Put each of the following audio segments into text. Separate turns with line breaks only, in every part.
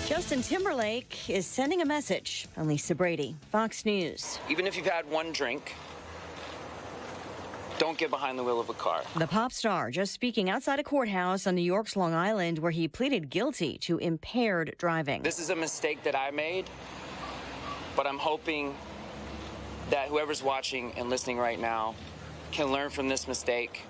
Justin Timberlake is sending a message. Lisa Brady, Fox News.
Even if you've had one drink, don't get behind the wheel of a car.
The pop star just speaking outside a courthouse on New York's Long Island where he pleaded guilty to impaired driving.
This is a mistake that I made, but I'm hoping that whoever's watching and listening right now can learn from this mistake.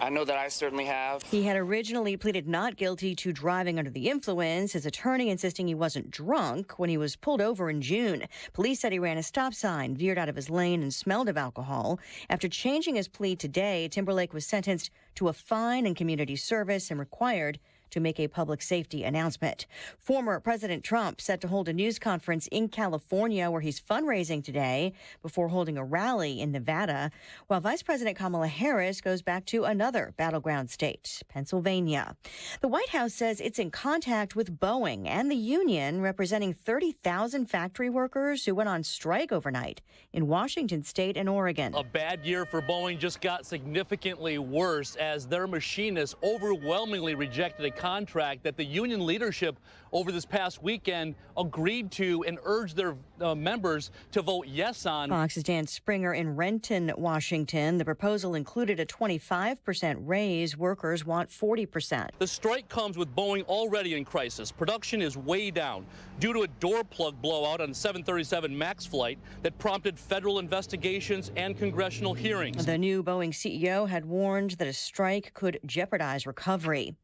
I know that I certainly have.
He had originally pleaded not guilty to driving under the influence, his attorney insisting he wasn't drunk when he was pulled over in June. Police said he ran a stop sign, veered out of his lane, and smelled of alcohol. After changing his plea today, Timberlake was sentenced to a fine and community service and required to make a public safety announcement. Former President Trump set to hold a news conference in California where he's fundraising today before holding a rally in Nevada, while Vice President Kamala Harris goes back to another battleground state, Pennsylvania. The White House says it's in contact with Boeing and the union representing 30,000 factory workers who went on strike overnight in Washington state and Oregon.
A bad year for Boeing just got significantly worse as their machinists overwhelmingly rejected a contract that the union leadership over this past weekend agreed to and urged their members to vote yes on.
Fox's Dan Springer in Renton, Washington. The proposal included a 25% raise. Workers want 40%.
The strike comes with Boeing already in crisis. Production is way down due to a door plug blowout on a 737 MAX flight that prompted federal investigations and congressional hearings.
The new Boeing CEO had warned that a strike could jeopardize recovery.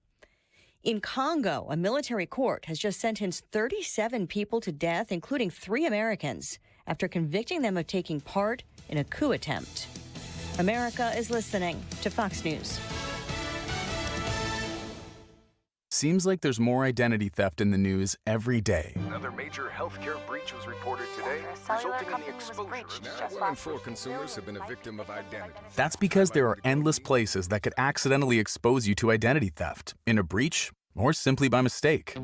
In Congo, a military court has just sentenced 37 people to death, including 3 Americans, after convicting them of taking part in a coup attempt. America is listening to Fox News.
Seems like there's more identity theft in the news every day.
Another major healthcare breach was reported today, resulting in the exposure. Now 1 in 4 consumers have been a victim of identity.
That's because there are endless places that could accidentally expose you to identity theft, in a breach, or simply by mistake.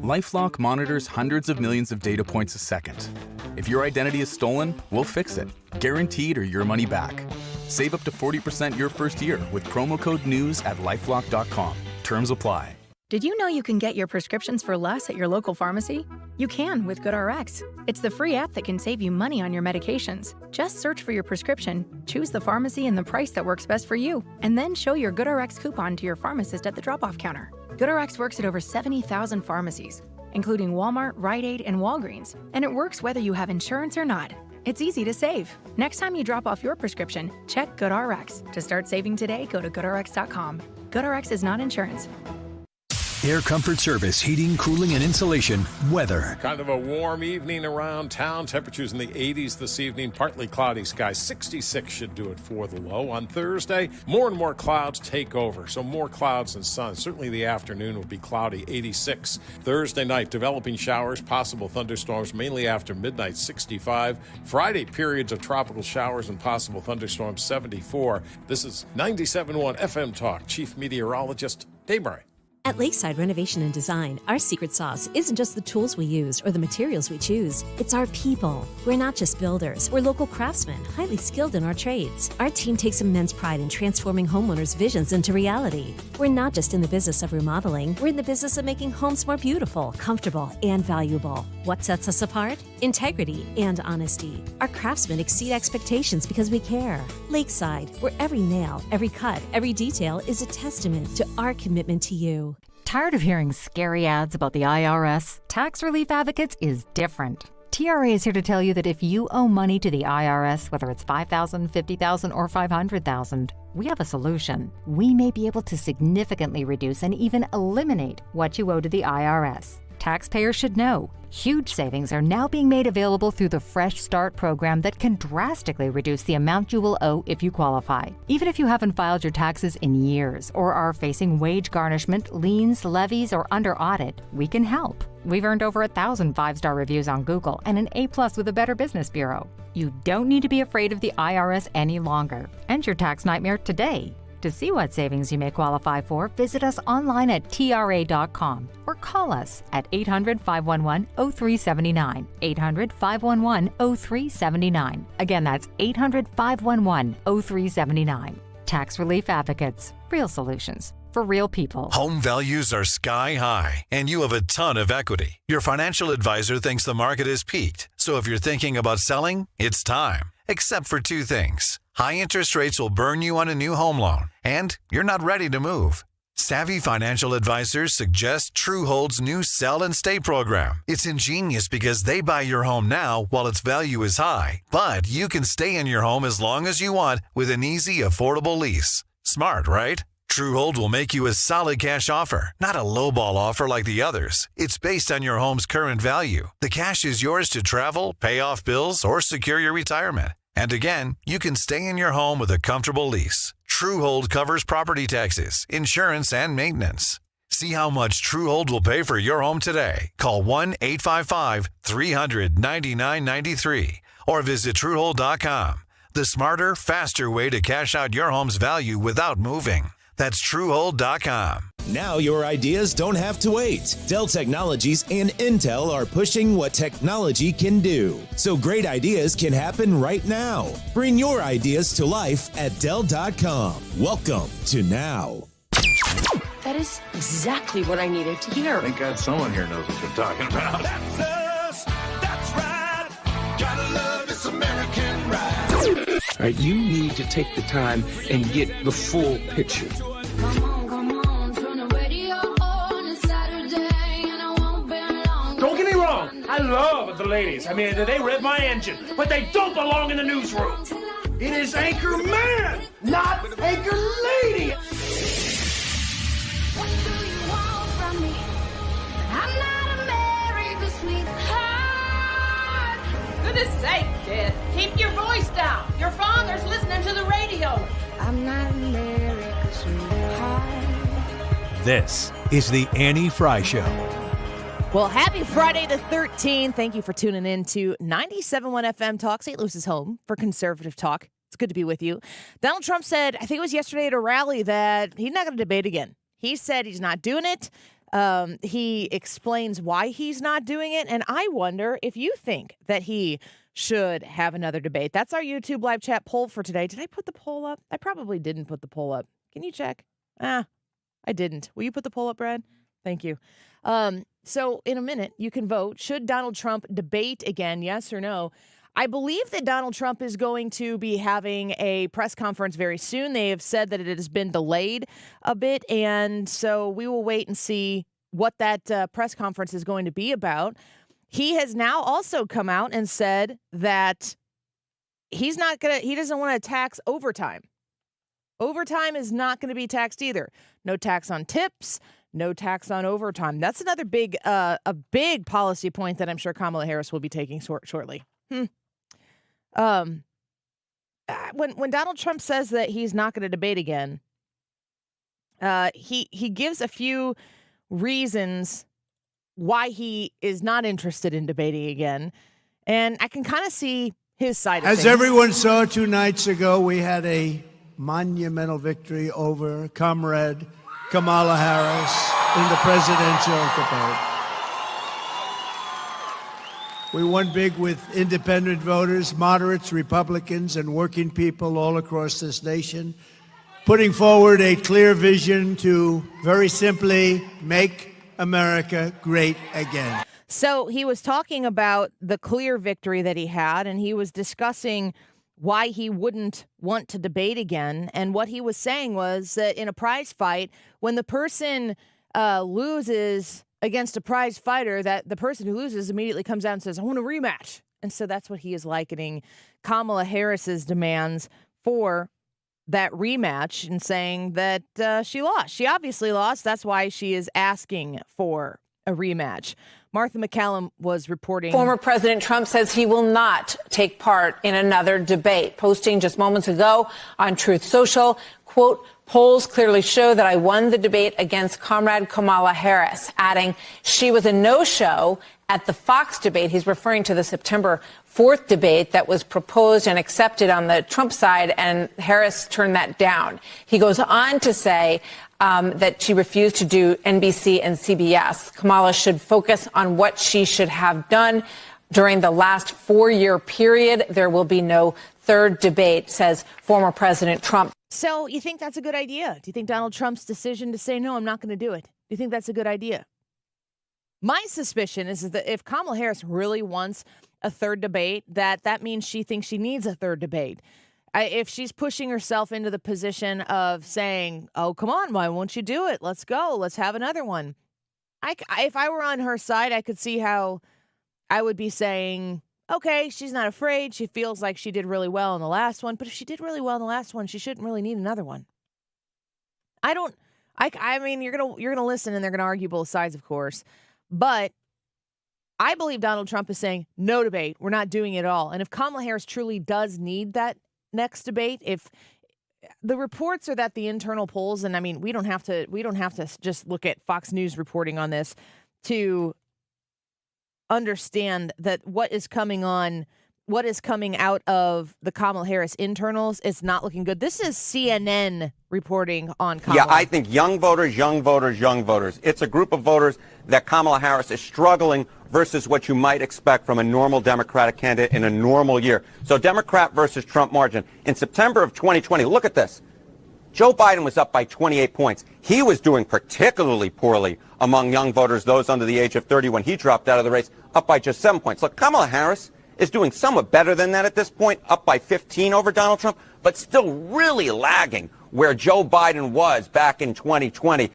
LifeLock monitors hundreds of millions of data points a second. If your identity is stolen, we'll fix it, guaranteed or your money back. Save up to 40% your first year with promo code NEWS at LifeLock.com. Terms apply.
Did you know you can get your prescriptions for less at your local pharmacy? You can with GoodRx. It's the free app that can save you money on your medications. Just search for your prescription, choose the pharmacy and the price that works best for you, and then show your GoodRx coupon to your pharmacist at the drop-off counter. GoodRx works at over 70,000 pharmacies, including Walmart, Rite Aid, and Walgreens, and it works whether you have insurance or not. It's easy to save. Next time you drop off your prescription, check GoodRx. To start saving today, go to GoodRx.com. GoodRx is not insurance.
Air Comfort Service, heating, cooling, and insulation. Weather.
Kind of a warm evening around town. Temperatures in the 80s this evening. Partly cloudy skies. 66 should do it for the low. On Thursday, more and more clouds take over. So more clouds and sun. Certainly the afternoon will be cloudy. 86. Thursday night, developing showers, possible thunderstorms, mainly after midnight. 65. Friday, periods of tropical showers and possible thunderstorms. 74. This is 97.1 FM Talk. Chief Meteorologist Dave Murray.
At Lakeside Renovation and Design, our secret sauce isn't just the tools we use or the materials we choose. It's our people. We're not just builders. We're local craftsmen, highly skilled in our trades. Our team takes immense pride in transforming homeowners' visions into reality. We're not just in the business of remodeling. We're in the business of making homes more beautiful, comfortable, and valuable. What sets us apart? Integrity and honesty. Our craftsmen exceed expectations because we care. Lakeside, where every nail, every cut, every detail is a testament to our commitment to you.
Tired of hearing scary ads about the IRS? Tax Relief Advocates is different. TRA is here to tell you that if you owe money to the IRS, whether it's $5,000, $50,000, or $500,000, we have a solution. We may be able to significantly reduce and even eliminate what you owe to the IRS. Taxpayers should know. Huge savings are now being made available through the Fresh Start program that can drastically reduce the amount you will owe if you qualify. Even if you haven't filed your taxes in years or are facing wage garnishment, liens, levies, or under audit, we can help. We've earned over 1,000 5-star reviews on Google and an A+ with the Better Business Bureau. You don't need to be afraid of the IRS any longer. End your tax nightmare today. To see what savings you may qualify for, visit us online at TRA.com or call us at 800-511-0379, 800-511-0379. Again, that's 800-511-0379. Tax Relief Advocates. Real solutions for real people.
Home values are sky high, and you have a ton of equity. Your financial advisor thinks the market is peaked. So if you're thinking about selling, it's time. Except for two things. High interest rates will burn you on a new home loan, and you're not ready to move. Savvy financial advisors suggest TrueHold's new Sell and Stay program. It's ingenious because they buy your home now while its value is high, but you can stay in your home as long as you want with an easy, affordable lease. Smart, right? TrueHold will make you a solid cash offer, not a lowball offer like the others. It's based on your home's current value. The cash is yours to travel, pay off bills, or secure your retirement. And again, you can stay in your home with a comfortable lease. TrueHold covers property taxes, insurance, and maintenance. See how much TrueHold will pay for your home today. Call 1-855-300-9993 or visit TrueHold.com. The smarter, faster way to cash out your home's value without moving. That's TrueHold.com.
Now your ideas don't have to wait. Dell Technologies and Intel are pushing what technology can do. So great ideas can happen right now. Bring your ideas to life at Dell.com. Welcome to Now.
That is exactly what I needed to hear.
Thank God someone here knows what they're talking about.
That's us. That's right. Gotta love this American ride.
All right, you need to take the time and get the full picture.
Don't get me wrong, I love the ladies. I mean, they rev my engine, but they don't belong in the newsroom. It is Anchor Man, not Anchor Lady.
What do you want from me? I'm not America's sweetheart.
Goodness sake, kid. Keep your voice down. Your father's listening to the radio.
I'm not America's sweetheart.
This is the Annie Fry Show.
Well, happy Friday the 13th. Thank you for tuning in to 97.1 FM Talk, St. Louis's home for conservative talk. It's good to be with you. Donald Trump said, I think it was yesterday at a rally, that he's not going to debate again. He said he's not doing it. He explains why he's not doing it. And I wonder if you think that he should have another debate. That's our YouTube live chat poll for today. Did I put the poll up? I probably didn't put the poll up. Can you check? I didn't. Will you put the poll up, Brad? Thank you. So in a minute, you can vote. Should Donald Trump debate again, yes or no? I believe that Donald Trump is going to be having a press conference very soon. They have said that it has been delayed a bit, and so we will wait and see what that press conference is going to be about. He has now also come out and said that he doesn't want to tax overtime. Overtime is not going to be taxed either. No tax on tips, no tax on overtime. That's another big policy point that I'm sure Kamala Harris will be taking shortly. When Donald Trump says that he's not going to debate again, he gives a few reasons why he is not interested in debating again, and I can kind of see his side of things.
As everyone saw 2 nights ago, we had a monumental victory over Comrade Kamala Harris in the presidential debate. We won big with independent voters, moderates, Republicans, and working people all across this nation, putting forward a clear vision to, very simply, make America great again.
So he was talking about the clear victory that he had, and he was discussing why he wouldn't want to debate again. And what he was saying was that in a prize fight, when the person loses against a prize fighter, that the person who loses immediately comes out and says, I want a rematch. And so that's what he is likening Kamala Harris's demands for that rematch, and saying that she lost. She obviously lost. That's why she is asking for a rematch. Martha McCallum was reporting.
Former President Trump says he will not take part in another debate, posting just moments ago on Truth Social, quote, polls clearly show that I won the debate against Comrade Kamala Harris, adding she was a no-show at the Fox debate. He's referring to the September 4th debate that was proposed and accepted on the Trump side, and Harris turned that down. He goes on to say that she refused to do NBC and CBS. Kamala should focus on what she should have done during the last 4-year period. There will be no third debate, says former President Trump.
So you think that's a good idea? Do you think Donald Trump's decision to say, no, I'm not going to do it, do you think that's a good idea? My suspicion is that if Kamala Harris really wants a third debate, that means she thinks she needs a third debate. If she's pushing herself into the position of saying, oh, come on, why won't you do it? Let's go. Let's have another one. If I were on her side, I could see how I would be saying, okay, she's not afraid. She feels like she did really well in the last one. But if she did really well in the last one, she shouldn't really need another one. I mean, you're gonna listen and they're gonna argue both sides, of course. But I believe Donald Trump is saying no debate. We're not doing it at all. And if Kamala Harris truly does need that next debate, if the reports are that the internal polls, and I mean, we don't have to just look at Fox News reporting on this to understand that what is coming out of the Kamala Harris internals is not looking good. This is CNN reporting on Kamala.
Yeah, I think young voters. It's a group of voters that Kamala Harris is struggling versus what you might expect from a normal Democratic candidate in a normal year. So Democrat versus Trump margin. In September of 2020, look at this. Joe Biden was up by 28 points. He was doing particularly poorly among young voters, those under the age of 30, when he dropped out of the race, up by just 7 points. Look, Kamala Harris is doing somewhat better than that at this point, up by 15 over Donald Trump, but still really lagging where Joe Biden was back in 2020.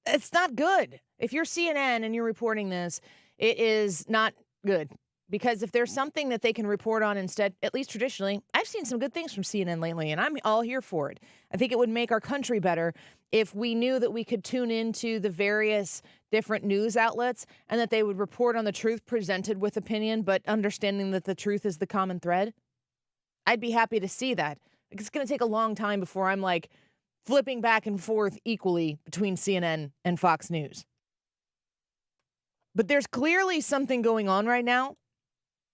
It's not good. If you're CNN and you're reporting this, it is not good. Because if there's something that they can report on instead, at least traditionally, I've seen some good things from CNN lately, and I'm all here for it. I think it would make our country better if we knew that we could tune into the various different news outlets and that they would report on the truth presented with opinion, but understanding that the truth is the common thread. I'd be happy to see that. It's going to take a long time before I'm like flipping back and forth equally between CNN and Fox News. But there's clearly something going on right now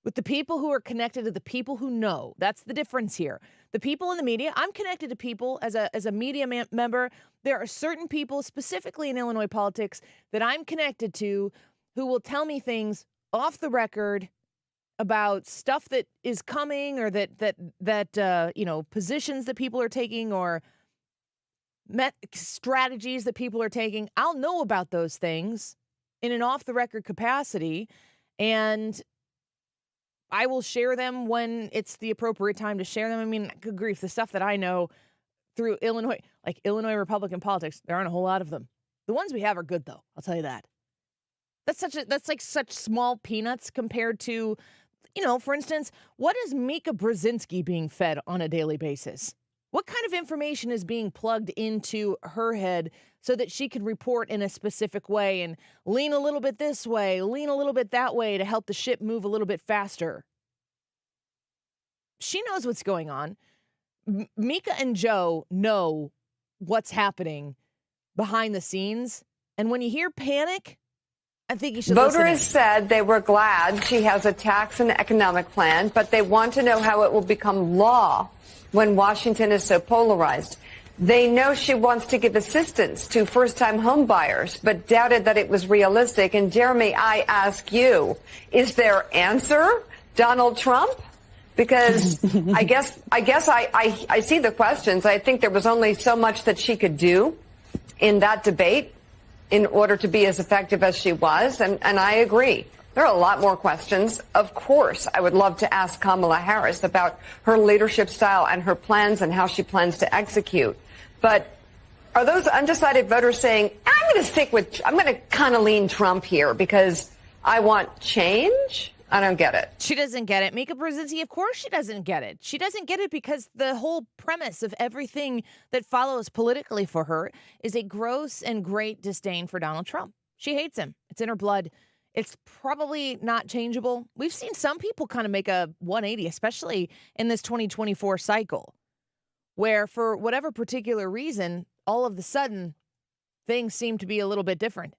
with the people who are connected to the people who know. That's the difference here. The people in the media, I'm connected to people as a media member. There are certain people, specifically in Illinois politics, that I'm connected to who will tell me things off the record about stuff that is coming or that positions that people are taking or strategies that people are taking. I'll know about those things in an off-the-record capacity, and I will share them when it's the appropriate time to share them. I mean, good grief, the stuff that I know through Illinois, like Illinois Republican politics, there aren't a whole lot of them. The ones we have are good, though. I'll tell you that. That's like such small peanuts compared to, for instance, what is Mika Brzezinski being fed on a daily basis? What kind of information is being plugged into her head so that she can report in a specific way and lean a little bit this way, lean a little bit that way to help the ship move a little bit faster? She knows what's going on. Mika and Joe know what's happening behind the scenes. And when you hear panic, I think you should listen.
Voters said they were glad she has a tax and economic plan, but they want to know how it will become law when Washington is so polarized. They know she wants to give assistance to first-time home buyers, but doubted that it was realistic. And Jeremy, I ask you, is their answer Donald Trump? Because I guess I see the questions. I think there was only so much that she could do in that debate in order to be as effective as she was. And I agree. There are a lot more questions. Of course, I would love to ask Kamala Harris about her leadership style and her plans and how she plans to execute. But are those undecided voters saying, I'm going to kind of lean Trump here because I want change? I don't get it.
She doesn't get it. Mika Brzezinski, of course she doesn't get it. She doesn't get it because the whole premise of everything that follows politically for her is a gross and great disdain for Donald Trump. She hates him. It's in her blood. It's probably not changeable. We've seen some people kind of make a 180, especially in this 2024 cycle, where for whatever particular reason, all of a sudden, things seem to be a little bit different.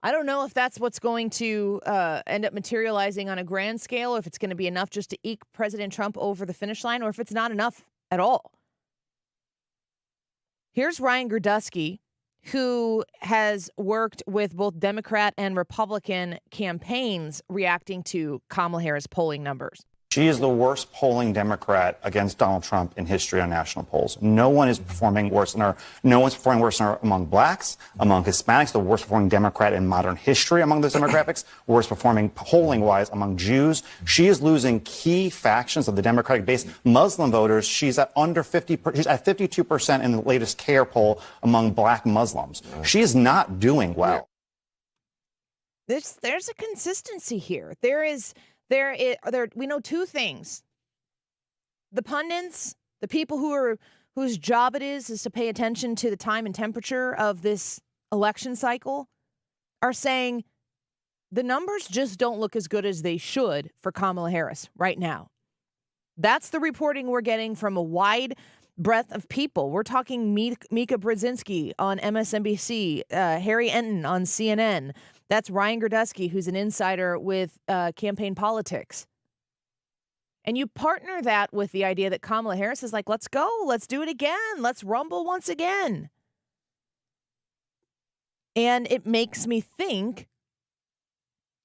I don't know if that's what's going to end up materializing on a grand scale, or if it's going to be enough just to eke President Trump over the finish line, or if it's not enough at all. Here's Ryan Gerdusky, who has worked with both Democrat and Republican campaigns reacting to Kamala Harris polling numbers.
She is the worst polling Democrat against Donald Trump in history on national polls. No one is performing worse than her. No one's performing worse than her among blacks, among Hispanics, the worst performing Democrat in modern history among those demographics, worst performing polling-wise among Jews. She is losing key factions of the Democratic base. Muslim voters, she's at under 50, she's at 52% in the latest CAIR poll among black Muslims. She is not doing well.
There's a consistency here. We know two things. The pundits, the people whose job it is to pay attention to the time and temperature of this election cycle, are saying the numbers just don't look as good as they should for Kamala Harris right now. That's the reporting we're getting from a wide breadth of people. We're talking Mika Brzezinski on MSNBC, Harry Enton on CNN. That's Ryan Gerdusky, who's an insider with campaign politics. And you partner that with the idea that Kamala Harris is like, let's go, let's do it again, let's rumble once again. And it makes me think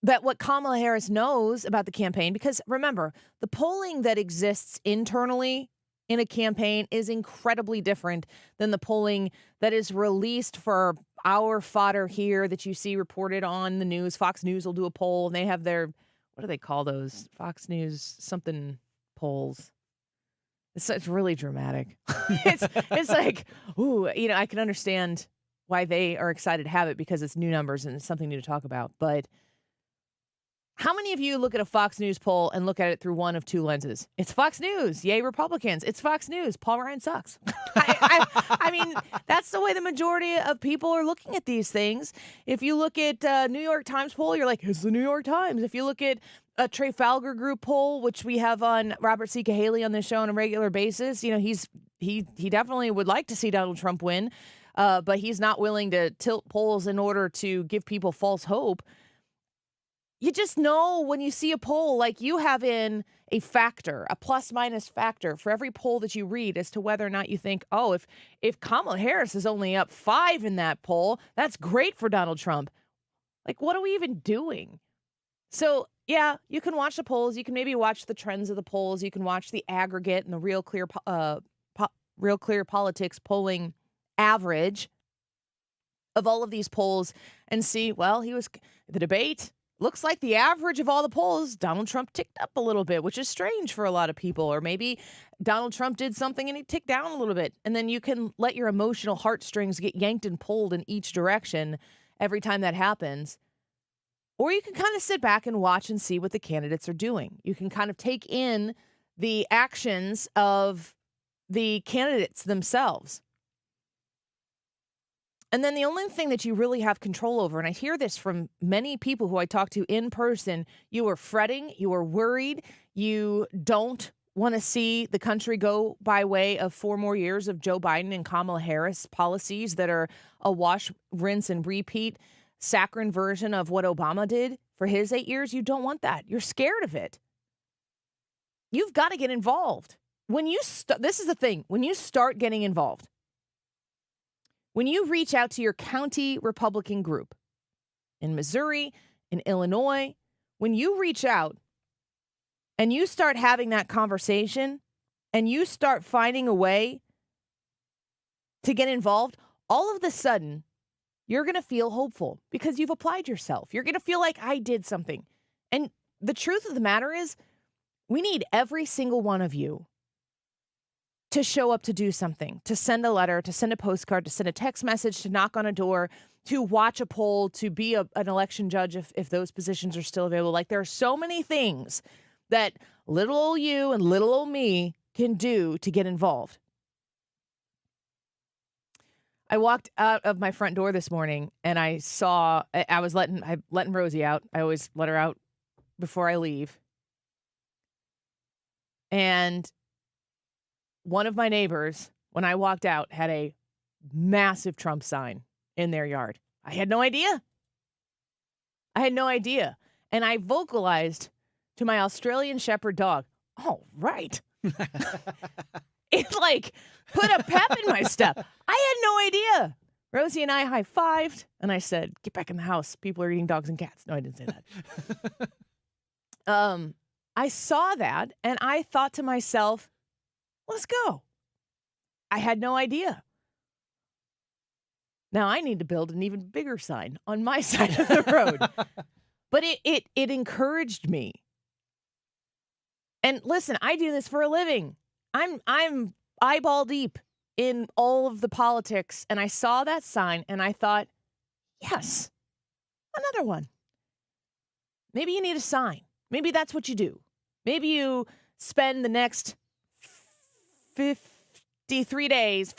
that what Kamala Harris knows about the campaign, because remember, the polling that exists internally in a campaign is incredibly different than the polling that is released for our fodder here that you see reported on the news. Fox News will do a poll, and they have their, what do they call those? Fox News something polls. It's really dramatic. It's like, ooh, I can understand why they are excited to have it because it's new numbers and it's something new to talk about. But how many of you look at a Fox News poll and look at it through one of two lenses? It's Fox News. Yay, Republicans. It's Fox News. Paul Ryan sucks. I mean, that's the way the majority of people are looking at these things. If you look at New York Times poll, you're like, it's the New York Times. If you look at a Trey Falger Group poll, which we have on Robert C. Cahaley on this show on a regular basis, he definitely would like to see Donald Trump win, but he's not willing to tilt polls in order to give people false hope. You just know when you see a poll, like you have in a factor, a plus minus factor for every poll that you read as to whether or not you think, oh, if Kamala Harris is only up 5 in that poll, that's great for Donald Trump. Like, what are we even doing? So, yeah, you can watch the polls. You can maybe watch the trends of the polls. You can watch the aggregate and the Real Clear Politics polling average of all of these polls and see, well, the debate. Looks like the average of all the polls, Donald Trump ticked up a little bit, which is strange for a lot of people. Or maybe Donald Trump did something and he ticked down a little bit. And then you can let your emotional heartstrings get yanked and pulled in each direction every time that happens. Or you can kind of sit back and watch and see what the candidates are doing. You can kind of take in the actions of the candidates themselves. And then the only thing that you really have control over, and I hear this from many people who I talk to in person, you are fretting, you are worried, you don't want to see the country go by way of 4 more years of Joe Biden and Kamala Harris policies that are a wash, rinse, and repeat saccharine version of what Obama did for his 8 years. You don't want that. You're scared of it. You've got to get involved. This is the thing. When you start getting involved, when you reach out to your county Republican group in Missouri, in Illinois, when you reach out and you start having that conversation and you start finding a way to get involved, all of a sudden, you're going to feel hopeful because you've applied yourself. You're going to feel like I did something. And the truth of the matter is, we need every single one of you to show up to do something, to send a letter, to send a postcard, to send a text message, to knock on a door, to watch a poll, to be an election judge if those positions are still available. Like, there are so many things that little old you and little old me can do to get involved. I walked out of my front door this morning and I was letting Rosie out. I always let her out before I leave. And one of my neighbors, when I walked out, had a massive Trump sign in their yard. I had no idea. And I vocalized to my Australian Shepherd dog, oh, right. It like put a pep in my step. I had no idea. Rosie and I high-fived, and I said, get back in the house. People are eating dogs and cats. No, I didn't say that. I saw that and I thought to myself, let's go. I had no idea. Now I need to build an even bigger sign on my side of the road. But it encouraged me. And listen, I do this for a living. I'm eyeball deep in all of the politics, and I saw that sign and I thought, yes, another one. Maybe you need a sign. Maybe that's what you do. Maybe you spend the next 53 days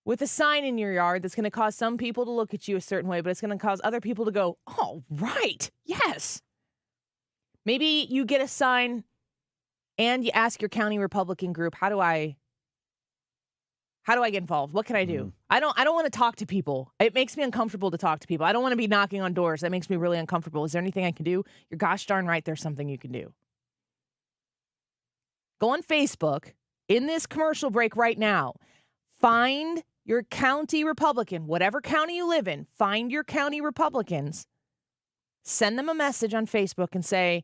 with a sign in your yard that's going to cause some people to look at you a certain way, but it's going to cause other people to go, oh, right, yes. Maybe you get a sign and you ask your county Republican group, how do I get involved? What can I do? I don't want to talk to people. It makes me uncomfortable to talk to people. I don't want to be knocking on doors. That makes me really uncomfortable. Is there anything I can do? You're gosh darn right there's something you can do. Go on Facebook in this commercial break right now. Find your county Republican, whatever county you live in, find your county Republicans, send them a message on Facebook and say,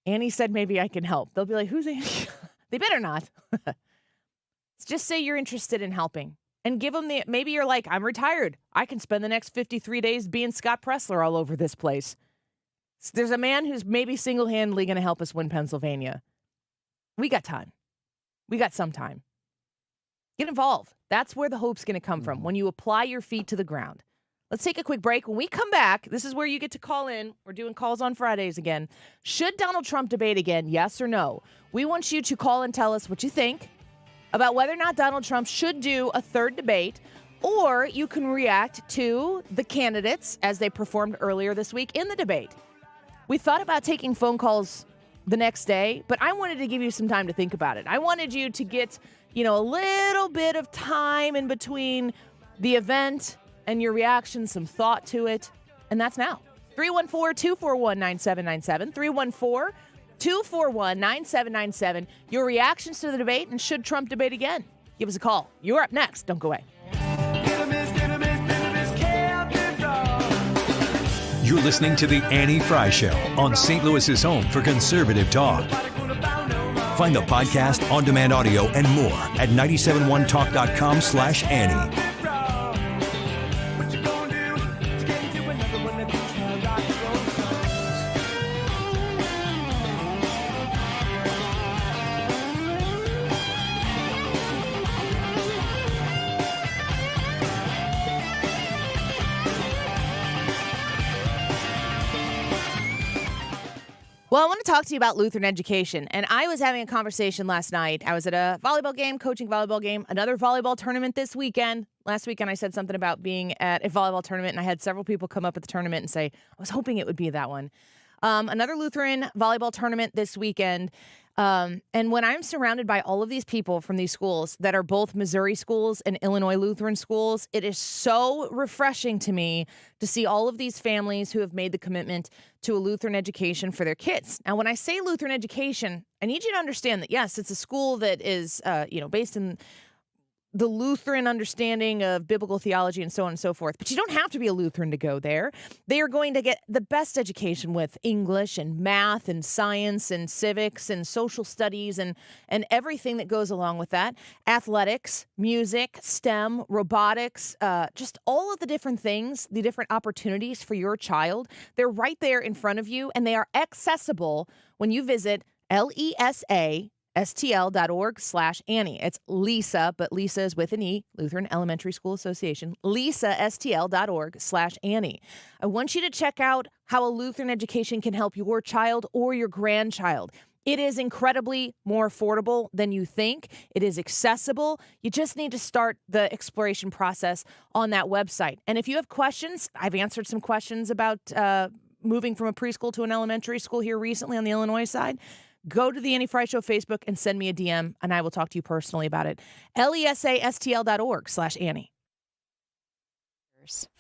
Annie said maybe I can help. They'll be like, who's Annie? They better not. Just say you're interested in helping and give them maybe you're like, I'm retired. I can spend the next 53 days being Scott Pressler all over this place. There's a man who's maybe single-handedly going to help us win Pennsylvania. We got time. We got some time. Get involved. That's where the hope's going to come from, when you apply your feet to the ground. Let's take a quick break. When we come back, this is where you get to call in. We're doing calls on Fridays again. Should Donald Trump debate again, yes or no? We want you to call and tell us what you think about whether or not Donald Trump should do a third debate, or you can react to the candidates as they performed earlier this week in the debate. We thought about taking phone calls the next day, but I wanted to give you some time to think about it. I wanted you to get, a little bit of time in between the event and your reaction, some thought to it, and that's now. 314-241-9797, 314-241-9797. Your reactions to the debate, and should Trump debate again? Give us a call. You're up next. Don't go away.
You're listening to The Annie Fry Show on St. Louis's home for conservative talk. Find the podcast, on-demand audio, and more at 971talk.com/Annie.
Well, I want to talk to you about Lutheran education. And I was having a conversation last night. I was at a volleyball game, coaching volleyball game, another volleyball tournament this weekend. Last weekend, I said something about being at a volleyball tournament, and I had several people come up at the tournament and say, I was hoping it would be that one. Another Lutheran volleyball tournament this weekend. And when I'm surrounded by all of these people from these schools that are both Missouri schools and Illinois Lutheran schools, it is so refreshing to me to see all of these families who have made the commitment to a Lutheran education for their kids. Now, when I say Lutheran education, I need you to understand that, yes, it's a school that is, based in the Lutheran understanding of biblical theology and so on and so forth. But you don't have to be a Lutheran to go there. They are going to get the best education with English and math and science and civics and social studies and everything that goes along with that. Athletics, music, STEM, robotics, just all of the different things, the different opportunities for your child. They're right there in front of you, and they are accessible when you visit LESASTL.org/Annie. It's Lisa, but Lisa is with an E, Lutheran Elementary School Association, LESASTL.org/Annie. I want you to check out how a Lutheran education can help your child or your grandchild. It is incredibly more affordable than you think. It is accessible. You just need to start the exploration process on that website. And if you have questions, I've answered some questions about moving from a preschool to an elementary school here recently on the Illinois side. Go to the Annie Fry Show Facebook and send me a DM, and I will talk to you personally about it. LESASTL.org/Annie.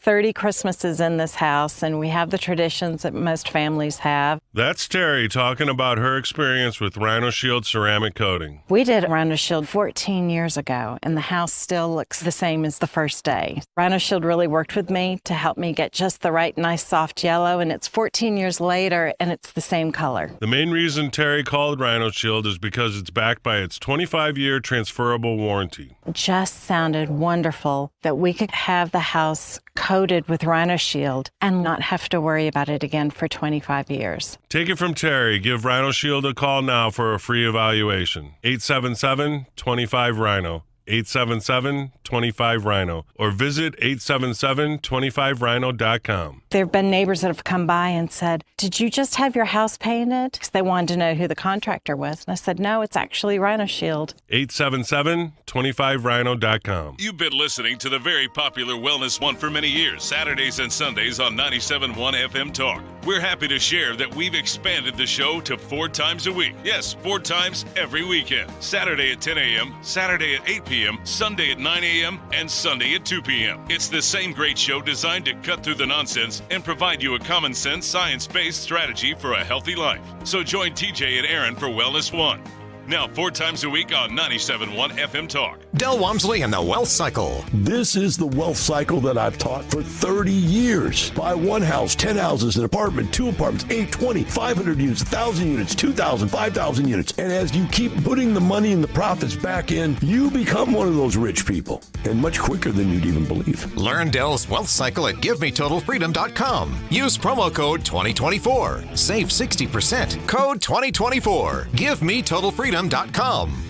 30 Christmases in this house, and we have the traditions that most families have.
That's Terry talking about her experience with Rhino Shield ceramic coating.
We did Rhino Shield 14 years ago, and the house still looks the same as the first day. Rhino Shield really worked with me to help me get just the right nice soft yellow, and it's 14 years later, and it's the same color.
The main reason Terry called Rhino Shield is because it's backed by its 25-year transferable warranty.
It just sounded wonderful that we could have the house coated with Rhino Shield and not have to worry about it again for 25 years.
Take it from Terry. Give Rhino Shield a call now for a free evaluation. 877-25-RHINO. 877-25-RHINO. Or visit 877-25rhino.com.
There have been neighbors that have come by and said, "Did you just have your house painted?" Because they wanted to know who the contractor was. And I said, "No, it's actually Rhino Shield."
877-25rhino.com.
You've been listening to the very popular Wellness One for many years, Saturdays and Sundays on 97.1 FM Talk. We're happy to share that we've expanded the show to 4 times a week. Yes, 4 times every weekend. Saturday at 10 a.m., Saturday at 8 p.m., Sunday at 9 a.m., and Sunday at 2 p.m. It's the same great show designed to cut through the nonsense and provide you a common sense, science-based strategy for a healthy life. So join TJ and Aaron for Wellness One. Now 4 times a week on 97.1 FM Talk.
Del Walmsley and the Wealth Cycle.
This is the wealth cycle that I've taught for 30 years. Buy one house, 10 houses, an apartment, 2 apartments, 8, 20, 500 units, 1,000 units, 2,000, 5,000 units. And as you keep putting the money and the profits back in, you become one of those rich people. And much quicker than you'd even believe.
Learn Del's Wealth Cycle at GiveMeTotalFreedom.com. Use promo code 2024. Save 60%. Code 2024. GiveMeTotalFreedom.com.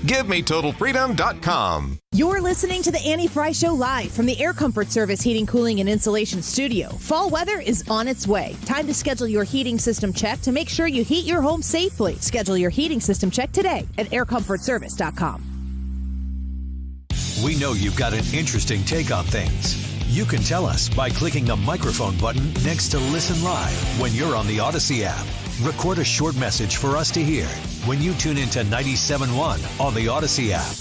GiveMeTotalFreedom.com.
You're listening to the Annie Fry Show live from the Air Comfort Service Heating, Cooling, and Insulation Studio. Fall weather is on its way. Time to schedule your heating system check to make sure you heat your home safely. Schedule your heating system check today at aircomfortservice.com.
We know you've got an interesting take on things. You can tell us by clicking the microphone button next to Listen Live when you're on the Odyssey app. Record a short message for us to hear when you tune into 97.1 on the Odyssey app.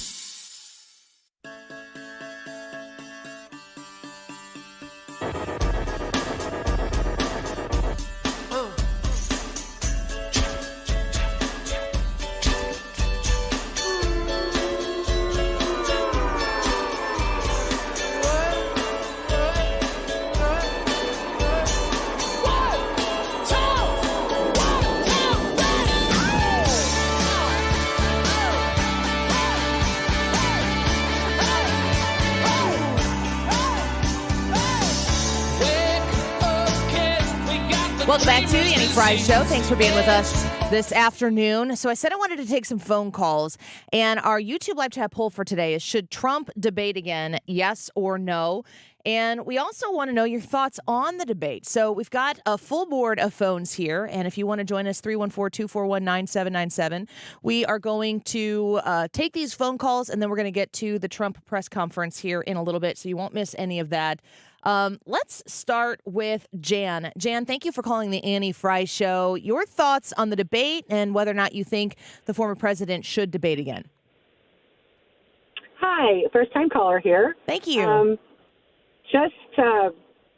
Welcome back to the Annie Fry Show. Thanks for being with us this afternoon. So I said I wanted to take some phone calls, and our YouTube live chat poll for today is, should Trump debate again, yes or no? And we also want to know your thoughts on the debate. So we've got a full board of phones here, and if you want to join us, 314-241-9797. We are going to take these phone calls, and then we're going to get to the Trump press conference here in a little bit, so you won't miss any of that. Let's start with Jan. Jan, thank you for calling the Annie Fry Show. Your thoughts on the debate and whether or not you think the former president should debate again.
Hi, first-time caller here.
Thank you.
Just a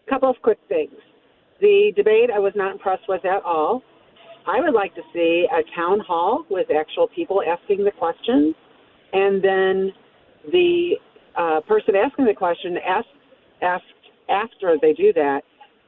couple of quick things. The debate I was not impressed with at all. I would like to see a town hall with actual people asking the questions, and then the person asking the question asks after they do that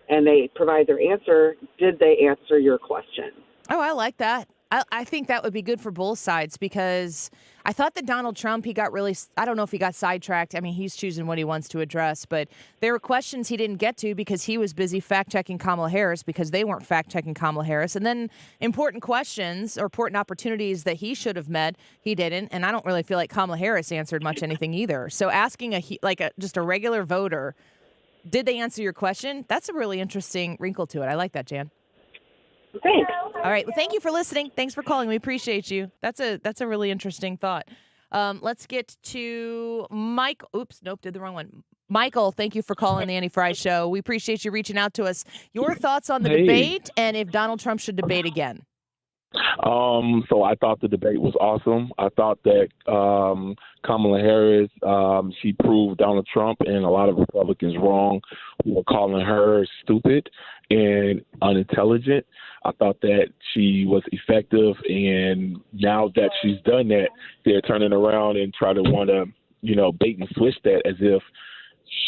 and they provide their answer, did they answer your question?
Oh, I like that. I think that would be good for both sides, because I thought that Donald Trump, he got really, I don't know if he got sidetracked. I mean, he's choosing what he wants to address, but there were questions he didn't get to because he was busy fact-checking Kamala Harris because they weren't fact-checking Kamala Harris. And then important questions or important opportunities that he should have met, he didn't. And I don't really feel like Kamala Harris answered much anything either. So asking just a regular voter, did they answer your question? That's a really interesting wrinkle to it. I like that, Jan.
Thanks.
All right. Well, thank you for listening. Thanks for calling. We appreciate you. That's a really interesting thought. Let's get to Mike. Oops, nope, did the wrong one. Michael, thank you for calling the Annie Fry Show. We appreciate you reaching out to us. Your thoughts on the debate and if Donald Trump should debate again.
So I thought the debate was awesome. I thought that Kamala Harris, she proved Donald Trump and a lot of Republicans wrong who were calling her stupid and unintelligent. I thought that she was effective, and now that she's done that, they're turning around and try to want to, bait and switch that as if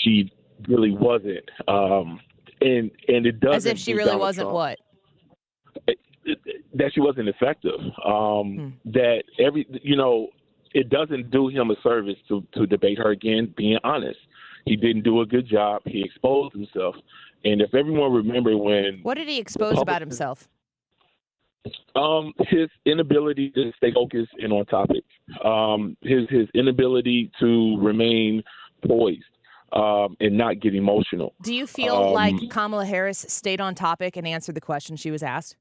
she really wasn't. And it doesn't.
As if she really wasn't
Trump.
What?
That she wasn't effective. That it doesn't do him a service to debate her again. Being honest, he didn't do a good job. He exposed himself, and if everyone remember when
What did he expose about himself?
His inability to stay focused and on topic. His inability to remain poised and not get emotional.
Do you feel like Kamala Harris stayed on topic and answered the question she was asked?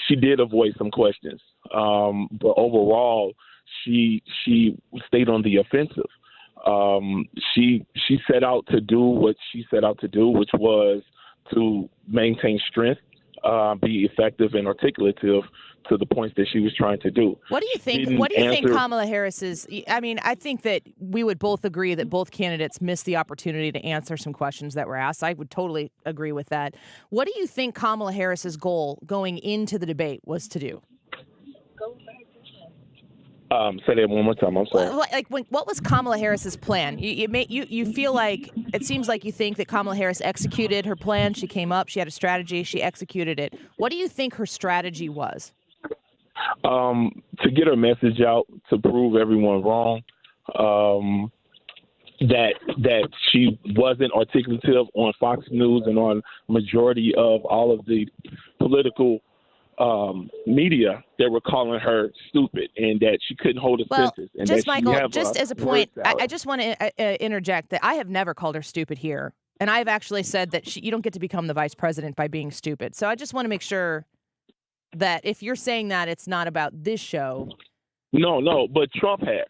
She did avoid some questions, but overall, she stayed on the offensive. She set out to do what she set out to do, which was to maintain strength, be effective and articulative to the points that she was trying to do.
What do you think? What do you think Kamala Harris is? I mean, I think that we would both agree that both candidates missed the opportunity to answer some questions that were asked. I would totally agree with that. What do you think Kamala Harris's goal going into the debate was to do?
Say that one more time. I'm sorry.
What was Kamala Harris's plan? You feel like it seems like you think that Kamala Harris executed her plan. She came up. She had a strategy. She executed it. What do you think her strategy was?
To get her message out, to prove everyone wrong, that she wasn't articulative on Fox News and on majority of all of the political media that were calling her stupid, and that she couldn't hold a sentence. And
just
that
Michael, just as a point, I just want to interject that I have never called her stupid here, and I've actually said that you don't get to become the vice president by being stupid. So I just want to make sure that if you're saying that, it's not about this show.
No, but Trump has,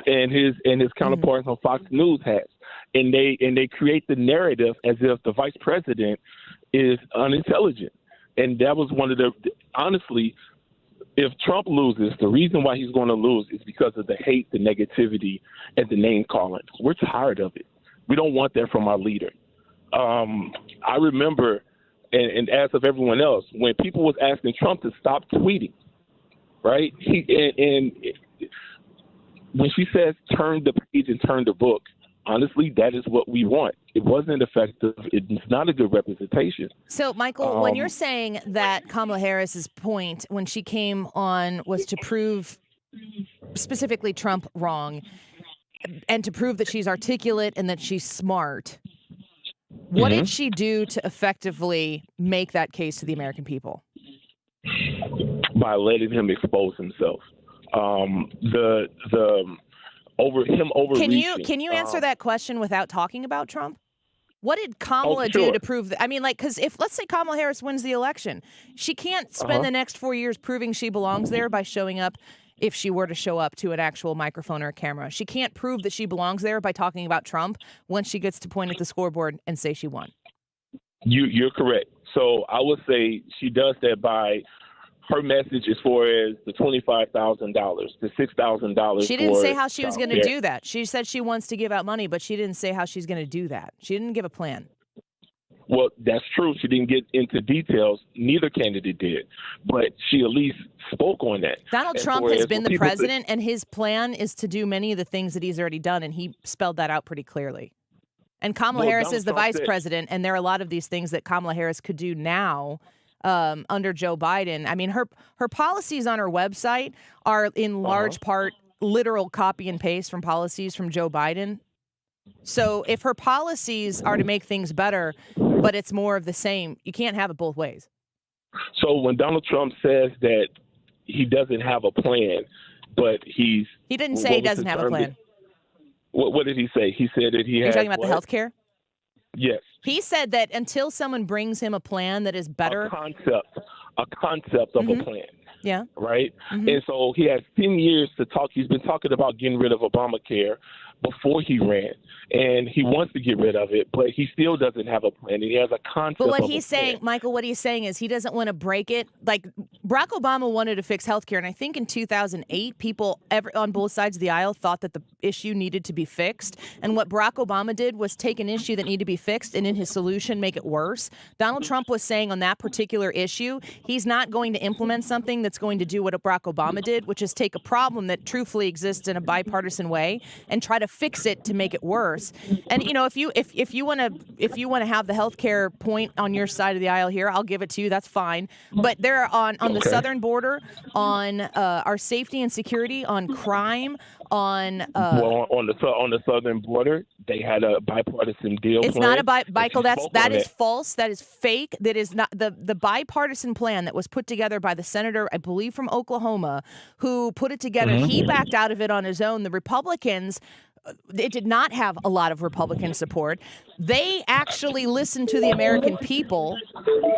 and his counterparts on Fox News has, and they create the narrative as if the vice president is unintelligent. And that was one of honestly, if Trump loses, the reason why he's going to lose is because of the hate, the negativity, and the name calling. We're tired of it. We don't want that from our leader. I remember, and as of everyone else, when people was asking Trump to stop tweeting, right? And when she says turn the page and turn the book, honestly, that is what we want. It wasn't effective. It's not a good representation.
So, Michael, when you're saying that Kamala Harris's point when she came on was to prove specifically Trump wrong and to prove that she's articulate and that she's smart, what did she do to effectively make that case to the American people?
By letting him expose himself.
Can you answer that question without talking about Trump? What did Kamala do to prove that? I mean, because if let's say Kamala Harris wins the election, she can't spend the next 4 years proving she belongs there by showing up. If she were to show up to an actual microphone or a camera, she can't prove that she belongs there by talking about Trump when she gets to point at the scoreboard and say she won.
You're correct. So I would say she does that by her message as far as the $25,000, the $6,000.
She didn't say how she was going to do that. She said she wants to give out money, but she didn't say how she's going to do that. She didn't give a plan.
Well, that's true. She didn't get into details. Neither candidate did. But she at least spoke on that.
Donald Trump has been the president, and his plan is to do many of the things that he's already done, and he spelled that out pretty clearly. And Kamala Harris is the vice president, and there are a lot of these things that Kamala Harris could do now under Joe Biden. I mean, her policies on her website are in large part literal copy and paste from policies from Joe Biden. So if her policies are to make things better, but it's more of the same, you can't have it both ways.
So when Donald Trump says that he doesn't have a plan, but he
didn't say he doesn't have a plan.
What did he say? He said that he had.
You're talking about the health care?
Yes.
He said that until someone brings him a plan that is better.
A concept of a plan.
Yeah.
Right?
Mm-hmm.
And so he has 10 years to talk. He's been talking about getting rid of Obamacare before he ran, and he wants to get rid of it, but he still doesn't have a plan. He has a concept
But what
of
he's
a plan.
saying, Michael, what he's saying is he doesn't want to break it. Like Barack Obama wanted to fix healthcare, and I think in 2008, people on both sides of the aisle thought that the issue needed to be fixed. And what Barack Obama did was take an issue that needed to be fixed, and in his solution, make it worse. Donald Trump was saying on that particular issue, he's not going to implement something that's going to do what Barack Obama did, which is take a problem that truthfully exists in a bipartisan way and try to fix it to make it worse. And you know, if you want to have the healthcare point on your side of the aisle here, I'll give it to you. That's fine. But they're on the southern border, on our safety and security, on crime, on
on the southern border, they had a bipartisan deal.
It's
plan.
not a Michael. That is
it.
false. That is fake. That is not the bipartisan plan that was put together by the senator, I believe, from Oklahoma, who put it together.
Mm-hmm.
He backed out of it on his own. The Republicans. It did not have a lot of Republican support. They actually listened to the American people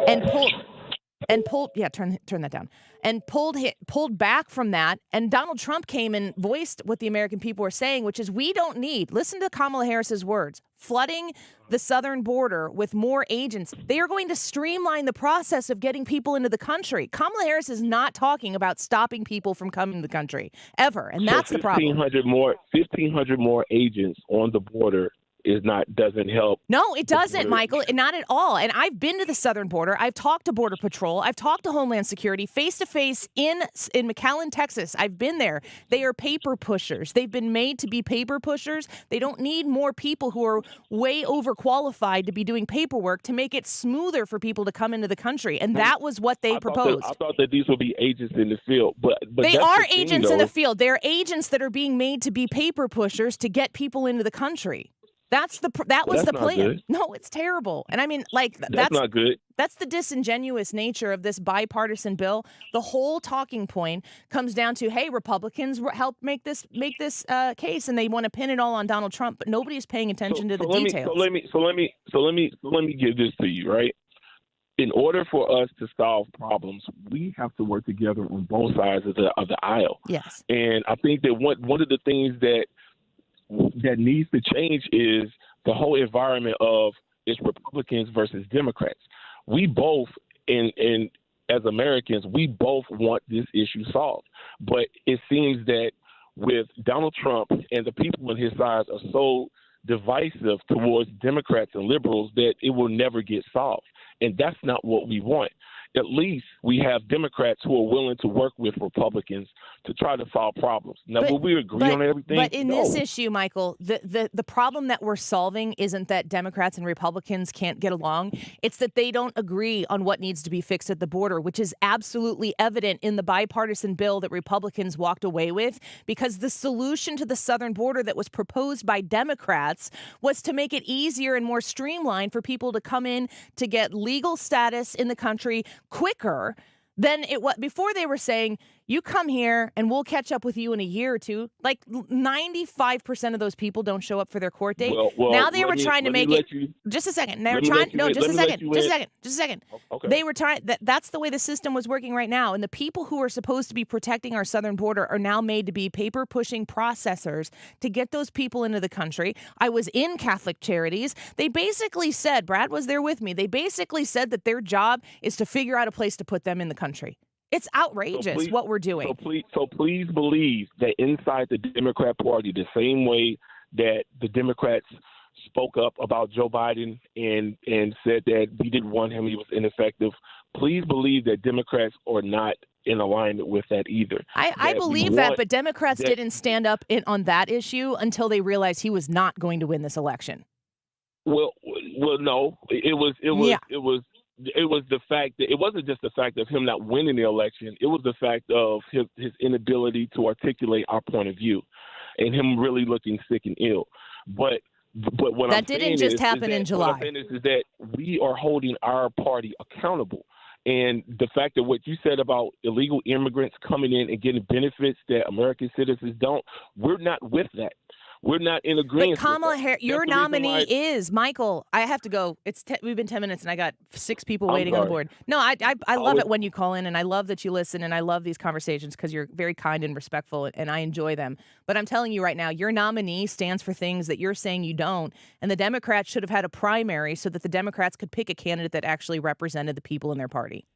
and pulled. Yeah, turn that down. And pulled back from that. And Donald Trump came and voiced what the American people were saying, which is we don't need. Listen to Kamala Harris's words. Flooding the southern border with more agents. They are going to streamline the process of getting people into the country. Kamala Harris is not talking about stopping people from coming to the country ever, and that's the problem.
1,500 more agents on the border doesn't help.
No, it doesn't, Michael. Not at all. And I've been to the southern border. I've talked to Border Patrol. I've talked to Homeland Security face to face in McAllen, Texas. I've been there. They are paper pushers. They've been made to be paper pushers. They don't need more people who are way overqualified to be doing paperwork to make it smoother for people to come into the country. And that was what they proposed.
I thought that these would be agents in the field, but
they are agents in the field. They're agents that are being made to be paper pushers to get people into the country. That was the plan.
Good.
No, it's terrible. And I mean, like
that's not good.
That's the disingenuous nature of this bipartisan bill. The whole talking point comes down to, hey, Republicans helped make this case, and they want to pin it all on Donald Trump, but nobody's paying attention to the details.
Let me give this to you, right? In order for us to solve problems, we have to work together on both sides of the aisle.
Yes.
And I think that one of the things that needs to change is the whole environment of it's Republicans versus Democrats. We both, and as Americans, we both want this issue solved. But it seems that with Donald Trump and the people on his side are so divisive towards Democrats and liberals that it will never get solved. And that's not what we want. At least we have Democrats who are willing to work with Republicans to try to solve problems. Now, will we agree on everything?
But in this issue, Michael, the problem that we're solving isn't that Democrats and Republicans can't get along. It's that they don't agree on what needs to be fixed at the border, which is absolutely evident in the bipartisan bill that Republicans walked away with, because the solution to the southern border that was proposed by Democrats was to make it easier and more streamlined for people to come in to get legal status in the country quicker than it was before. They were saying, you come here and we'll catch up with you in a year or two. Like 95% of those people don't show up for their court date.
Well,
now they were trying to make it. Just a second. They were trying. No, just a second. Just a second.
Okay.
They were trying. That's the way the system was working right now. And the people who are supposed to be protecting our southern border are now made to be paper pushing processors to get those people into the country. I was in Catholic Charities. They basically said, Brad was there with me. They basically said that their job is to figure out a place to put them in the country. It's outrageous what we're doing.
So please believe that inside the Democrat Party, the same way that the Democrats spoke up about Joe Biden and said that we didn't want him, he was ineffective, please believe that Democrats are not in alignment with that either.
I believe that, but Democrats didn't stand up on that issue until they realized he was not going to win this election.
Well, no, it was the fact that it wasn't just the fact of him not winning the election. It was the fact of his inability to articulate our point of view and him really looking sick and ill. But what
that
I'm
didn't
saying
just happen in July.
What I'm saying is that we are holding our party accountable. And the fact that what you said about illegal immigrants coming in and getting benefits that American citizens don't, we're not with that. We're not in agreement.
But Kamala Harris, your
That's the reason
nominee
why-
is Michael. I have to go. We've been 10 minutes, and I got 6 people waiting on the
sorry.
board. No, I love
Always-
it when you call in, and I love that you listen, and I love these conversations because you're very kind and respectful, and I enjoy them. But I'm telling you right now, your nominee stands for things that you're saying you don't, and the Democrats should have had a primary so that the Democrats could pick a candidate that actually represented the people in their party.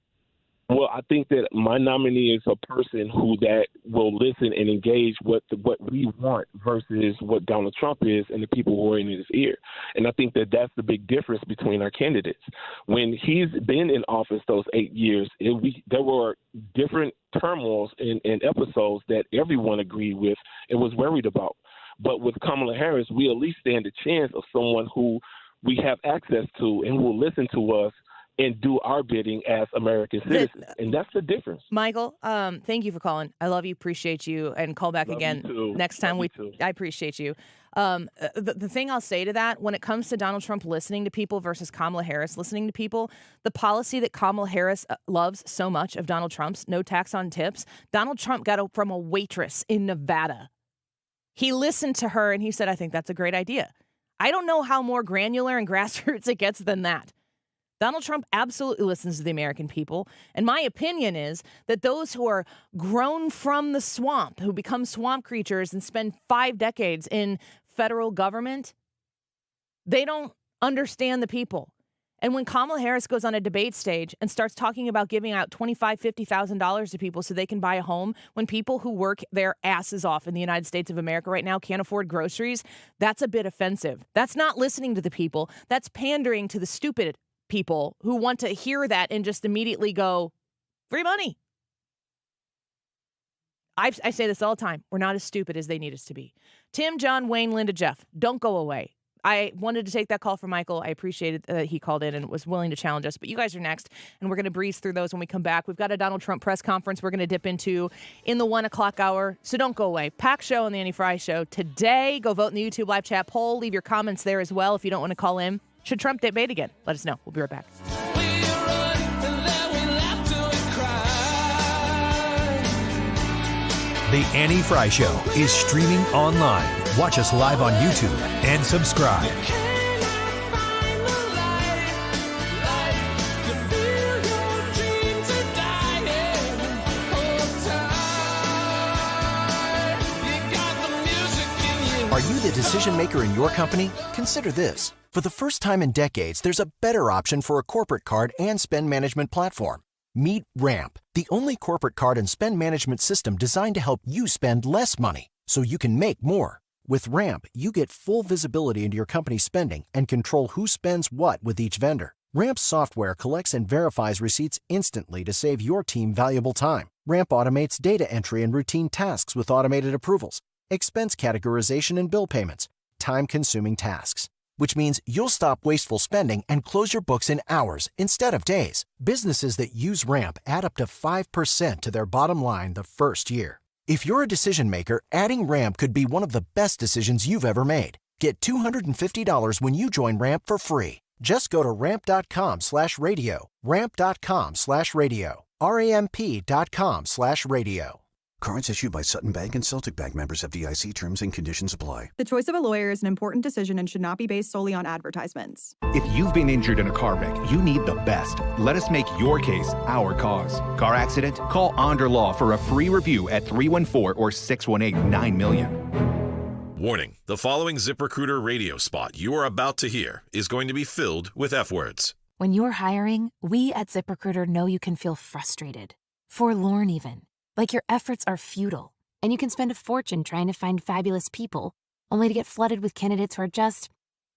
Well, I think that my nominee is a person who that will listen and engage what we want versus what Donald Trump is and the people who are in his ear. And I think that that's the big difference between our candidates. When he's been in office those 8 years, there were different turmoils and episodes that everyone agreed with and was worried about. But with Kamala Harris, we at least stand a chance of someone who we have access to and who will listen to us and do our bidding as American citizens. And that's the difference.
Michael, thank you for calling. I love you, appreciate you, and call back again next time. I appreciate you. The thing I'll say to that, when it comes to Donald Trump listening to people versus Kamala Harris listening to people, the policy that Kamala Harris loves so much of Donald Trump's, no tax on tips, Donald Trump got it from a waitress in Nevada. He listened to her and he said, I think that's a great idea. I don't know how more granular and grassroots it gets than that. Donald Trump absolutely listens to the American people. And my opinion is that those who are grown from the swamp, who become swamp creatures and spend 5 decades in federal government, they don't understand the people. And when Kamala Harris goes on a debate stage and starts talking about giving out $25,000, $50,000 to people so they can buy a home, when people who work their asses off in the United States of America right now can't afford groceries, that's a bit offensive. That's not listening to the people. That's pandering to the stupid people who want to hear that and just immediately go, free money. I say this all the time. We're not as stupid as they need us to be. Tim, John, Wayne, Linda, Jeff, don't go away. I wanted to take that call from Michael. I appreciated that he called in and was willing to challenge us. But you guys are next, and we're going to breeze through those when we come back. We've got a Donald Trump press conference we're going to dip into in the 1 o'clock hour. So don't go away. Pack show on the Annie Fry Show today. Go vote in the YouTube live chat poll. Leave your comments there as well if you don't want to call in. Should Trump debate again? Let us know. We'll be right back.
The Annie Fry Show is streaming online. Watch us live on YouTube and subscribe.
Are you the decision maker in your company? Consider this. For the first time in decades, there's a better option for a corporate card and spend management platform. Meet Ramp, the only corporate card and spend management system designed to help you spend less money so you can make more. With Ramp, you get full visibility into your company's spending and control who spends what with each vendor. Ramp's software collects and verifies receipts instantly to save your team valuable time. Ramp automates data entry and routine tasks with automated approvals, expense categorization and bill payments, time-consuming tasks. Which means you'll stop wasteful spending and close your books in hours instead of days. Businesses that use Ramp add up to 5% to their bottom line the first year. If you're a decision maker, adding Ramp could be one of the best decisions you've ever made. Get $250 when you join Ramp for free. Just go to ramp.com/radio. Ramp.com/radio. RAMP.com/radio.
Cards issued by Sutton Bank and Celtic Bank, members FDIC. Terms and conditions apply.
The choice of a lawyer is an important decision and should not be based solely on advertisements.
If you've been injured in a car wreck, you need the best. Let us make your case our cause. Car accident? Call Onder Law for a free review at 314 or 618-9000000.
Warning, the following ZipRecruiter radio spot you are about to hear is going to be filled with F words.
When you're hiring, we at ZipRecruiter know you can feel frustrated, forlorn even. Like your efforts are futile, and you can spend a fortune trying to find fabulous people, only to get flooded with candidates who are just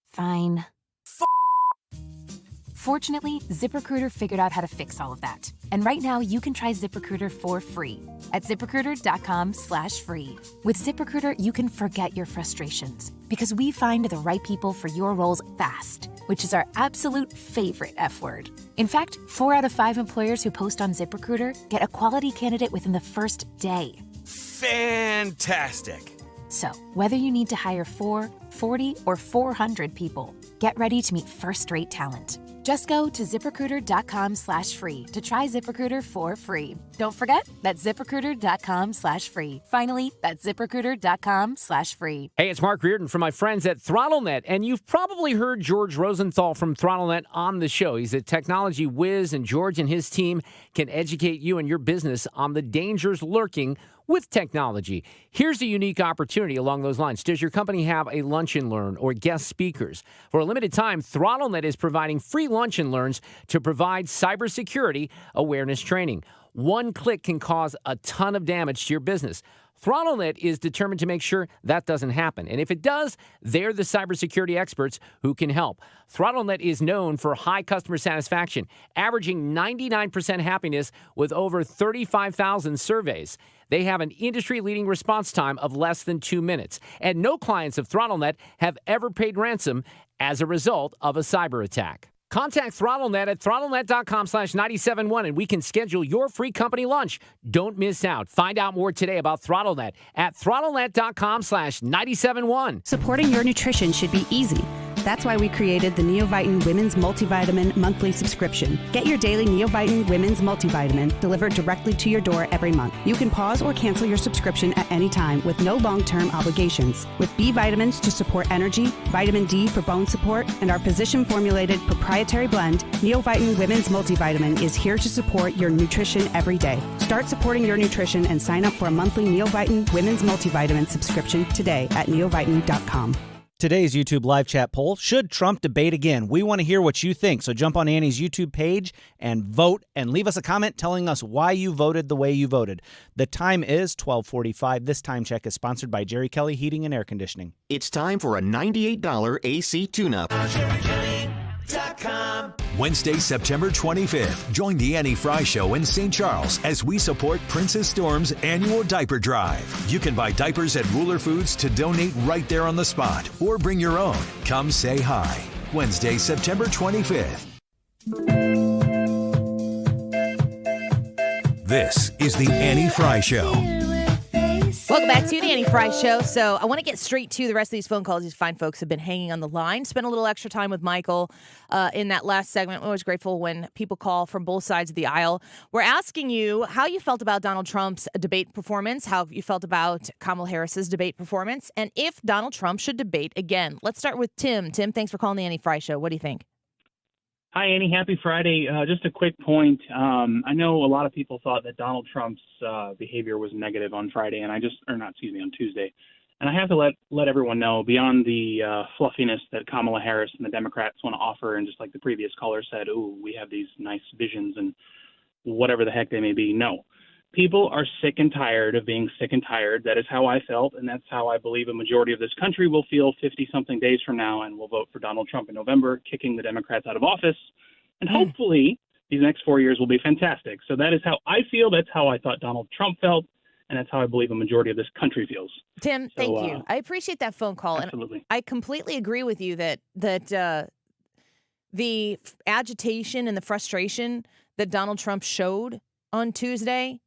fine. Fortunately, ZipRecruiter figured out how to fix all of that. And right now, you can try ZipRecruiter for free at ZipRecruiter.com/free. With ZipRecruiter, you can forget your frustrations because we find the right people for your roles fast, which is our absolute favorite F word. In fact, 4 out of 5 employers who post on ZipRecruiter get a quality candidate within the first day.
Fantastic.
So, whether you need to hire 4, 40, or 400 people, Get ready to meet first-rate talent. Just go to ZipRecruiter.com/free to try ZipRecruiter for free. Don't forget, that's ZipRecruiter.com/free. Finally, that's ZipRecruiter.com/free.
Hey, it's Mark Reardon from my friends at ThrottleNet, and you've probably heard George Rosenthal from ThrottleNet on the show. He's a technology whiz, and George and his team can educate you and your business on the dangers lurking with technology. Here's a unique opportunity along those lines. Does your company have a lunch and learn or guest speakers? For a limited time, ThrottleNet is providing free lunch and learns to provide cybersecurity awareness training. One click can cause a ton of damage to your business. ThrottleNet is determined to make sure that doesn't happen. And if it does, they're the cybersecurity experts who can help. ThrottleNet is known for high customer satisfaction, averaging 99% happiness with over 35,000 surveys. They have an industry-leading response time of less than 2 minutes. And no clients of ThrottleNet have ever paid ransom as a result of a cyber attack. Contact ThrottleNet at throttlenet.com/971 and we can schedule your free company lunch. Don't miss out. Find out more today about ThrottleNet at throttlenet.com/971.
Supporting your nutrition should be easy. That's why we created the Neovitin Women's Multivitamin monthly subscription. Get your daily Neovitin Women's Multivitamin delivered directly to your door every month. You can pause or cancel your subscription at any time with no long-term obligations. With B vitamins to support energy, vitamin D for bone support, and our physician-formulated proprietary blend, Neovitin Women's Multivitamin is here to support your nutrition every day. Start supporting your nutrition and sign up for a monthly Neovitin Women's Multivitamin subscription today at neovitin.com.
Today's YouTube live chat poll, should Trump debate again? We want to hear what you think, so jump on Annie's YouTube page and vote and leave us a comment telling us why you voted the way you voted. The time is 12:45. This time check is sponsored by Jerry Kelly Heating and Air Conditioning.
It's time for a $98 AC tune-up.
Wednesday, September 25th, join the Annie Fry Show in St. Charles as we support Princess Storm's annual diaper drive. You can buy diapers at Ruler Foods to donate right there on the spot or bring your own. Come say hi. Wednesday, September 25th. This is the Annie Fry Show.
Welcome back to the Annie Fry Show. So I want to get straight to the rest of these phone calls. These fine folks have been hanging on the line. Spent a little extra time with Michael in that last segment. I'm always grateful when people call from both sides of the aisle. We're asking you how you felt about Donald Trump's debate performance, how you felt about Kamala Harris's debate performance, and if Donald Trump should debate again. Let's start with Tim. Tim, thanks for calling the Annie Fry Show. What do you think?
Hi, Annie. Happy Friday. Just a quick point. I know a lot of people thought that Donald Trump's behavior was negative on Friday, and on Tuesday. And I have to let everyone know, beyond the fluffiness that Kamala Harris and the Democrats want to offer, and just like the previous caller said, ooh, we have these nice visions and whatever the heck they may be. No. People are sick and tired of being sick and tired. That is how I felt, and that's how I believe a majority of this country will feel 50-something days from now, and will vote for Donald Trump in November, kicking the Democrats out of office. And hopefully these next 4 years will be fantastic. So that is how I feel. That's how I thought Donald Trump felt, and that's how I believe a majority of this country feels.
Tim, thank you. I appreciate that phone call.
Absolutely.
And I completely agree with you that the agitation and the frustration that Donald Trump showed on Tuesday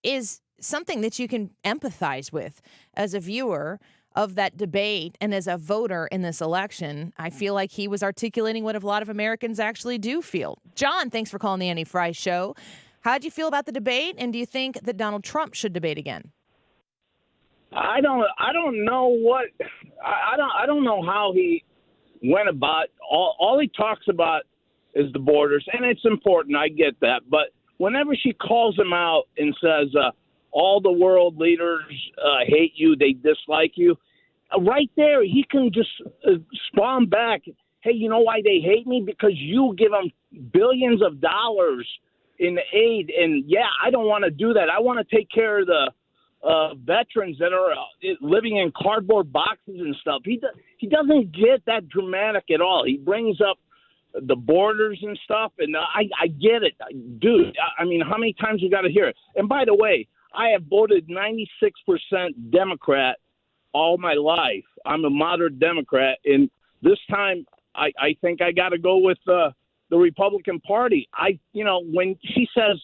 is something that you can empathize with as a viewer of that debate and as a voter in this election. I feel like he was articulating what a lot of Americans actually do feel. John, thanks for calling the Annie Fry Show. How did you feel about the debate, and do you think that Donald Trump should debate again?
I don't know how he went about. All he talks about is the borders, and it's important. I get that, but whenever she calls him out and says, all the world leaders hate you, they dislike you, right there, he can just spawn back, hey, you know why they hate me? Because you give them billions of dollars in aid, and, yeah, I don't want to do that. I want to take care of the veterans that are living in cardboard boxes and stuff. He doesn't get that dramatic at all. He brings up the borders and stuff, and I get it. Dude, I mean, how many times you got to hear it? And by the way, I have voted 96% Democrat all my life. I'm a moderate Democrat, and this time I think I got to go with the Republican Party. When she says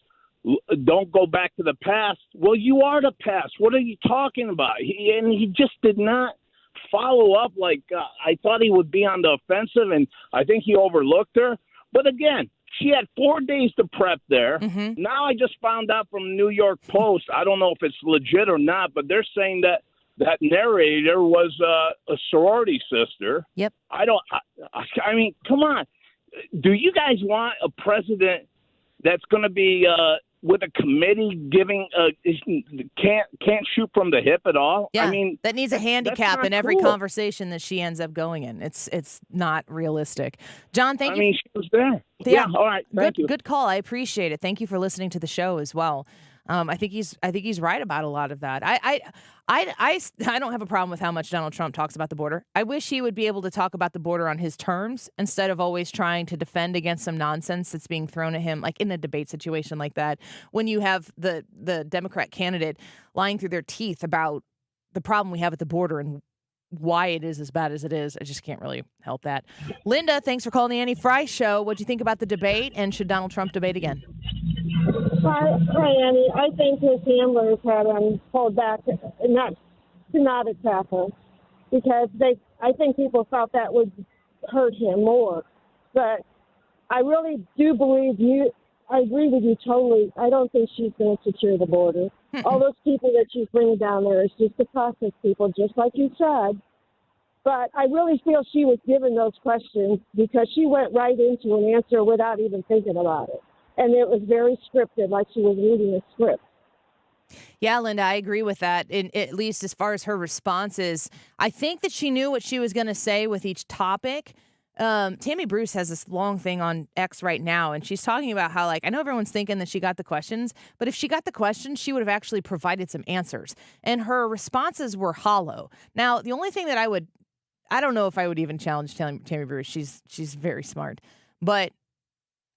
don't go back to the past, well, you are the past. What are you talking about? He just did not follow up like I thought he would be on the offensive, and I think he overlooked her. But again, she had 4 days to prep there.
Mm-hmm.
Now I just found out from the New York Post, I don't know if it's legit or not, but they're saying that narrator was a sorority sister.
Yep.
I mean, come on. Do you guys want a president that's going to be with a committee giving can't shoot from the hip at all?
Yeah,
I mean,
that needs a handicap in every
cool.
conversation that she ends up going in. It's not realistic. John, thank you.
I mean, she was there. Yeah, all right. Thank you.
Good call. I appreciate it. Thank you for listening to the show as well. I think he's right about a lot of that. I don't have a problem with how much Donald Trump talks about the border. I wish he would be able to talk about the border on his terms instead of always trying to defend against some nonsense that's being thrown at him, like in a debate situation like that, when you have the Democrat candidate lying through their teeth about the problem we have at the border and why it is as bad as it is. I just can't really help that. Linda, thanks for calling the Annie Fry Show. What'd you think about the debate, and should Donald Trump debate again?
Hi, Annie. I think his handlers had him pulled back not attack him because I think people thought that would hurt him more. But I really do believe I agree with you totally. I don't think she's going to secure the border. All those people that she's bringing down there is just to process people, just like you said. But I really feel she was given those questions because she went right into an answer without even thinking about it. And it was very scripted, like she was reading a script.
Yeah, Linda, I agree with that, at least as far as her responses. I think that she knew what she was going to say with each topic. Tammy Bruce has this long thing on X right now, and she's talking about how, like, I know everyone's thinking that she got the questions, but if she got the questions, she would have actually provided some answers. And her responses were hollow. Now, the only thing that I don't know if I would even challenge Tammy Bruce. She's very smart. But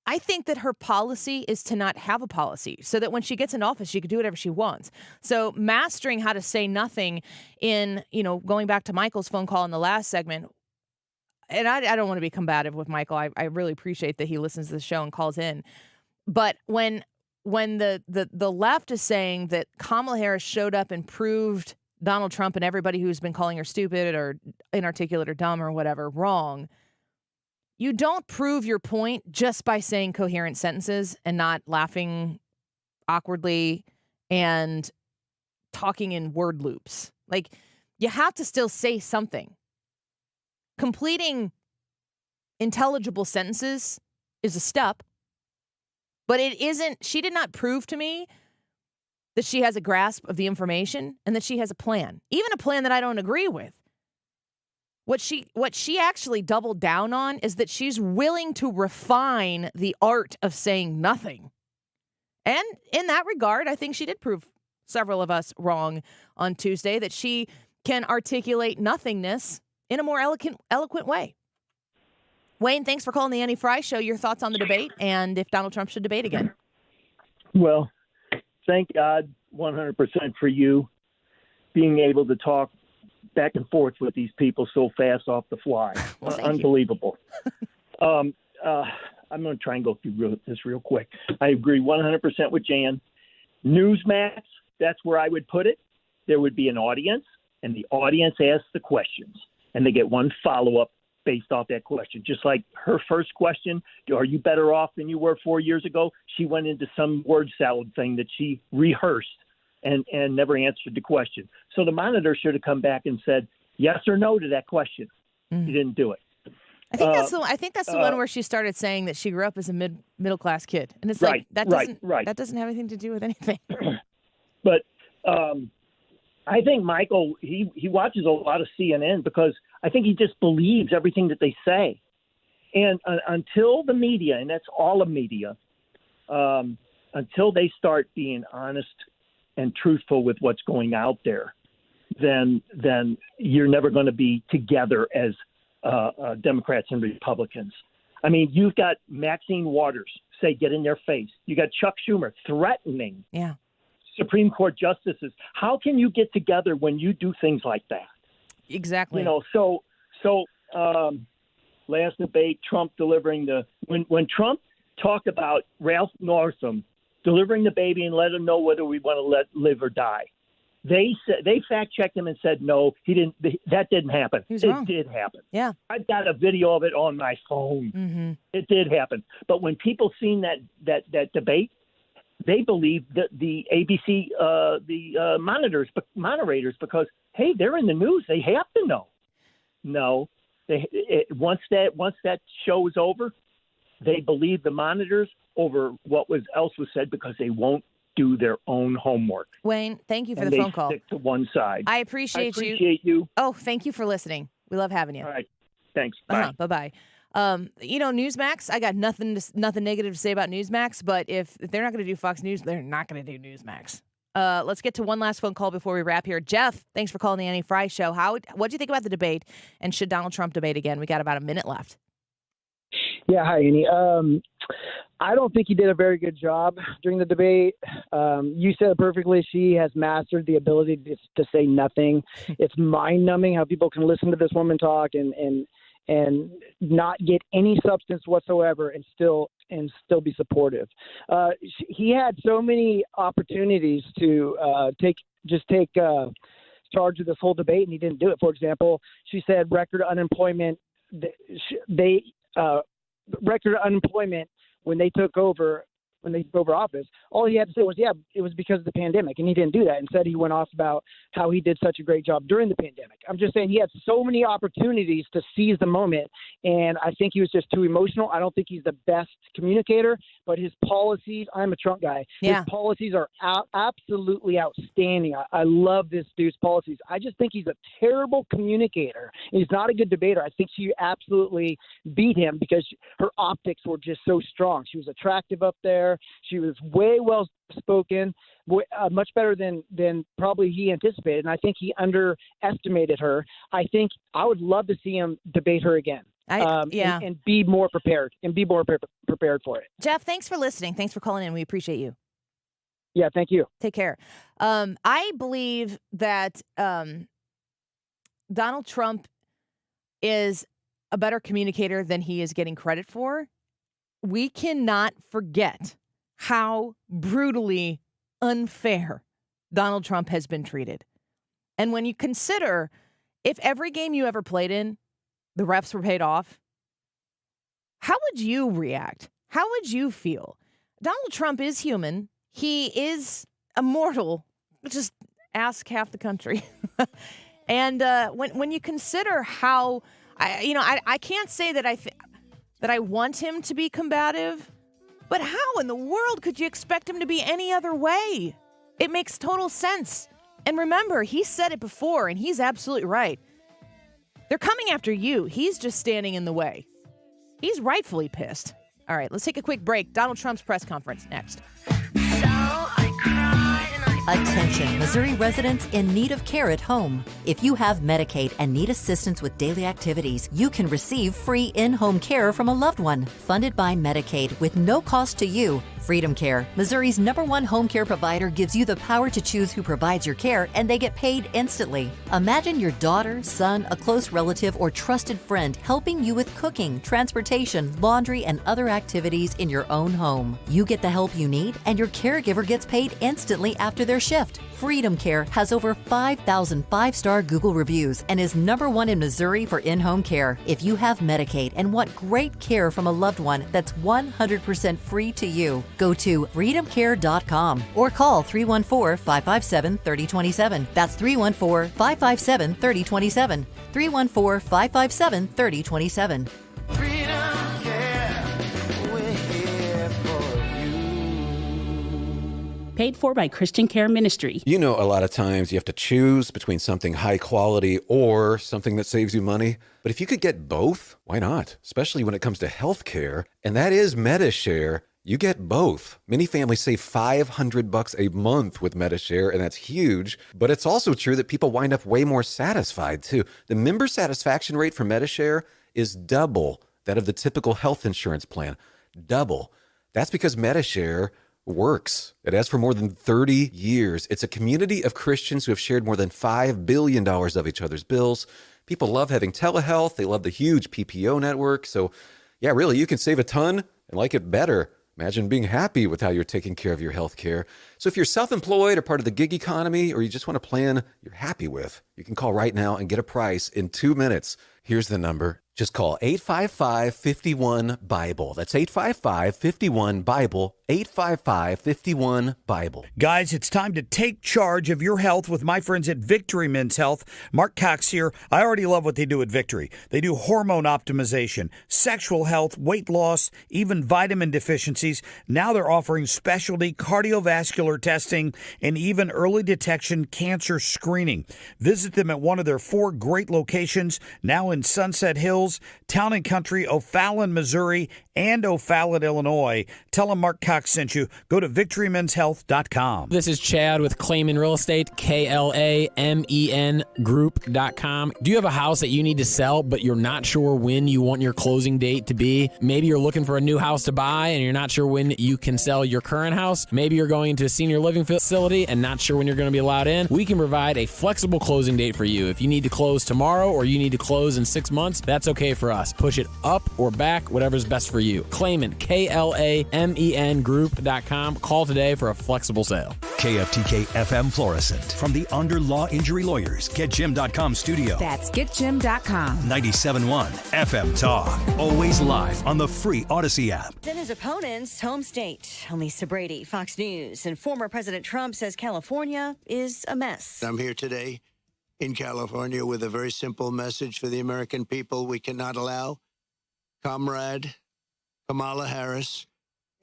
I think that her policy is to not have a policy so that when she gets in office, she can do whatever she wants. So mastering how to say nothing in, going back to Michael's phone call in the last segment, and I don't want to be combative with Michael. I really appreciate that he listens to the show and calls in. But when the left is saying that Kamala Harris showed up and proved Donald Trump and everybody who's been calling her stupid or inarticulate or dumb or whatever wrong, you don't prove your point just by saying coherent sentences and not laughing awkwardly and talking in word loops. Like, you have to still say something. Completing intelligible sentences is a step, but it isn't. She did not prove to me that she has a grasp of the information and that she has a plan, even a plan that I don't agree with. What she actually doubled down on is that she's willing to refine the art of saying nothing. And in that regard, I think she did prove several of us wrong on Tuesday, that she can articulate nothingness in a more eloquent way. Wayne, thanks for calling the Annie Fry Show. Your thoughts on the debate and if Donald Trump should debate again.
Well, thank God 100% for you being able to talk back and forth with these people so fast off the fly.
Well,
unbelievable. I'm going to try and go through this real quick. I agree 100% with Jan. Newsmax, that's where I would put it. There would be an audience, and the audience asks the questions, and they get one follow-up based off that question. Just like her first question, are you better off than you were 4 years ago? She went into some word salad thing that she rehearsed and never answered the question. So the monitor should have come back and said yes or no to that question. He didn't do it.
I think that's the one where she started saying that she grew up as a middle class kid, and it's
right,
like that doesn't have anything to do with anything.
But I think Michael he watches a lot of CNN because I think he just believes everything that they say, and until the media, and that's all of media, until they start being honest and truthful with what's going out there, then you're never going to be together as Democrats and Republicans. I mean, you've got Maxine Waters say, get in their face. You got Chuck Schumer threatening Supreme Court justices. How can you get together when you do things like that?
Exactly.
So last debate, Trump delivering when Trump talked about Ralph Northam delivering the baby and let him know whether we want to live or die. They fact checked him and said no, he didn't. That didn't happen.
He was wrong.
It did happen.
Yeah,
I've got a video of it on my phone.
Mm-hmm.
It did happen. But when people seen that debate, they believe that the ABC moderators because hey, they're in the news. They have to know. No, once that show is over, they believe the monitors over what else was said because they won't do their own homework.
Wayne, thank you for
and
the phone call.
Stick to one side.
I appreciate
you.
Oh, thank you for listening. We love having you.
All right. Thanks. Bye.
Bye-bye. Newsmax, I got nothing negative to say about Newsmax, but if they're not going to do Fox News, they're not going to do Newsmax. Let's get to one last phone call before we wrap here. Jeff, thanks for calling the Annie Fry Show. What do you think about the debate, and should Donald Trump debate again? We got about a minute left.
Yeah, hi, Annie. I don't think he did a very good job during the debate. You said it perfectly. She has mastered the ability to say nothing. It's mind-numbing how people can listen to this woman talk and not get any substance whatsoever and still be supportive. He had so many opportunities to take charge of this whole debate, and he didn't do it. For example, she said record unemployment. Record unemployment when they took over office. All he had to say was, yeah, it was because of the pandemic, and he didn't do that. Instead, he went off about how he did such a great job during the pandemic. I'm just saying he had so many opportunities to seize the moment, and I think he was just too emotional. I don't think he's the best communicator, but his policies, I'm a Trump guy, His policies are absolutely outstanding. I love this dude's policies. I just think he's a terrible communicator. He's not a good debater. I think she absolutely beat him because her optics were just so strong. She was attractive up there. She was way well spoken, much better than probably he anticipated. And I think he underestimated her. I think I would love to see him debate her again. And be more prepared prepared for it.
Jeff, thanks for listening. Thanks for calling in. We appreciate you.
Yeah, thank you.
Take care. I believe that Donald Trump is a better communicator than he is getting credit for. We cannot forget how brutally unfair Donald Trump has been treated. And when you consider if every game you ever played in, the refs were paid off, how would you react? How would you feel? Donald Trump is human. He is immortal. Just ask half the country. And when you consider how, I can't say that I want him to be combative, but how in the world could you expect him to be any other way? It makes total sense. And remember, he said it before, and he's absolutely right. They're coming after you. He's just standing in the way. He's rightfully pissed. All right, let's take a quick break. Donald Trump's press conference next.
Attention, Missouri residents in need of care at home. If you have Medicaid and need assistance with daily activities, you can receive free in-home care from a loved one, funded by Medicaid with no cost to you. Freedom Care, Missouri's #1 home care provider, gives you the power to choose who provides your care, and they get paid instantly. Imagine your daughter, son, a close relative, or trusted friend helping you with cooking, transportation, laundry, and other activities in your own home. You get the help you need, and your caregiver gets paid instantly after their shift. Freedom Care has over 5,000 5-star Google reviews and is #1 in Missouri for in-home care. If you have Medicaid and want great care from a loved one that's 100% free to you, go to freedomcare.com or call 314-557-3027. That's 314-557-3027. 314-557-3027.
Paid for by Christian Care Ministry.
You know, a lot of times you have to choose between something high quality or something that saves you money. But if you could get both, why not? Especially when it comes to health care. And that is MediShare. You get both. Many families save $500 a month with MediShare, and that's huge. But it's also true that people wind up way more satisfied, too. The member satisfaction rate for MediShare is double that of the typical health insurance plan. Double. That's because MediShare works. It has for more than 30 years. It's a community of Christians who have shared more than $5 billion of each other's bills. People love having telehealth. They love the huge PPO network. So, yeah, really, you can save a ton and like it better. Imagine being happy with how you're taking care of your health care. So if you're self-employed or part of the gig economy, or you just want a plan you're happy with, you can call right now and get a price in 2 minutes. Here's the number. Just call 855-51-BIBLE. That's 855-51-BIBLE. 855-51-BIBLE.
Guys, it's time to take charge of your health with my friends at Victory Men's Health. Mark Cox here. I already love what they do at Victory. They do hormone optimization, sexual health, weight loss, even vitamin deficiencies. Now they're offering specialty cardiovascular testing and even early detection cancer screening. Visit them at one of their 4 great locations, now in Sunset Hills, Town and Country, O'Fallon, Missouri, and O'Fallon, Illinois. Tell them Mark Cox sent you. Go to victorymenshealth.com.
This is Chad with Clayman Real Estate, KLAMEN Group.com. Do you have a house that you need to sell, but you're not sure when you want your closing date to be? Maybe you're looking for a new house to buy and you're not sure when you can sell your current house. Maybe you're going to a senior living facility and not sure when you're going to be allowed in. We can provide a flexible closing date for you. If you need to close tomorrow or you need to close in 6 months, that's okay for us. Push it up or back, whatever's best for you. Clayman, KLAMEN Group.com. Call today for a flexible sale.
KFTK FM Florissant. From the Under Law Injury Lawyers, GetJim.com studio.
That's GetJim.com.
97.1 FM Talk. Always live on the free Odyssey app.
In his opponent's home state, I'm Lisa Brady, Fox News. And former President Trump says California is a mess.
I'm here today in California with a very simple message for the American people. We cannot allow Comrade Kamala Harris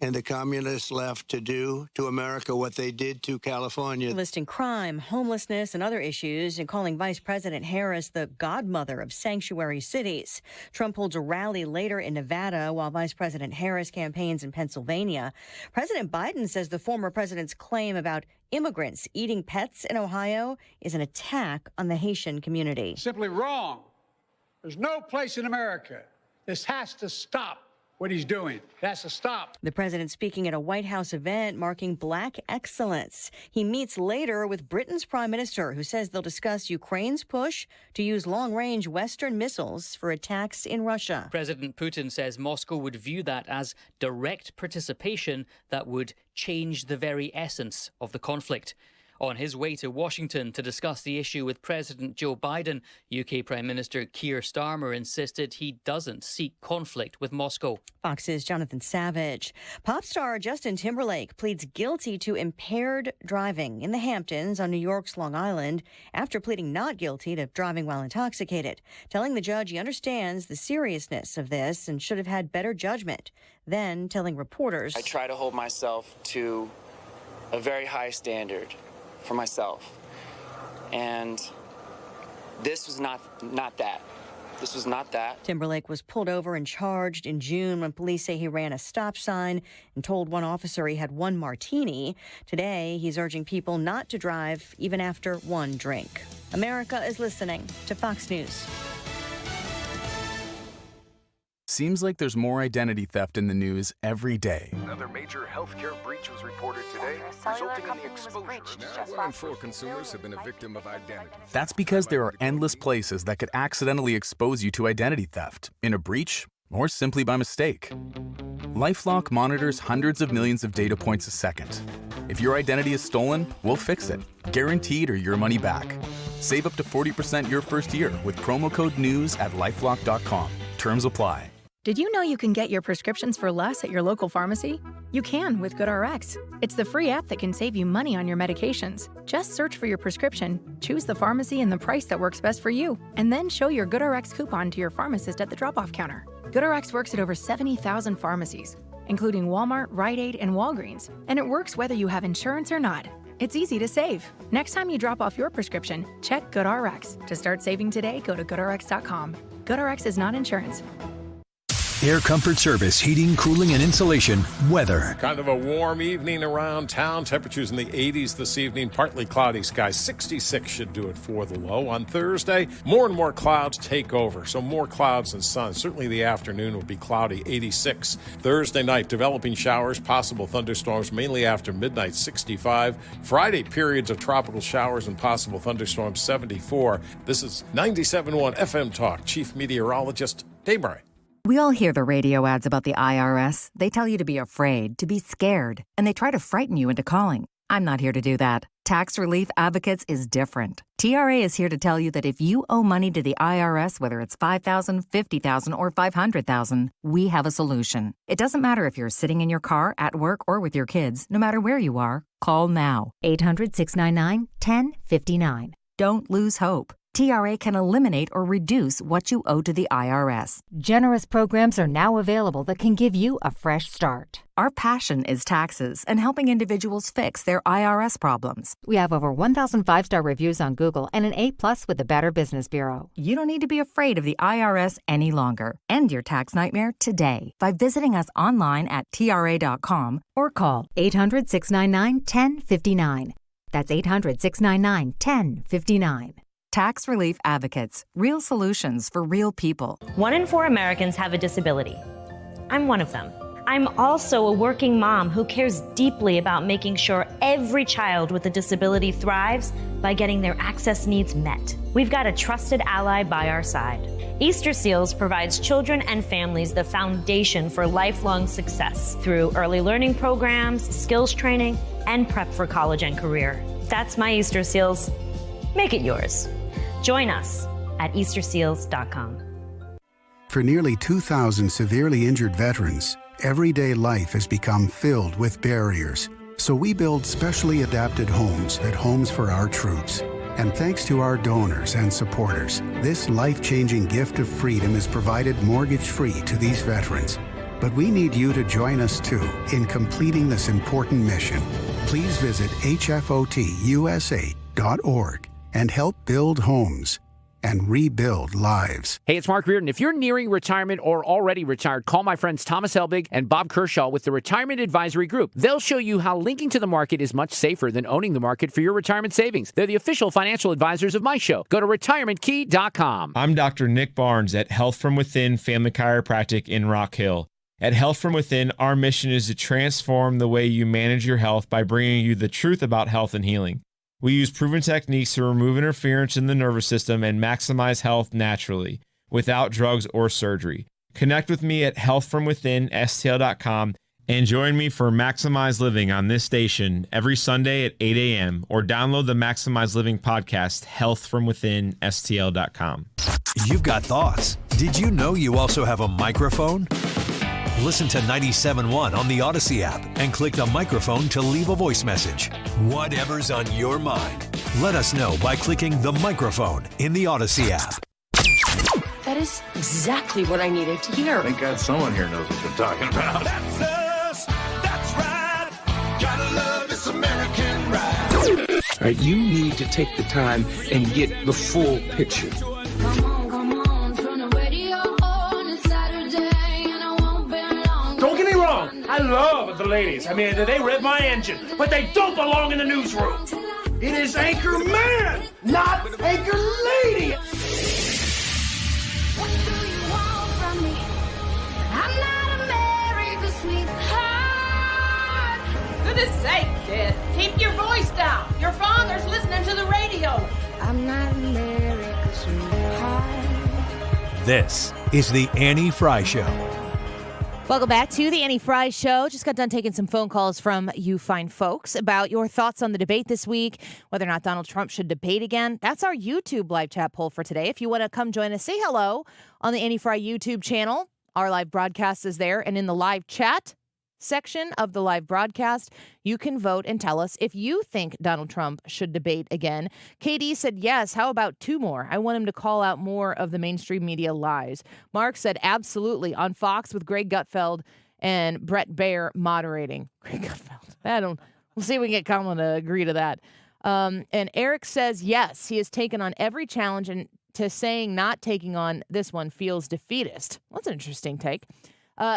and the communist left to do to America what they did to California.
Listing crime, homelessness, and other issues, and calling Vice President Harris the godmother of sanctuary cities. Trump holds a rally later in Nevada while Vice President Harris campaigns in Pennsylvania. President Biden says the former president's claim about immigrants eating pets in Ohio is an attack on the Haitian community.
Simply wrong. There's no place in America. This has to stop. What he's doing. That's a stop.
The president speaking at a White House event marking Black excellence. He meets later with Britain's prime minister, who says they'll discuss Ukraine's push to use long-range Western missiles for attacks in Russia.
President Putin says Moscow would view that as direct participation that would change the very essence of the conflict. On his way to Washington to discuss the issue with President Joe Biden, UK Prime Minister Keir Starmer insisted he doesn't seek conflict with Moscow.
Fox's Jonathan Savage. Pop star Justin Timberlake pleads guilty to impaired driving in the Hamptons on New York's Long Island after pleading not guilty to driving while intoxicated, telling the judge he understands the seriousness of this and should have had better judgment. Then telling reporters,
I try to hold myself to a very high standard for myself, and this was not that. This was not that.
Timberlake was pulled over and charged in June when police say he ran a stop sign and told one officer he had 1 martini. Today, he's urging people not to drive even after 1 drink. America is listening to Fox News.
Seems like there's more identity theft in the news every day.
Another major healthcare breach was reported today, resulting in the exposure. Now, 1 in 4 consumers have been a victim of identity.
That's because there are endless places that could accidentally expose you to identity theft, in a breach, or simply by mistake. LifeLock monitors hundreds of millions of data points a second. If your identity is stolen, we'll fix it, guaranteed or your money back. Save up to 40% your first year with promo code NEWS at LifeLock.com. Terms apply.
Did you know you can get your prescriptions for less at your local pharmacy? You can with GoodRx. It's the free app that can save you money on your medications. Just search for your prescription, choose the pharmacy and the price that works best for you, and then show your GoodRx coupon to your pharmacist at the drop-off counter. GoodRx works at over 70,000 pharmacies, including Walmart, Rite Aid, and Walgreens, and it works whether you have insurance or not. It's easy to save. Next time you drop off your prescription, check GoodRx. To start saving today, go to GoodRx.com. GoodRx is not insurance.
Air Comfort Service, heating, cooling, and insulation, weather.
Kind of a warm evening around town. Temperatures in the 80s this evening. Partly cloudy skies. 66 should do it for the low. On Thursday, more and more clouds take over. So more clouds than sun. Certainly the afternoon will be cloudy. 86. Thursday night, developing showers, possible thunderstorms, mainly after midnight. 65. Friday, periods of tropical showers and possible thunderstorms. 74. This is 97.1 FM Talk. Chief Meteorologist Dave Murray.
We all hear the radio ads about the IRS. They tell you to be afraid, to be scared, and they try to frighten you into calling. I'm not here to do that. Tax Relief Advocates is different. TRA is here to tell you that if you owe money to the IRS, whether it's $5,000, $50,000, or $500,000, we have a solution. It doesn't matter if you're sitting in your car, at work, or with your kids. No matter where you are, call now. 800-699-1059. Don't lose hope. TRA can eliminate or reduce what you owe to the IRS. Generous programs are now available that can give you a fresh start. Our passion is taxes and helping individuals fix their IRS problems. We have over 1,000 5-star reviews on Google and an A+ with the Better Business Bureau. You don't need to be afraid of the IRS any longer. End your tax nightmare today by visiting us online at TRA.com or call 800-699-1059. That's 800-699-1059. Tax Relief Advocates. Real solutions for real people.
1 in 4 Americans have a disability. I'm one of them. I'm also a working mom who cares deeply about making sure every child with a disability thrives by getting their access needs met. We've got a trusted ally by our side. Easter Seals provides children and families the foundation for lifelong success through early learning programs, skills training, and prep for college and career. That's my Easter Seals. Make it yours. Join us at easterseals.com.
For nearly 2,000 severely injured veterans, everyday life has become filled with barriers. So we build specially adapted homes at Homes for Our Troops. And thanks to our donors and supporters, this life-changing gift of freedom is provided mortgage-free to these veterans. But we need you to join us too in completing this important mission. Please visit hfotusa.org and help build homes and rebuild lives.
Hey, it's Mark Reardon. If you're nearing retirement or already retired, call my friends Thomas Helbig and Bob Kershaw with the Retirement Advisory Group. They'll show you how linking to the market is much safer than owning the market for your retirement savings. They're the official financial advisors of my show. Go to retirementkey.com.
I'm Dr. Nick Barnes at Health From Within Family Chiropractic in Rock Hill. At Health From Within, our mission is to transform the way you manage your health by bringing you the truth about health and healing. We use proven techniques to remove interference in the nervous system and maximize health naturally, without drugs or surgery. Connect with me at healthfromwithinstl.com and join me for Maximize Living on this station every Sunday at 8 a.m. or download the Maximize Living podcast, healthfromwithinstl.com.
You've got thoughts. Did you know you also have a microphone? Listen to 97.1 on the Odyssey app and click the microphone to leave a voice message. Whatever's on your mind, let us know by clicking the microphone in the Odyssey app.
That is exactly what I needed to hear.
Thank God someone here knows what they're talking about.
That's us. That's right. Gotta love this American ride.
All right, you need to take the time and get the full picture.
Don't get me wrong, I love the ladies. I mean, they rev my engine, but they don't belong in the newsroom. It is Anchor Man, not Anchor Lady.
What do you want from me? I'm not America's sweetheart.
Goodness sake, kid. Keep your voice down. Your father's listening to the radio.
I'm not America's sweetheart.
This is the Annie Fry Show.
Welcome back to the Annie Fry Show. Just got done taking some phone calls from you fine folks about your thoughts on the debate this week, whether or not Donald Trump should debate again. That's our YouTube live chat poll for today. If you want to come join us, say hello on the Annie Fry YouTube channel. Our live broadcast is there. And in the live chat section of the live broadcast, you can vote and tell us if you think Donald Trump should debate again. KD said yes. How about 2 more? I want him to call out more of the mainstream media lies. Mark said absolutely on Fox with Greg Gutfeld and Brett Baer moderating. Greg Gutfeld. We'll see if we can get Colin to agree to that. And Eric says yes. He has taken on every challenge, and to saying not taking on this one feels defeatist. That's an interesting take.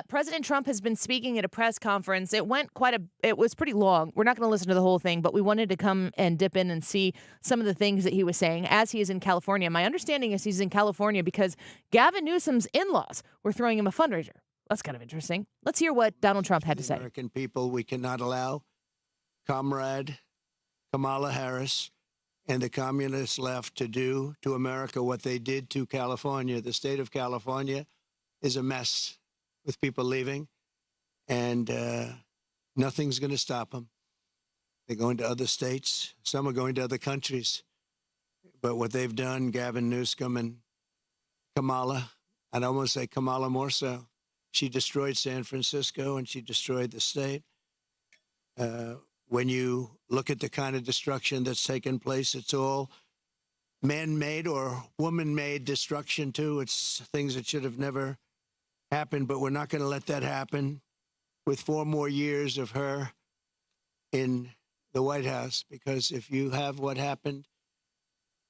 President Trump has been speaking at a press conference. It was pretty long. We're not going to listen to the whole thing, but we wanted to come and dip in and see some of the things that he was saying as he is in California. My understanding is he's in California because Gavin Newsom's in-laws were throwing him a fundraiser. That's kind of interesting. Let's hear what Donald Trump had to say.
American people, we cannot allow Comrade Kamala Harris and the communist left to do to America what they did to California, the state of California. is a mess with people leaving, and nothing's going to stop them. They're going to other states. Some are going to other countries. But what they've done, Gavin Newsom and Kamala, I'd almost say Kamala more so. She destroyed San Francisco and she destroyed the state. When you look at the kind of destruction that's taken place, it's all man-made or woman-made destruction too. It's things that should have never happened, but we're not going to let that happen with 4 more years of her in the White House, because if you have what happened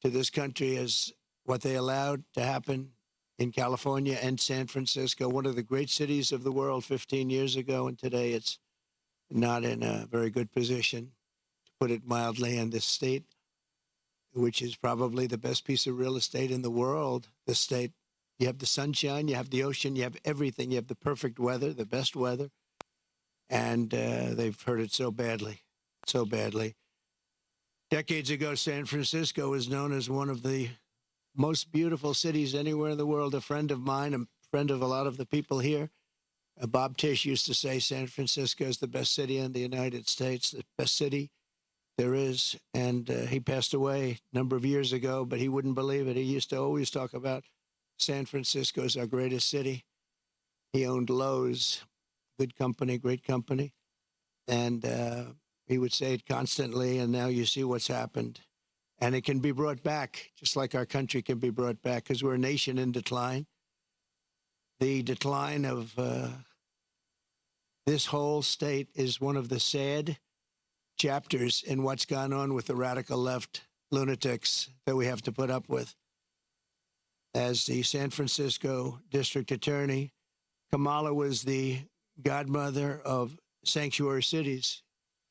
to this country as what they allowed to happen in California and San Francisco, one of the great cities of the world 15 years ago, and today it's not in a very good position, to put it mildly, in this state, which is probably the best piece of real estate in the world. The state, you have the sunshine, you have the ocean, you have everything. You have the perfect weather, the best weather, and they've hurt it so badly, so badly. Decades ago, San Francisco was known as one of the most beautiful cities anywhere in the world. A friend of mine, a friend of a lot of the people here, Bob Tisch, used to say San Francisco is the best city in the United States, the best city there is. And he passed away a number of years ago, but he wouldn't believe it. He used to always talk about San Francisco as our greatest city. He owned Lowe's, good company, great company. And he would say it constantly, and now you see what's happened. And it can be brought back, just like our country can be brought back, because we're a nation in decline. The decline of this whole state is one of the sad chapters in what's gone on with the radical left lunatics that we have to put up with. As the San Francisco district attorney, Kamala was the godmother of sanctuary cities.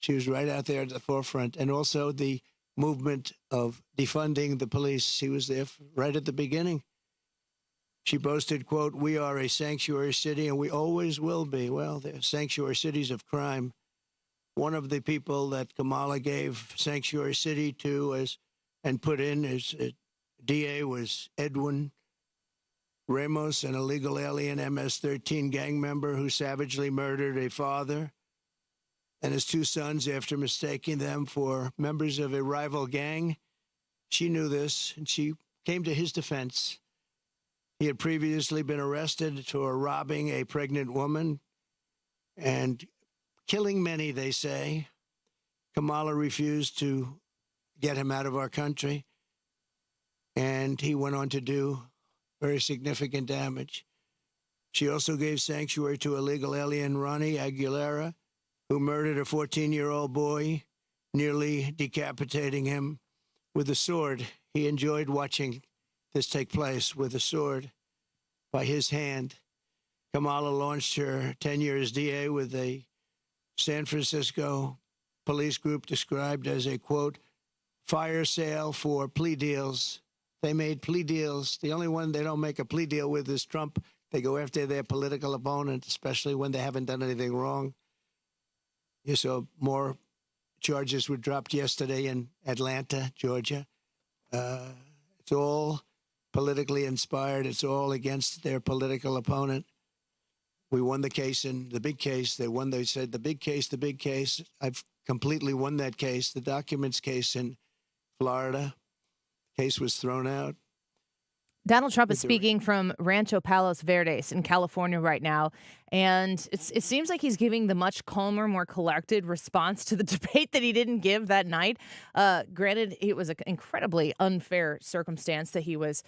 She was right out there at the forefront. And also the movement of defunding the police. She was there right at the beginning. She boasted, quote, "We are a sanctuary city and we always will be." Well, they're sanctuary cities of crime. One of the people that Kamala gave sanctuary city to and put in as DA was Edwin Ramos, an illegal alien MS-13 gang member who savagely murdered a father and his 2 sons after mistaking them for members of a rival gang. She knew this, and she came to his defense. He had previously been arrested for robbing a pregnant woman and killing many, they say. Kamala refused to get him out of our country, and he went on to do very significant damage. She also gave sanctuary to illegal alien Ronnie Aguilera, who murdered a 14-year-old boy, nearly decapitating him with a sword. He enjoyed watching this take place with a sword by his hand. Kamala launched her 10 years DA with a San Francisco police group described as a, quote, fire sale for plea deals. They made plea deals. The only one they don't make a plea deal with is Trump. They go after their political opponent, especially when they haven't done anything wrong. You saw more charges were dropped yesterday in Atlanta, Georgia. It's all politically inspired. It's all against their political opponent. We won the case in the big case. They said the big case, the big case. I've completely won that case. The documents case in Florida. Case was thrown out.
Donald Trump is speaking from Rancho Palos Verdes in California right now, and it seems like he's giving the much calmer, more collected response to the debate that he didn't give that night. Granted, it was an incredibly unfair circumstance that he was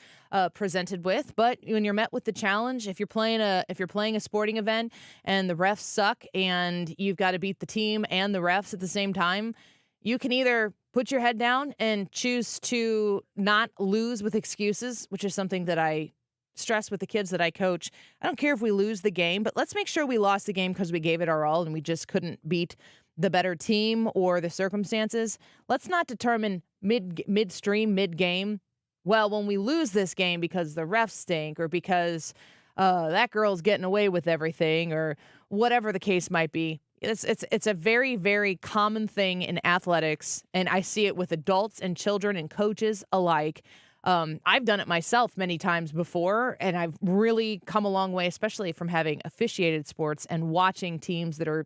presented with, but when you're met with the challenge, if you're playing a sporting event and the refs suck and you've got to beat the team and the refs at the same time, you can either put your head down and choose to not lose with excuses, which is something that I stress with the kids that I coach. I don't care if we lose the game, but let's make sure we lost the game because we gave it our all and we just couldn't beat the better team or the circumstances. Let's not determine midstream, mid-game, well, when we lose this game because the refs stink or because that girl's getting away with everything or whatever the case might be. It's a very, very common thing in athletics, and I see it with adults and children and coaches alike. I've done it myself many times before, and I've really come a long way, especially from having officiated sports and watching teams that are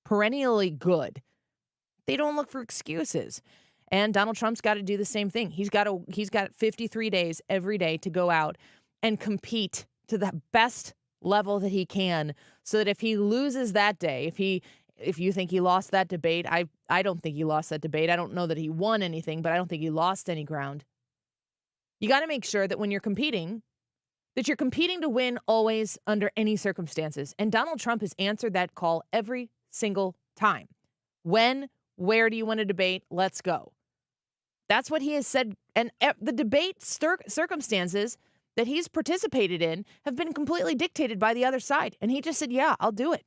perennially good. They don't look for excuses. And Donald Trump's got to do the same thing. He's got 53 days every day to go out and compete to the best level that he can, so that if he loses that day, if you think he lost that debate, I don't think he lost that debate. I don't know that he won anything, but I don't think he lost any ground. You got to make sure that when you're competing, that you're competing to win always under any circumstances. And Donald Trump has answered that call every single time. When, where do you want to debate? Let's go. That's what he has said. And the debate circumstances that he's participated in have been completely dictated by the other side. And he just said, yeah, I'll do it.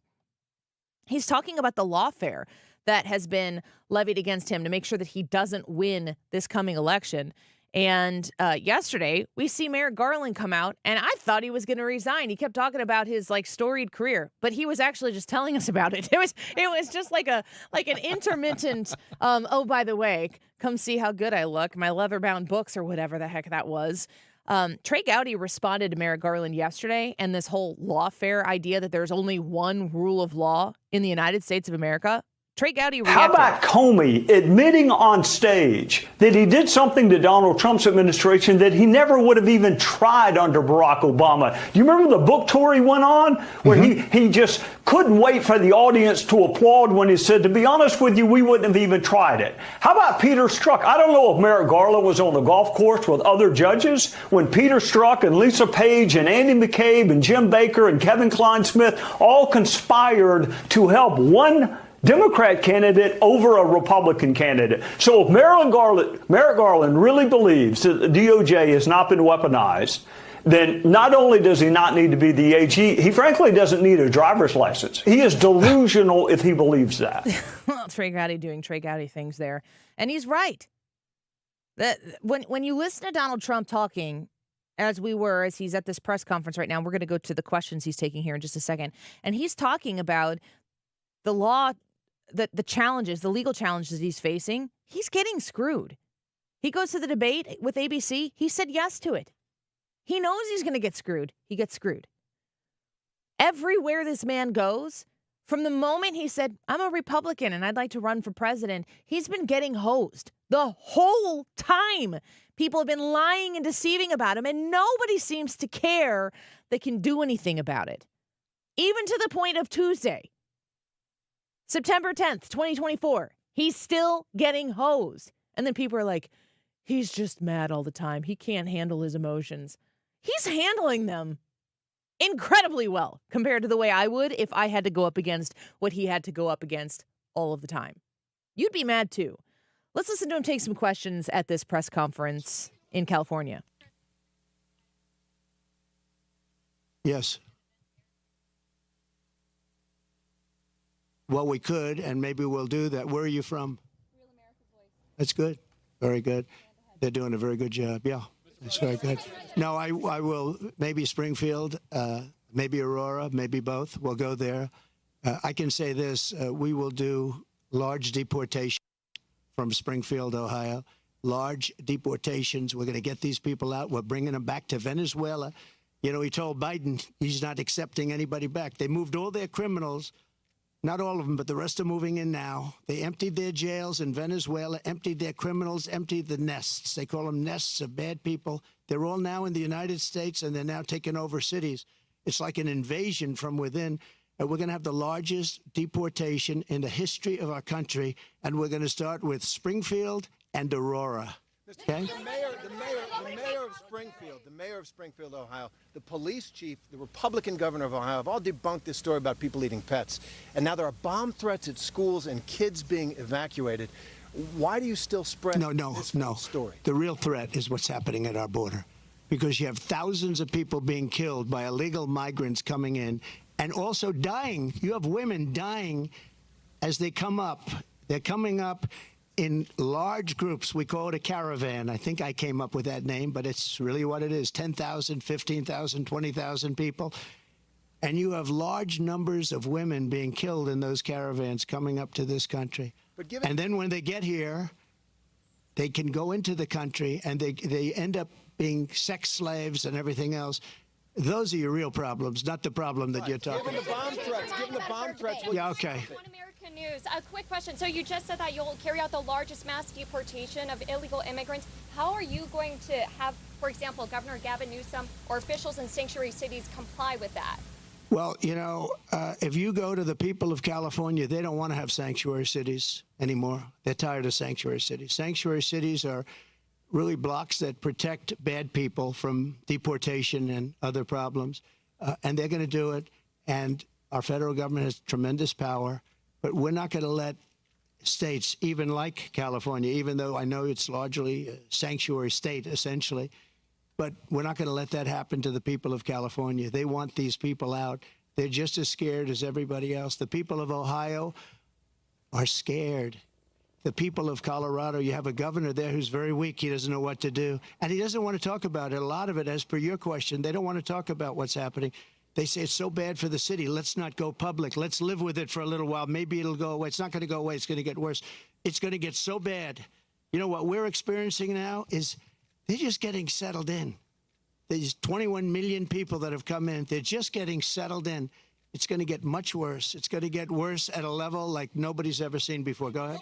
He's talking about the lawfare that has been levied against him to make sure that he doesn't win this coming election. And yesterday, we see Merrick Garland come out, and I thought he was going to resign. He kept talking about his storied career, but he was actually just telling us about it. It was just like an intermittent. Oh, by the way, come see how good I look. My leather-bound books, or whatever the heck that was. Trey Gowdy responded to Merrick Garland yesterday, and this whole lawfare idea that there's only one rule of law in the United States of America. Trey Gowdy reacted.
How about Comey admitting on stage that he did something to Donald Trump's administration that he never would have even tried under Barack Obama? Do you remember the book tour he went on where he just couldn't wait for the audience to applaud when he said, to be honest with you, we wouldn't have even tried it? How about Peter Strzok? I don't know if Merrick Garland was on the golf course with other judges when Peter Strzok and Lisa Page and Andy McCabe and Jim Baker and Kevin Klein-Smith all conspired to help one Democrat candidate over a Republican candidate. So if Merrick Garland really believes that the DOJ has not been weaponized, then not only does he not need to be the AG, he frankly doesn't need a driver's license. He is delusional if he believes that.
Well, Trey Gowdy doing Trey Gowdy things there. And he's right. That when you listen to Donald Trump talking, as he's at this press conference right now, we're going to go to the questions he's taking here in just a second. And he's talking about the law, the challenges, the legal challenges he's facing. He's getting screwed. He goes to the debate with ABC. He said yes to it. He knows he's going to get screwed. He gets screwed. Everywhere this man goes, from the moment he said, I'm a Republican and I'd like to run for president, he's been getting hosed the whole time. People have been lying and deceiving about him, and nobody seems to care that can do anything about it. Even to the point of Tuesday, September 10th, 2024, he's still getting hosed. And then people are like, he's just mad all the time. He can't handle his emotions. He's handling them incredibly well compared to the way I would if I had to go up against what he had to go up against all of the time. You'd be mad too. Let's listen to him take some questions at this press conference in California.
Yes. Well, we could, and maybe we'll do that. Where are you from? Real America Voice. That's good. Very good. They're doing a very good job. Yeah, that's very good. No, I will. Maybe Springfield, maybe Aurora, maybe both. We'll go there. I can say this. We will do large deportations from Springfield, Ohio. Large deportations. We're going to get these people out. We're bringing them back to Venezuela. You know, he told Biden he's not accepting anybody back. They moved all their criminals. Not all of them, but the rest are moving in now. They emptied their jails in Venezuela, emptied their criminals, emptied the nests. They call them nests of bad people. They're all now in the United States, and they're now taking over cities. It's like an invasion from within. We're going to have the largest deportation in the history of our country, and we're going to start with Springfield and Aurora. Okay?
The mayor of Springfield, Ohio, the police chief, the Republican governor of Ohio have all debunked this story about people eating pets. And now there are bomb threats at schools and kids being evacuated. Why do you still spread this story?
The real threat is what's happening at our border, because you have thousands of people being killed by illegal migrants coming in and also dying. You have women dying as they come up. They're coming up in large groups. We call it a caravan. I think I came up with that name, but it's really what it is. 10,000, 15,000, 20,000 people. And you have large numbers of women being killed in those caravans coming up to this country. And then when they get here, they can go into the country and they end up being sex slaves and everything else. Those are your real problems, not the problem that you're talking about.
Given the bomb threats.
Yeah, okay.
One American News. A quick question. So you just said that you'll carry out the largest mass deportation of illegal immigrants. How are you going to have, for example, Governor Gavin Newsom or officials in sanctuary cities comply with that?
Well, if you go to the people of California, they don't want to have sanctuary cities anymore. They're tired of sanctuary cities. Sanctuary cities are really blocks that protect bad people from deportation and other problems. And they're going to do it. And our federal government has tremendous power. But we're not going to let states, even like California, even though I know it's largely a sanctuary state, essentially, but we're not going to let that happen to the people of California. They want these people out. They're just as scared as everybody else. The people of Ohio are scared. The people of Colorado, you have a governor there who's very weak. He doesn't know what to do. And he doesn't want to talk about it. A lot of it, as per your question, they don't want to talk about what's happening. They say it's so bad for the city. Let's not go public. Let's live with it for a little while. Maybe it'll go away. It's not going to go away. It's going to get worse. It's going to get so bad. You know what we're experiencing now is they're just getting settled in. There's 21 million people that have come in. They're just getting settled in. It's going to get much worse. It's going to get worse at a level like nobody's ever seen before. Go ahead.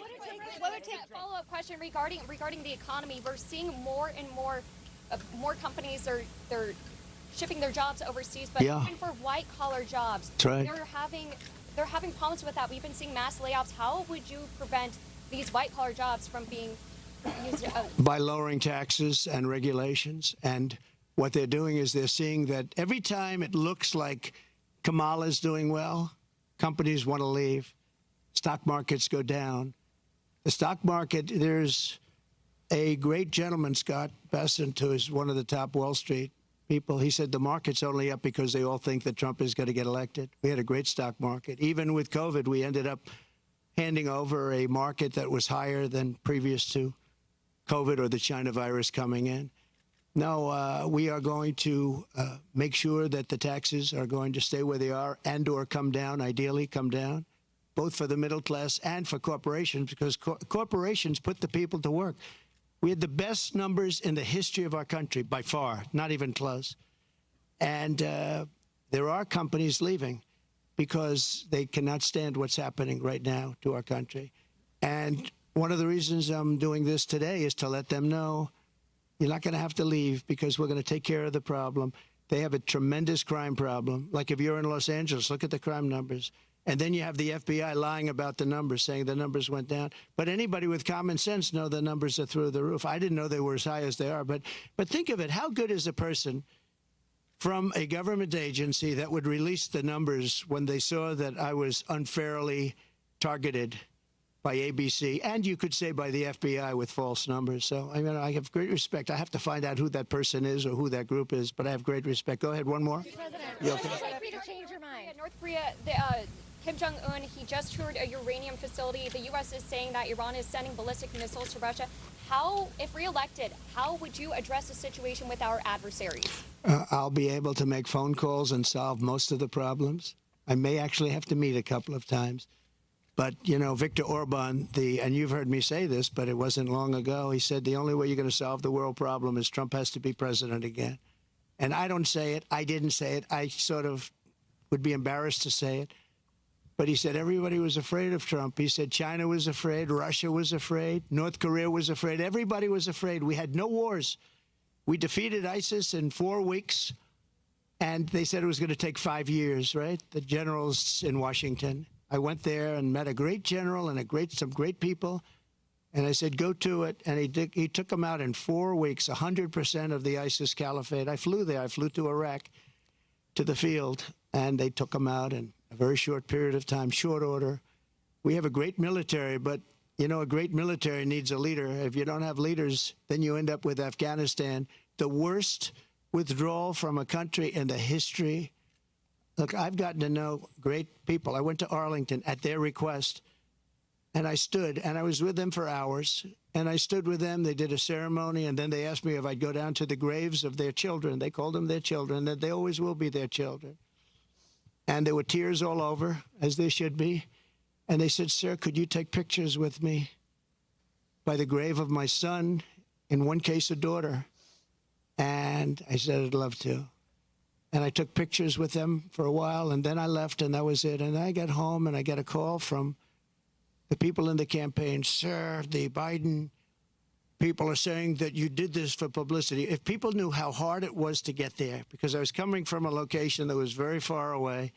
What would take a follow-up question regarding the economy? We're seeing more and more companies they're shipping their jobs overseas, but even for white-collar jobs,
that's right.
they're having problems with that. We've been seeing mass layoffs. How would you prevent these white-collar jobs from being used?
By lowering taxes and regulations. And what they're doing is they're seeing that every time it looks like Kamala's doing well, companies want to leave. Stock markets go down. The stock market, there's a great gentleman, Scott Bessent, who is one of the top Wall Street people. He said the market's only up because they all think that Trump is going to get elected. We had a great stock market. Even with COVID, we ended up handing over a market that was higher than previous to COVID or the China virus coming in. No, we are going to make sure that the taxes are going to stay where they are and or come down, ideally come down, both for the middle class and for corporations, because corporations put the people to work. We had the best numbers in the history of our country, by far, not even close. And there are companies leaving because they cannot stand what's happening right now to our country. And one of the reasons I'm doing this today is to let them know you're not going to have to leave because we're going to take care of the problem. They have a tremendous crime problem. Like if you're in Los Angeles, look at the crime numbers. And then you have the FBI lying about the numbers, saying the numbers went down. But anybody with common sense know the numbers are through the roof. I didn't know they were as high as they are. But think of it. How good is a person from a government agency that would release the numbers when they saw that I was unfairly targeted by ABC, and you could say by the FBI with false numbers? So, I mean, I have great respect. I have to find out who that person is or who that group is, but I have great respect. Go ahead, one more. You okay?
Change your mind. North Korea, Kim Jong-un, he just toured a uranium facility. The U.S. is saying that Iran is sending ballistic missiles to Russia. How, if reelected, how would you address the situation with our adversaries?
I'll be able to make phone calls and solve most of the problems. I may actually have to meet a couple of times. But, you know, Viktor Orban, and you've heard me say this, but it wasn't long ago, he said the only way you're going to solve the world problem is Trump has to be president again. And I don't say it. I didn't say it. I sort of would be embarrassed to say it. But he said everybody was afraid of Trump. He said China was afraid, Russia was afraid, North Korea was afraid. Everybody was afraid. We had no wars. We defeated ISIS in 4 weeks, and they said it was going to take 5 years, right? The generals in Washington. I went there and met a great general and some great people, and I said, go to it. And he took them out in 4 weeks, 100% of the ISIS caliphate. I flew there. I flew to Iraq, to the field, and they took them out in a very short period of time, short order. We have a great military, but, you know, a great military needs a leader. If you don't have leaders, then you end up with Afghanistan, the worst withdrawal from a country in the history. Look, I've gotten to know great people. I went to Arlington at their request, and I stood, and I was with them for hours, and I stood with them. They did a ceremony, and then they asked me if I'd go down to the graves of their children. They called them their children, that they always will be their children. And there were tears all over, as there should be. And they said, sir, could you take pictures with me? by the grave of my son, in one case, a daughter. And I said I'd love to. And I took pictures with them for a while, and then I left, and that was it. And I got home, and I got a call from the people in the campaign. Sir, the Biden people are saying that you did this for publicity. If people knew how hard it was to get there, because I was coming from a location that was very far away,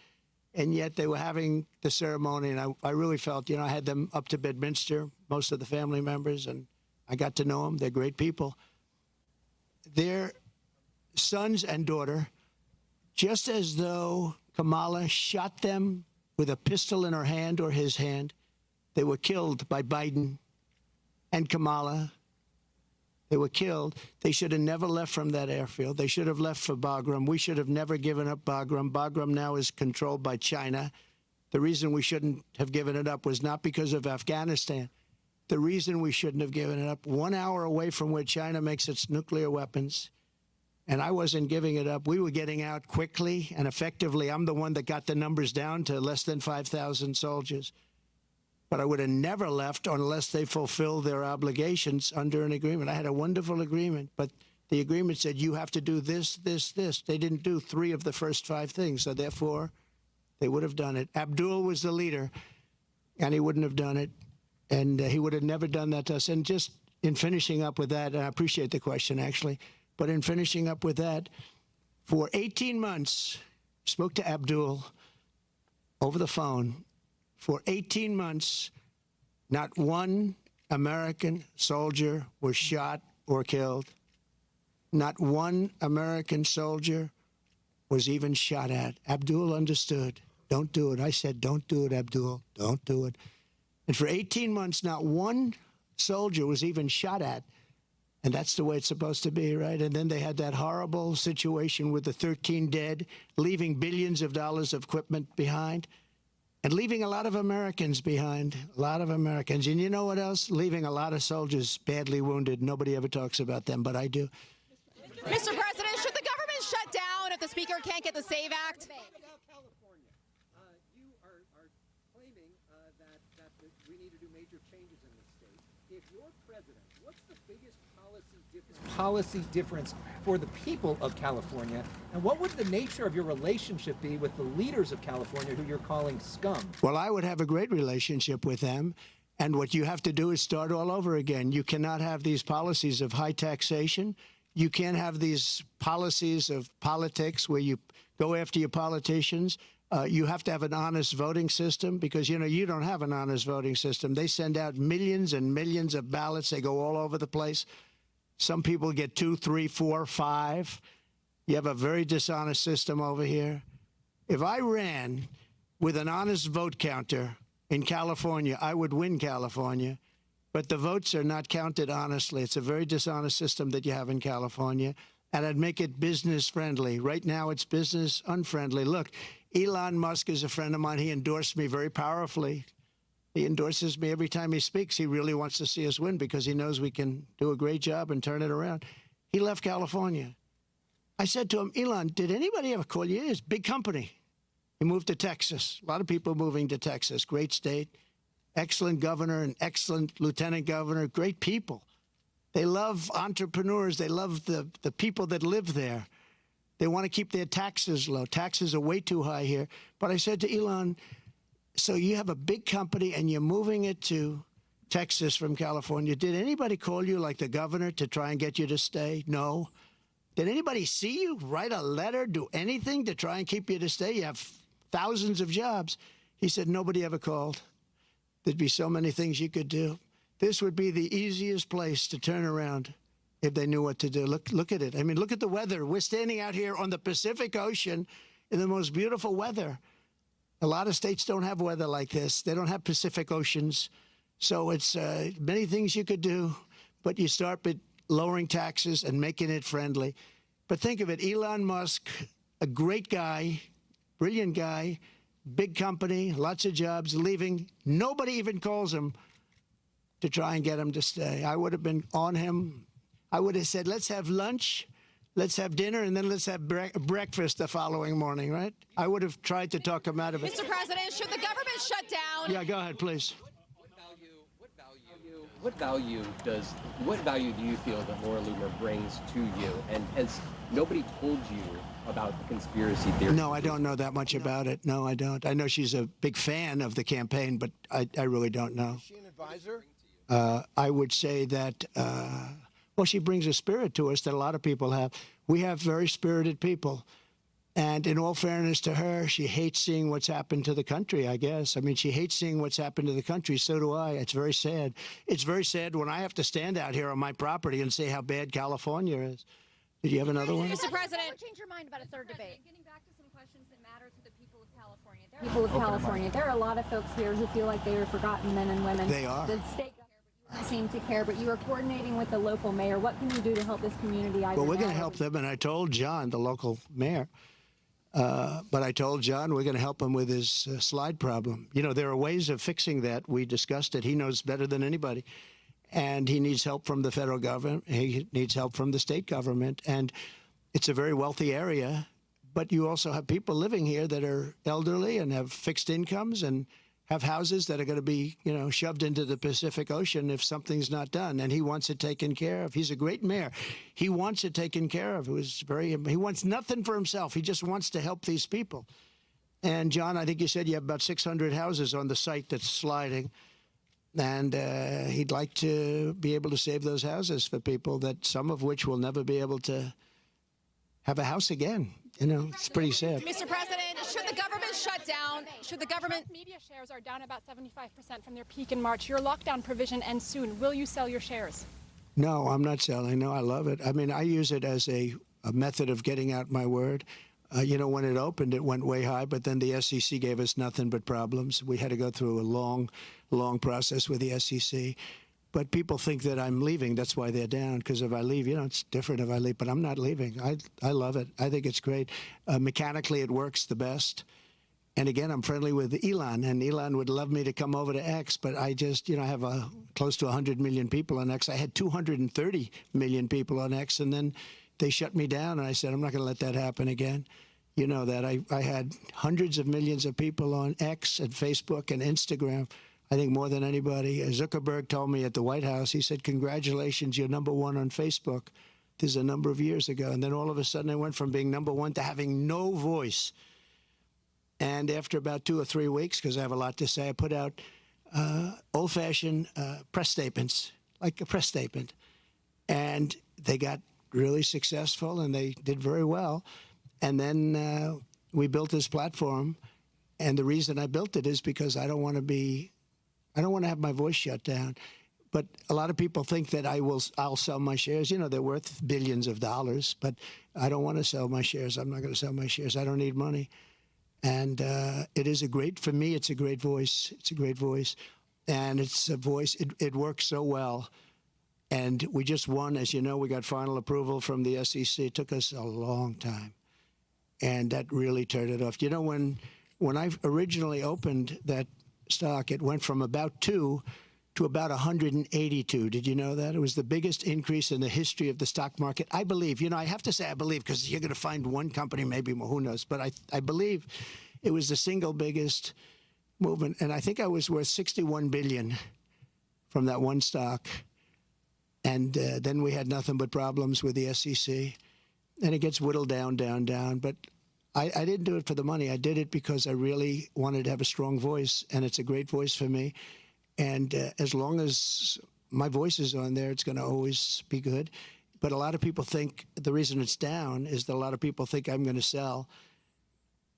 and yet they were having the ceremony, and I really felt, I had them up to Bedminster, most of the family members, and I got to know them. They're great people. Their sons and daughter, just as though Kamala shot them with a pistol in her hand or his hand, they were killed by Biden and Kamala. They were killed. They should have never left from that airfield. They should have left for Bagram. We should have never given up Bagram. Bagram now is controlled by China. The reason we shouldn't have given it up was not because of Afghanistan. The reason we shouldn't have given it up, 1 hour away from where China makes its nuclear weapons, and I wasn't giving it up. We were getting out quickly and effectively. I'm the one that got the numbers down to less than 5,000 soldiers. But I would have never left unless they fulfilled their obligations under an agreement. I had a wonderful agreement, but the agreement said you have to do this, this, this. They didn't do 3 of the first 5 things, so therefore they would have done it. Abdul was the leader, and he wouldn't have done it, and he would have never done that to us. And just in finishing up with that, and I appreciate the question, actually, but in finishing up with that, for 18 months, spoke to Abdul over the phone. For 18 months, not one American soldier was shot or killed. Not one American soldier was even shot at. Abdul understood. Don't do it. I said, don't do it, Abdul. Don't do it. And for 18 months, not one soldier was even shot at. And that's the way it's supposed to be, right? And then they had that horrible situation with the 13 dead, leaving billions of dollars of equipment behind. And leaving a lot of Americans behind, a lot of Americans. And you know what else? Leaving a lot of soldiers badly wounded. Nobody ever talks about them, but I do.
Mr. President, should the government shut down if the Speaker can't get the SAVE Act?
California, you are claiming that we need to do major changes in the state. If you're president, what's the biggest policy difference for the people of California, and what would the nature of your relationship be with the leaders of California who you're calling scum?
Well, I would have a great relationship with them, and what you have to do is start all over again. You cannot have these policies of high taxation. You can't have these policies of politics where you go after your politicians. You have to have an honest voting system because, you don't have an honest voting system. They send out millions and millions of ballots. They go all over the place. Some people get 2, 3, 4, 5. You have a very dishonest system over here. If I ran with an honest vote counter in California, I would win California. But the votes are not counted honestly. It's a very dishonest system that you have in California. And I'd make it business friendly. Right now, it's business unfriendly. Look, Elon Musk is a friend of mine. He endorsed me very powerfully. He endorses me every time he speaks. He really wants to see us win because he knows we can do a great job and turn it around. He left California. I said to him, Elon, did anybody ever call you? It's a big company. He moved to Texas. A lot of people moving to Texas. Great state. Excellent governor, an excellent lieutenant governor. Great people. They love entrepreneurs. They love the people that live there. They want to keep their taxes low. Taxes are way too high here. But I said to Elon, so you have a big company and you're moving it to Texas from California. Did anybody call you, like the governor, to try and get you to stay? No. Did anybody see you, write a letter, do anything to try and keep you to stay? You have thousands of jobs. He said, nobody ever called. There'd be so many things you could do. This would be the easiest place to turn around if they knew what to do. Look at it. I mean, look at the weather. We're standing out here on the Pacific Ocean in the most beautiful weather. A lot of states don't have weather like this. They don't have Pacific Oceans. So it's many things you could do, but you start with lowering taxes and making it friendly. But think of it, Elon Musk, a great guy, brilliant guy, big company, lots of jobs, leaving. Nobody even calls him to try and get him to stay. I would have been on him. I would have said, let's have lunch, let's have dinner, and then let's have breakfast the following morning, right? I would have tried to talk him out of it.
Mr. President, should the government shut down?
Yeah, go ahead, please.
What value do you feel that Laura Loomer brings to you? And has nobody told you about the conspiracy theory?
No, I don't know that much about it. No, I don't. I know she's a big fan of the campaign, but I really don't know.
Is she an advisor?
I would say that, well, she brings a spirit to us that a lot of people have. We have very spirited people. And in all fairness to her, she hates seeing what's happened to the country, I guess. I mean, she hates seeing what's happened to the country. So do I. It's very sad. It's very sad when I have to stand out here on my property and say how bad California is. Did you have another one?
Mr. President,
Never change your mind about a third debate.
Getting back to some questions that matter to the people of California. There are a lot of folks here who feel like they are forgotten men and women.
They are.
The state government seem to care, but you are coordinating with the local mayor. What can you do to help this community?
Well, we're going to help them, and I told John, the local mayor, but I told John we're going to help him with his slide problem. You know, there are ways of fixing that. We discussed it. He knows better than anybody. And he needs help from the federal government. He needs help from the state government. And it's a very wealthy area. But you also have people living here that are elderly and have fixed incomes and have houses that are going to be, you know, shoved into the Pacific Ocean if something's not done. And he wants it taken care of. He's a great mayor. He wants it taken care of. He wants nothing for himself. He just wants to help these people. And, John, I think you said you have about 600 houses on the site that's sliding. And he'd like to be able to save those houses for people, that some of which will never be able to have a house again. You know, it's pretty sad.
Mr. President, should the government shut down? Should the government?
Media shares are down about 75% from their peak in March. Your lockdown provision ends soon. Will you sell your shares?
No, I'm not selling. No, I love it. I mean, I use it as a method of getting out my word. You know, when it opened, it went way high, but then the SEC gave us nothing but problems. We had to go through a long, long process with the SEC. But people think that I'm leaving. That's why they're down, because if I leave, you know, it's different if I leave. But I'm not leaving. I love it. I think it's great. Mechanically, it works the best. And again, I'm friendly with Elon, and Elon would love me to come over to X, but I just, you know, I have close to 100 million people on X. I had 230 million people on X, and then they shut me down, and I said, I'm not going to let that happen again. You know that. I had hundreds of millions of people on X and Facebook and Instagram, I think more than anybody. Zuckerberg told me at the White House, he said, congratulations, you're #1 on Facebook. This is a number of years ago. And then all of a sudden I went from being #1 to having no voice. And after about 2 or 3 weeks, because I have a lot to say, I put out old-fashioned press statements, like a press statement. And they got really successful, and they did very well. And then we built this platform. And the reason I built it is because I don't want to have my voice shut down. But a lot of people think that I'll sell my shares. You know, they're worth billions of dollars, but I don't want to sell my shares. I'm not going to sell my shares. I don't need money. And for me, it's a great voice. It's a great voice. And it's a voice, it works so well. And we just won, as you know, we got final approval from the SEC. It took us a long time. And that really turned it off. You know, when I originally opened that stock, it went from about 2 to about 182. Did you know that? It was the biggest increase in the history of the stock market. I believe, you know, I have to say I believe, because you're going to find one company, maybe more, who knows. But I believe it was the single biggest movement. And I think I was worth $61 billion from that one stock. And then we had nothing but problems with the SEC. And it gets whittled down, down, down. But I didn't do it for the money. I did it because I really wanted to have a strong voice, and it's a great voice for me. And as long as my voice is on there, it's going to always be good. But a lot of people think the reason it's down is that a lot of people think I'm going to sell.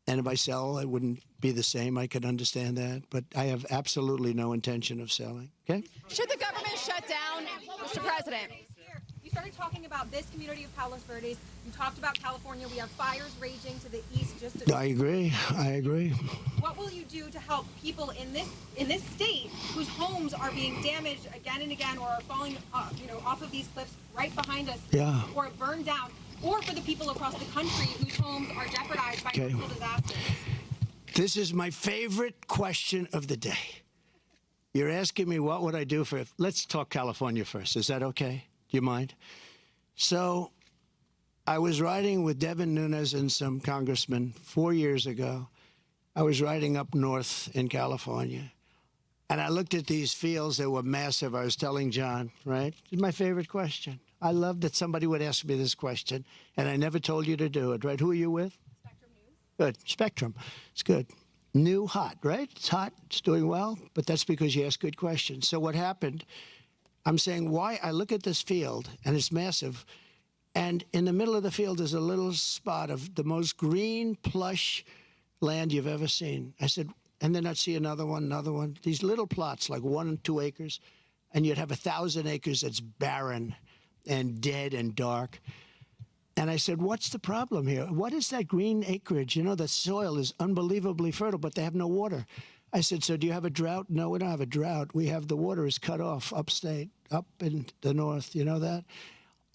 And if I sell, it wouldn't be the same. I could understand that. But I have absolutely no intention of selling. Okay?
Should the government shut down, Mr. President?
You started talking about this community of Palos Verdes. You talked about California. We have fires raging to the east.
I agree. I agree.
What will you do to help people in this state whose homes are being damaged again and again, or are falling, off of these cliffs right behind us, or burned down, or for the people across the country whose homes are jeopardized by natural disasters?
This is my favorite question of the day. You're asking me what would I do let's talk California first. Is that okay? Do you mind? So I was riding with Devin Nunes and some congressmen 4 years ago. I was riding up north in California, And I looked at these fields that were massive. I was telling John, right? It's my favorite question. I love that somebody would ask me this question, and I never told you to do it, right? Who are you with? Spectrum News. Good. Spectrum. It's good. New, hot, right? It's hot. It's doing well, but that's because you ask good questions. So what happened, I'm saying why I look at this field, and it's massive, and in the middle of the field is a little spot of the most green, plush land you've ever seen. I said, and then I'd see another one, these little plots, like 1 and 2 acres, and you'd have 1,000 acres that's barren and dead and dark. And I said, what's the problem here? What is that green acreage? You know, the soil is unbelievably fertile, but they have no water. I said, so do you have a drought? No, we don't have a drought. We have the water is cut off upstate, up in the north. You know that?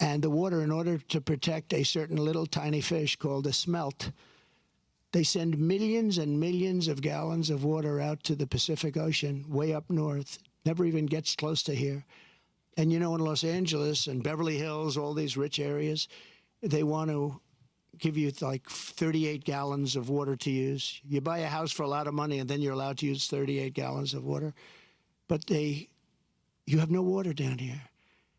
And the water, in order to protect a certain little tiny fish called a smelt, they send millions and millions of gallons of water out to the Pacific Ocean, way up north, never even gets close to here. And you know, in Los Angeles and Beverly Hills, all these rich areas, they want to give you like 38 gallons of water to use. You buy a house for a lot of money, and then you're allowed to use 38 gallons of water. But you have no water down here.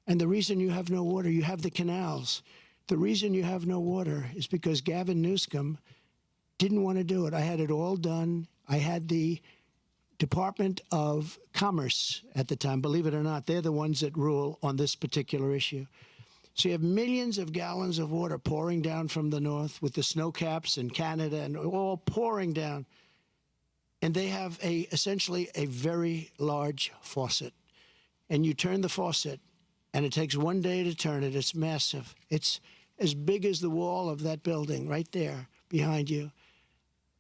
And the reason you have no water, you have the canals. The reason you have no water is because Gavin Newsom didn't want to do it. I had it all done. I had the Department of Commerce at the time, believe it or not, they're the ones that rule on this particular issue. So you have millions of gallons of water pouring down from the north with the snow caps in Canada and all pouring down. And they have essentially a very large faucet. And you turn the faucet, and it takes 1 day to turn it. It's massive. It's as big as the wall of that building right there behind you.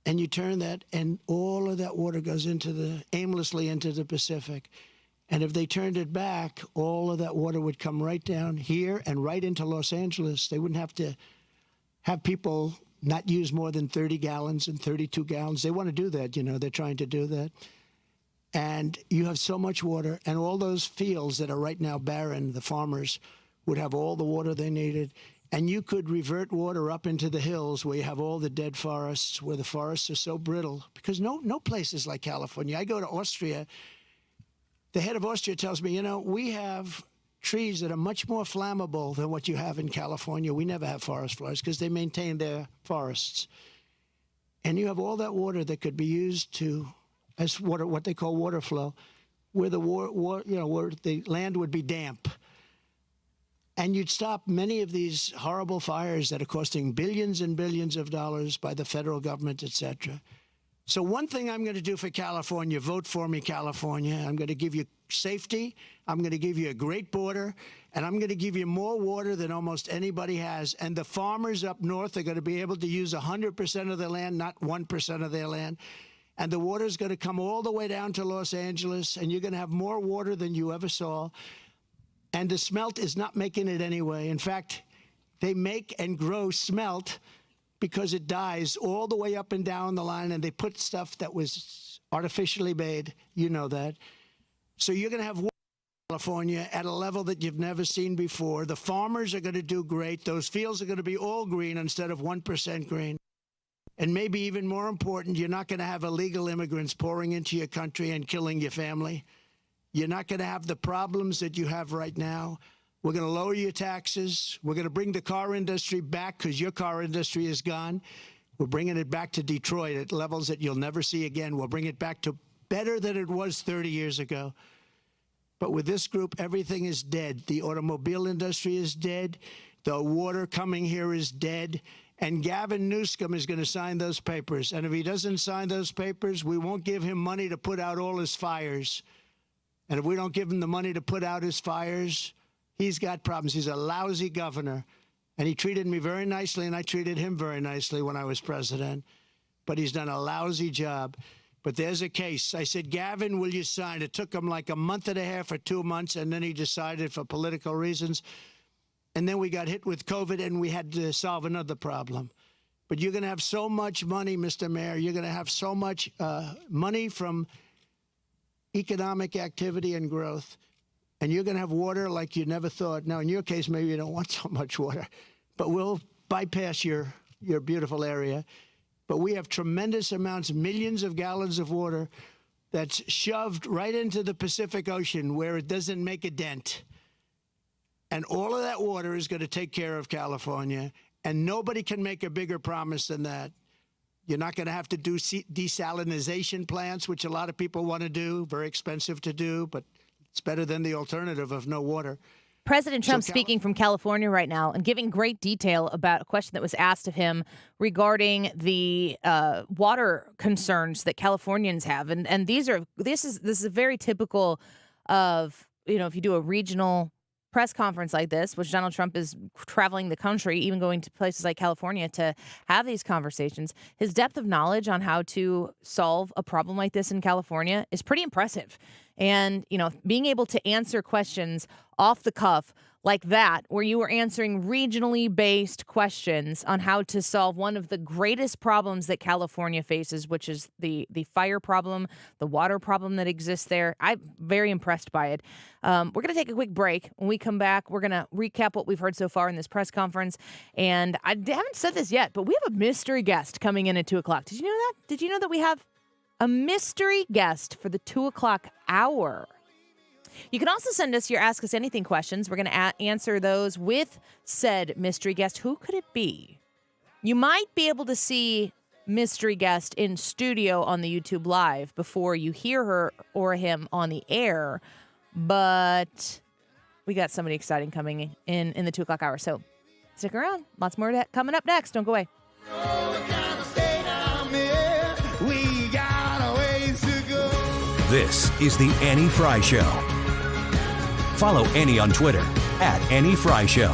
And you turn that, and all of that water goes aimlessly into the Pacific. And if they turned it back, all of that water would come right down here and right into Los Angeles. They wouldn't have to have people not use more than 30 gallons and 32 gallons. They want to do that, you know. They're trying to do that. And you have so much water, and all those fields that are right now barren, the farmers would have all the water they needed. And you could revert water up into the hills where you have all the dead forests, where the forests are so brittle. Because no place is like California. I go to Austria. The head of Austria tells me, you know, we have trees that are much more flammable than what you have in California. We never have forest fires because they maintain their forests. And you have all that water that could be used as water, what they call water flow, where where the land would be damp. And you'd stop many of these horrible fires that are costing billions and billions of dollars by the federal government, et cetera. So one thing I'm going to do for California, vote for me, California. I'm going to give you safety. I'm going to give you a great border. And I'm going to give you more water than almost anybody has. And the farmers up north are going to be able to use 100% of their land, not 1% of their land. And the water is going to come all the way down to Los Angeles. And you're going to have more water than you ever saw. And the smelt is not making it anyway. In fact, they make and grow smelt because it dies all the way up and down the line, and they put stuff that was artificially made. You know that. So you're going to have water in California at a level that you've never seen before. The farmers are going to do great. Those fields are going to be all green instead of 1% green. And maybe even more important, you're not going to have illegal immigrants pouring into your country and killing your family. You're not going to have the problems that you have right now. We're going to lower your taxes. We're going to bring the car industry back because your car industry is gone. We're bringing it back to Detroit at levels that you'll never see again. We'll bring it back to better than it was 30 years ago. But with this group, everything is dead. The automobile industry is dead. The water coming here is dead. And Gavin Newsom is going to sign those papers. And if he doesn't sign those papers, we won't give him money to put out all his fires. And if we don't give him the money to put out his fires, he's got problems. He's a lousy governor. And he treated me very nicely, and I treated him very nicely when I was president. But he's done a lousy job. But there's a case. I said, Gavin, will you sign? It took him like a month and a half or 2 months, and then he decided for political reasons. And then we got hit with COVID, and we had to solve another problem. But you're going to have so much money, Mr. Mayor. You're going to have so much money from economic activity and growth. And you're going to have water like you never thought. Now, in your case, maybe you don't want so much water. But we'll bypass your beautiful area. But we have tremendous amounts, millions of gallons of water. that's shoved right into the Pacific Ocean where it doesn't make a dent. And all of that water is going to take care of California. And nobody can make a bigger promise than that. You're not going to have to do desalinization plants, which a lot of people want to do. Very expensive to do, but it's better than the alternative of no water.
President Trump speaking from California right now and giving great detail about a question that was asked of him regarding the water concerns that Californians have. And this is very typical of, if you do a regional press conference like this, which Donald Trump is traveling the country, even going to places like California to have these conversations. His depth of knowledge on how to solve a problem like this in California is pretty impressive. And, being able to answer questions off the cuff like that, where you were answering regionally based questions on how to solve one of the greatest problems that California faces, which is the fire problem, the water problem that exists there. I'm very impressed by it. We're going to take a quick break. When we come back, we're going to recap what we've heard so far in this press conference. And I haven't said this yet, but we have a mystery guest coming in at 2 o'clock. Did you know that? Did you know that we have a mystery guest for the 2 o'clock hour? You can also send us your Ask Us Anything questions. We're going to answer those with said mystery guest. Who could it be? You might be able to see mystery guest in studio on the YouTube Live before you hear her or him on the air, but we got somebody exciting coming in the 2 o'clock hour. So stick around. Lots more coming up next. Don't go away.
This is the Annie Fry Show. Follow Annie on Twitter @AnnieFryShow.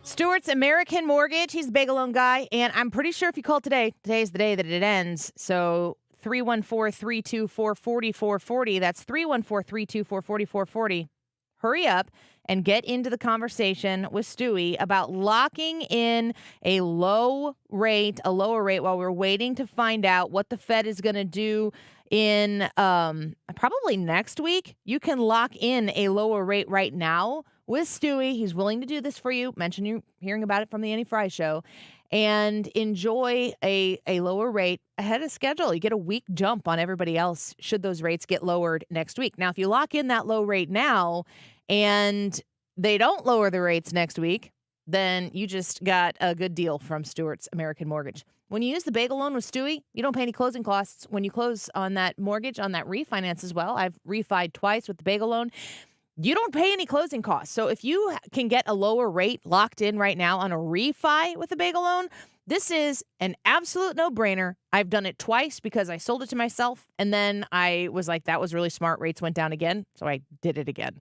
Stuart's American Mortgage. He's the bagel loan guy, and I'm pretty sure if you call today, today's the day that it ends. So 314-324-4440. That's 314-324-4440. Hurry up and get into the conversation with Stewie about locking in a lower rate while we're waiting to find out what the Fed is going to do in probably next week. You can lock in a lower rate right now with Stewie. He's willing to do this for you. Mention you hearing about it from the Annie Fry Show. And enjoy a lower rate ahead of schedule. You get a week jump on everybody else should those rates get lowered next week. Now, if you lock in that low rate now and they don't lower the rates next week, then you just got a good deal from Stuart's American Mortgage. When you use the bagel loan with Stewie, you don't pay any closing costs when you close on that mortgage, on that refinance as well. I've refied twice with the bagel loan. You don't pay any closing costs. So if you can get a lower rate locked in right now on a refi with a bagel loan, this is an absolute no-brainer. I've done it twice because I sold it to myself, and then I was like, that was really smart. Rates went down again, so I did it again.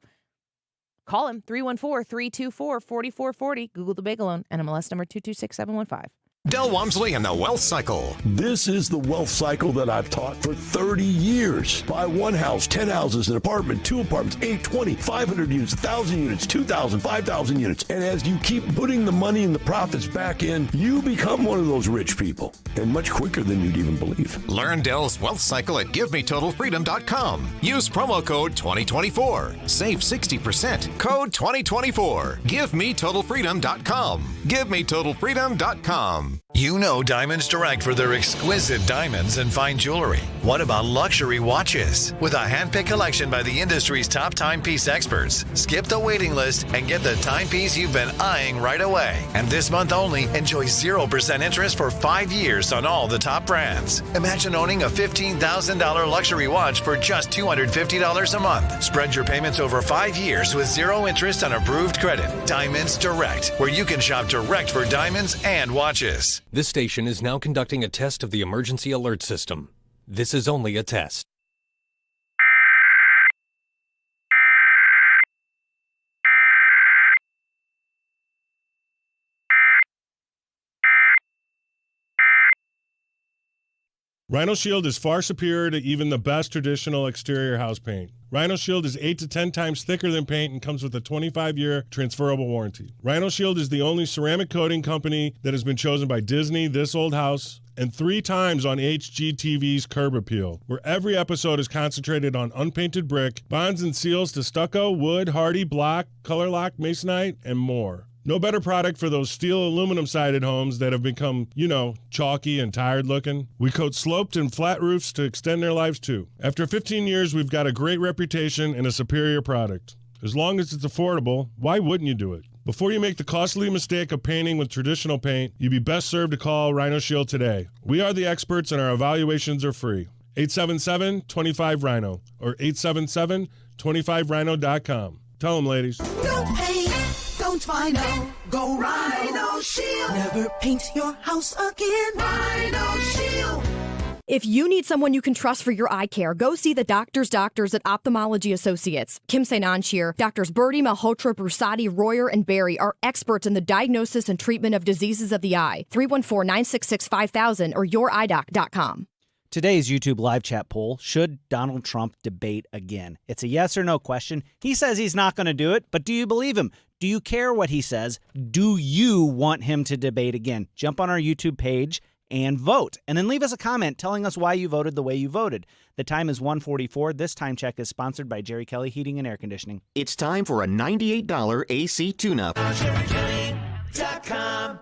Call him, 314-324-4440. Google the bagel loan, NMLS number 226715.
Del Walmsley and the Wealth Cycle.
This is the wealth cycle that I've taught for 30 years. Buy one house, 10 houses, an apartment, 2 apartments, 8, 20, 500 units, 1,000 units, 2,000, 5,000 units. And as you keep putting the money and the profits back in, you become one of those rich people. And much quicker than you'd even believe.
Learn Dell's Wealth Cycle at GiveMeTotalFreedom.com. Use promo code 2024. Save 60%. Code 2024. GiveMeTotalFreedom.com. GiveMeTotalFreedom.com. You know Diamonds Direct for their exquisite diamonds and fine jewelry. What about luxury watches? With a handpicked collection by the industry's top timepiece experts, skip the waiting list and get the timepiece you've been eyeing right away. And this month only, enjoy 0% interest for 5 years on all the top brands. Imagine owning a $15,000 luxury watch for just $250 a month. Spread your payments over 5 years with 0 interest on approved credit. Diamonds Direct, where you can shop direct for diamonds and watches.
This station is now conducting a test of the emergency alert system. This is only a test.
Rhino Shield is far superior to even the best traditional exterior house paint. Rhino Shield is 8 to 10 times thicker than paint and comes with a 25-year transferable warranty. Rhino Shield is the only ceramic coating company that has been chosen by Disney, This Old House, and 3 times on HGTV's Curb Appeal, where every episode is concentrated on unpainted brick, bonds and seals to stucco, wood, hardy, block, color lock, masonite, and more. No better product for those steel aluminum-sided homes that have become, chalky and tired looking. We coat sloped and flat roofs to extend their lives too. After 15 years, we've got a great reputation and a superior product. As long as it's affordable, why wouldn't you do it? Before you make the costly mistake of painting with traditional paint, you'd be best served to call Rhino Shield today. We are the experts and our evaluations are free. 877-25-RHINO or 877-25rhino.com. Tell them, ladies.
No paint, don't Rhino. Go Rhino Shield. Never paint your house again. Rhino Shield.
If you need someone you can trust for your eye care, go see the doctors at Ophthalmology Associates. Kim St. Ange here. Doctors Birdie, Malhotra, Brusati, Royer, and Barry are experts in the diagnosis and treatment of diseases of the eye. 314-966-5000 or yourEyeDoc.com.
Today's YouTube live chat poll, should Donald Trump debate again? It's a yes or no question. He says he's not going to do it, but do you believe him? Do you care what he says? Do you want him to debate again? Jump on our YouTube page and vote. And then leave us a comment telling us why you voted the way you voted. The time is 1:44. This time check is sponsored by Jerry Kelly Heating and Air Conditioning.
It's time for a $98 AC tune-up.
JerryKelly.com.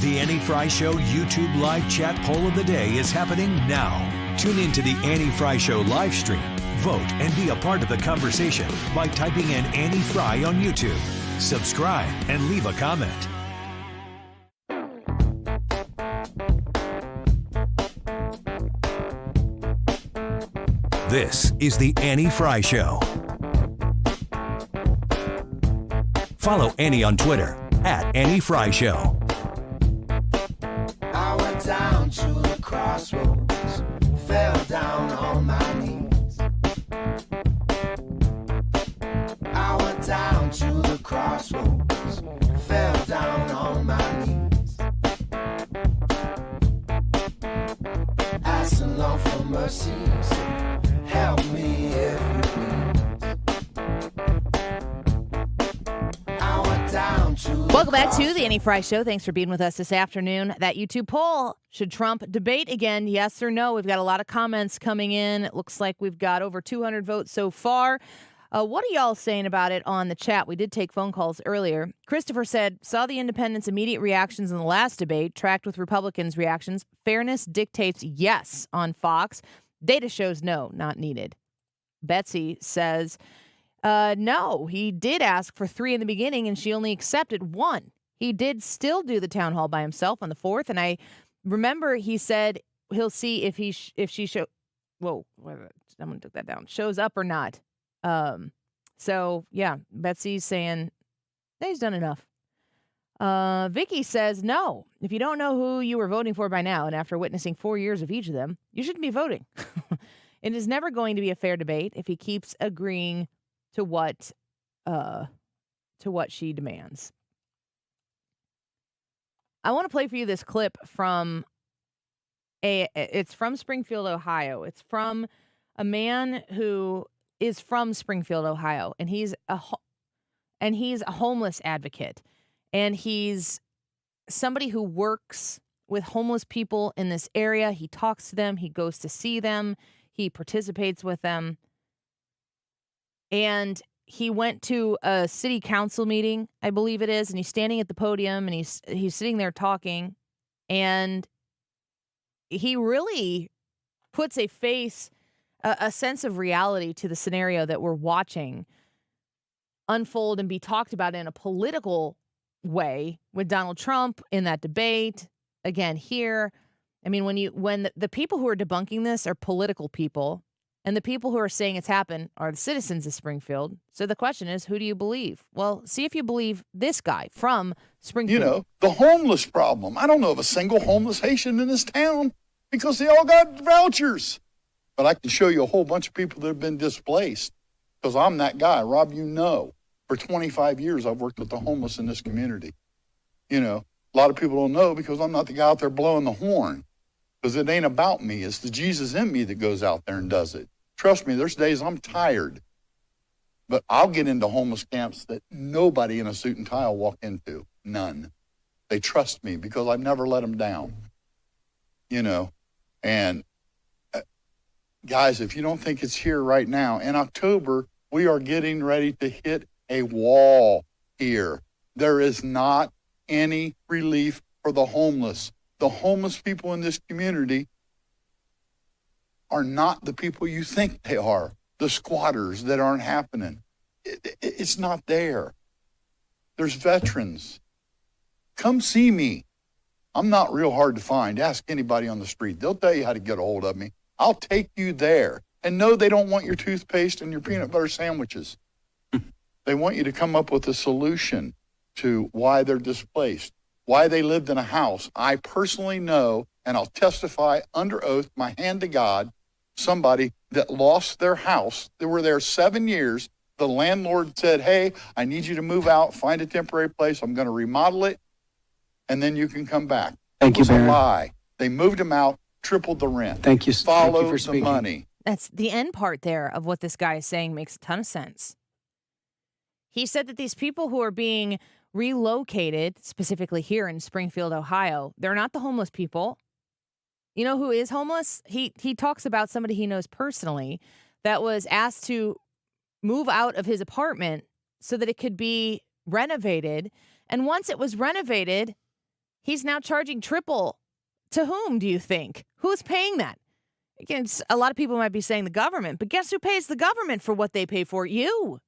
The Annie Fry Show YouTube live chat poll of the day is happening now. Tune in to the Annie Fry Show live stream. Vote and be a part of the conversation by typing in Annie Fry on YouTube. Subscribe and leave a comment. This is the Annie Fry Show. Follow Annie on Twitter @Annie Fry Show.
I went down to the crossroads, fell down on my knees. I went down to the crossroads, fell down on my knees. Asking Lord for mercy, so help me if you please. I went down to the
Welcome back to the Annie Fry Show. Thanks for being with us this afternoon. That YouTube poll, should Trump debate again, yes or no? We've got a lot of comments coming in. It looks like we've got over 200 votes so far. What are y'all saying about it on the chat? We did take phone calls earlier. Christopher said, saw the independents' immediate reactions in the last debate, tracked with Republicans' reactions. Fairness dictates yes on Fox. Data shows no, not needed. Betsy says, no, he did ask for 3 in the beginning, and she only accepted 1. He did still do the town hall by himself on the 4th, and I remember he said he'll see if she someone took that down, shows up or not. So yeah, Betsy's saying he's done enough. Vicky says no. If you don't know who you were voting for by now, and after witnessing 4 years of each of them, you shouldn't be voting. It is never going to be a fair debate if he keeps agreeing to what she demands. I want to play for you this clip from it's from Springfield, Ohio. It's from a man who is from Springfield, Ohio, and he's a homeless advocate, and he's somebody who works with homeless people in this area. He talks to them, he goes to see them, he participates with them. And he went to a city council meeting, I believe it is, and he's standing at the podium and he's sitting there talking, and he really puts a sense of reality to the scenario that we're watching unfold and be talked about in a political way with Donald Trump in that debate. Again, here, I mean, when the people who are debunking this are political people, and the people who are saying it's happened are the citizens of Springfield. So the question is, who do you believe? Well, see if you believe this guy from Springfield.
You know, the homeless problem. I don't know of a single homeless Haitian in this town because they all got vouchers. But I can show you a whole bunch of people that have been displaced because I'm that guy. Rob, you know, for 25 years I've worked with the homeless in this community. You know, a lot of people don't know because I'm not the guy out there blowing the horn because it ain't about me. It's the Jesus in me that goes out there and does it. Trust me, there's days I'm tired, but I'll get into homeless camps that nobody in a suit and tie will walk into. None. They trust me because I've never let them down. You know, and guys, if you don't think it's here right now, in October, we are getting ready to hit a wall here. There is not any relief for the homeless. The homeless people in this community are not the people you think they are, the squatters that aren't happening. It's not there. There's veterans. Come see me. I'm not real hard to find. Ask anybody on the street. They'll tell you how to get a hold of me. I'll take you there. And no, they don't want your toothpaste and your peanut butter sandwiches. They want you to come up with a solution to why they're displaced, why they lived in a house. I personally know, and I'll testify under oath, my hand to God, somebody that lost their house. They were there 7 years. The landlord said, hey, I need you to move out, find a temporary place. I'm going to remodel it, and then you can come back.
Thank you,
It was a
Barron.
lie. They moved him out, tripled the rent.
Thank you.
Follow
Thank you for
the
speaking.
money.
That's the end part there of what this guy is saying makes a ton of sense. He said that these people who are being relocated, specifically here in Springfield, Ohio, they're not the homeless people. You know who is homeless? He talks about somebody he knows personally that was asked to move out of his apartment so that it could be renovated. And once it was renovated, he's now charging triple. To whom, do you think? Who's paying that? Again, a lot of people might be saying the government, but guess who pays the government for what they pay for? You.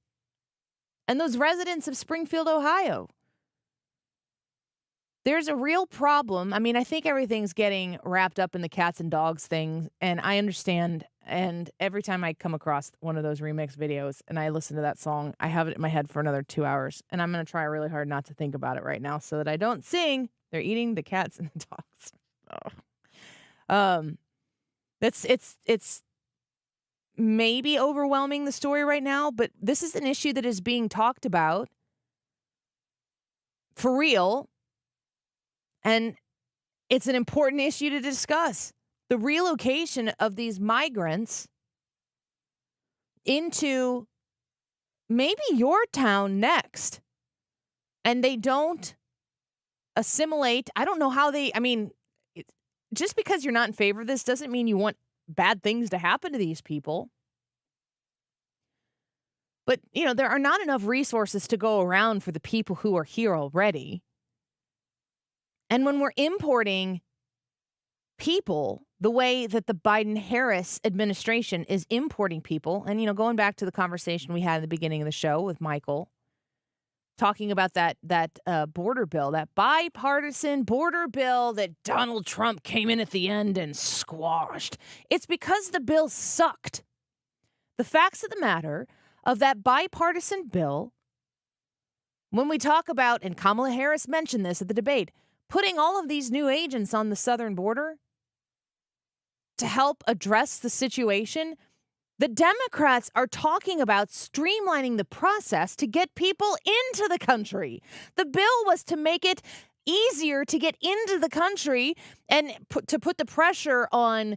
And those residents of Springfield, Ohio. There's a real problem. I mean, I think everything's getting wrapped up in the cats and dogs thing, and I understand. And every time I come across one of those remix videos and I listen to that song, I have it in my head for another 2 hours. And I'm going to try really hard not to think about it right now so that I don't sing "They're eating the cats and the dogs." Oh. It's maybe overwhelming the story right now, but this is an issue that is being talked about for real. And it's an important issue to discuss. The relocation of these migrants into maybe your town next. And they don't assimilate. I don't know how just because you're not in favor of this doesn't mean you want bad things to happen to these people. But, there are not enough resources to go around for the people who are here already. And when we're importing people the way that the Biden-Harris administration is importing people, and, going back to the conversation we had at the beginning of the show with Michael, talking about that border bill, that bipartisan border bill that Donald Trump came in at the end and squashed. It's because the bill sucked. The facts of the matter of that bipartisan bill, when we talk about, and Kamala Harris mentioned this at the debate, putting all of these new agents on the southern border to help address the situation, the Democrats are talking about streamlining the process to get people into the country. The bill was to make it easier to get into the country and to put the pressure on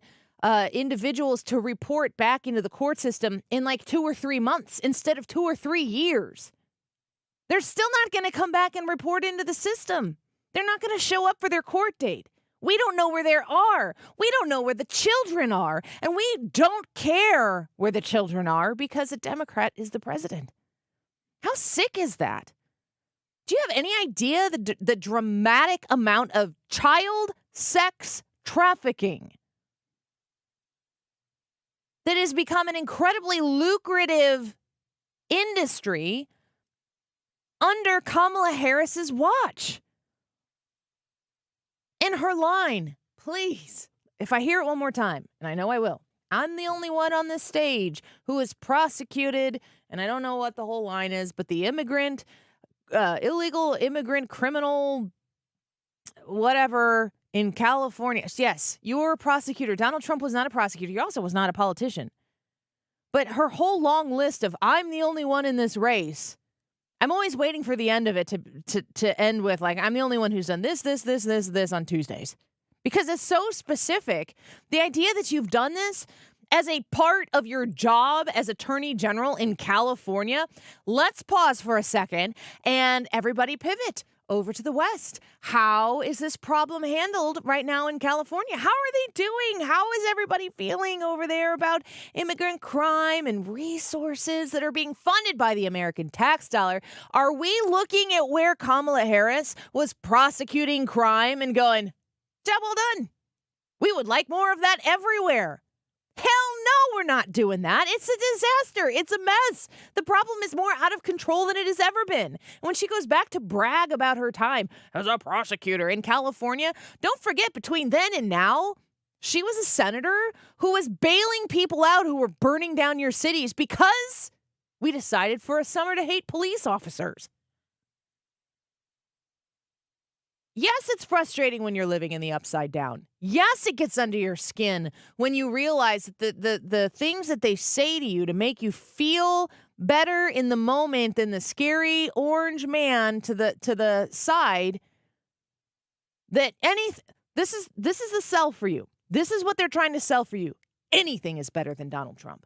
individuals to report back into the court system in like 2 or 3 months instead of 2 or 3 years. They're still not going to come back and report into the system. They're not going to show up for their court date. We don't know where they are. We don't know where the children are. And we don't care where the children are because a Democrat is the president. How sick is that? Do you have any idea the dramatic amount of child sex trafficking that has become an incredibly lucrative industry under Kamala Harris's watch? In her line, please, if I hear it one more time, and I know I will, I'm the only one on this stage who is prosecuted, and I don't know what the whole line is, but the illegal immigrant criminal, whatever, in California. Yes, you're a prosecutor. Donald Trump was not a prosecutor. He also was not a politician. But her whole long list of, I'm the only one in this race, I'm always waiting for the end of it to end with, like, I'm the only one who's done this on Tuesdays. Because it's so specific. The idea that you've done this as a part of your job as Attorney General in California, let's pause for a second and everybody pivot. over to the West. How is this problem handled right now in California? How are they doing? How is everybody feeling over there about immigrant crime and resources that are being funded by the American tax dollar? Are we looking at where Kamala Harris was prosecuting crime and going, job well done? We would like more of that everywhere. Hell no, we're not doing that. It's a disaster. It's a mess. The problem is more out of control than it has ever been. When she goes back to brag about her time as a prosecutor in California, don't forget between then and now, she was a senator who was bailing people out who were burning down your cities because we decided for a summer to hate police officers. Yes, it's frustrating when you're living in the upside down. Yes, it gets under your skin when you realize that the things that they say to you to make you feel better in the moment than the scary orange man to the side, that this is the sell for you. This is what they're trying to sell for you. Anything is better than Donald Trump.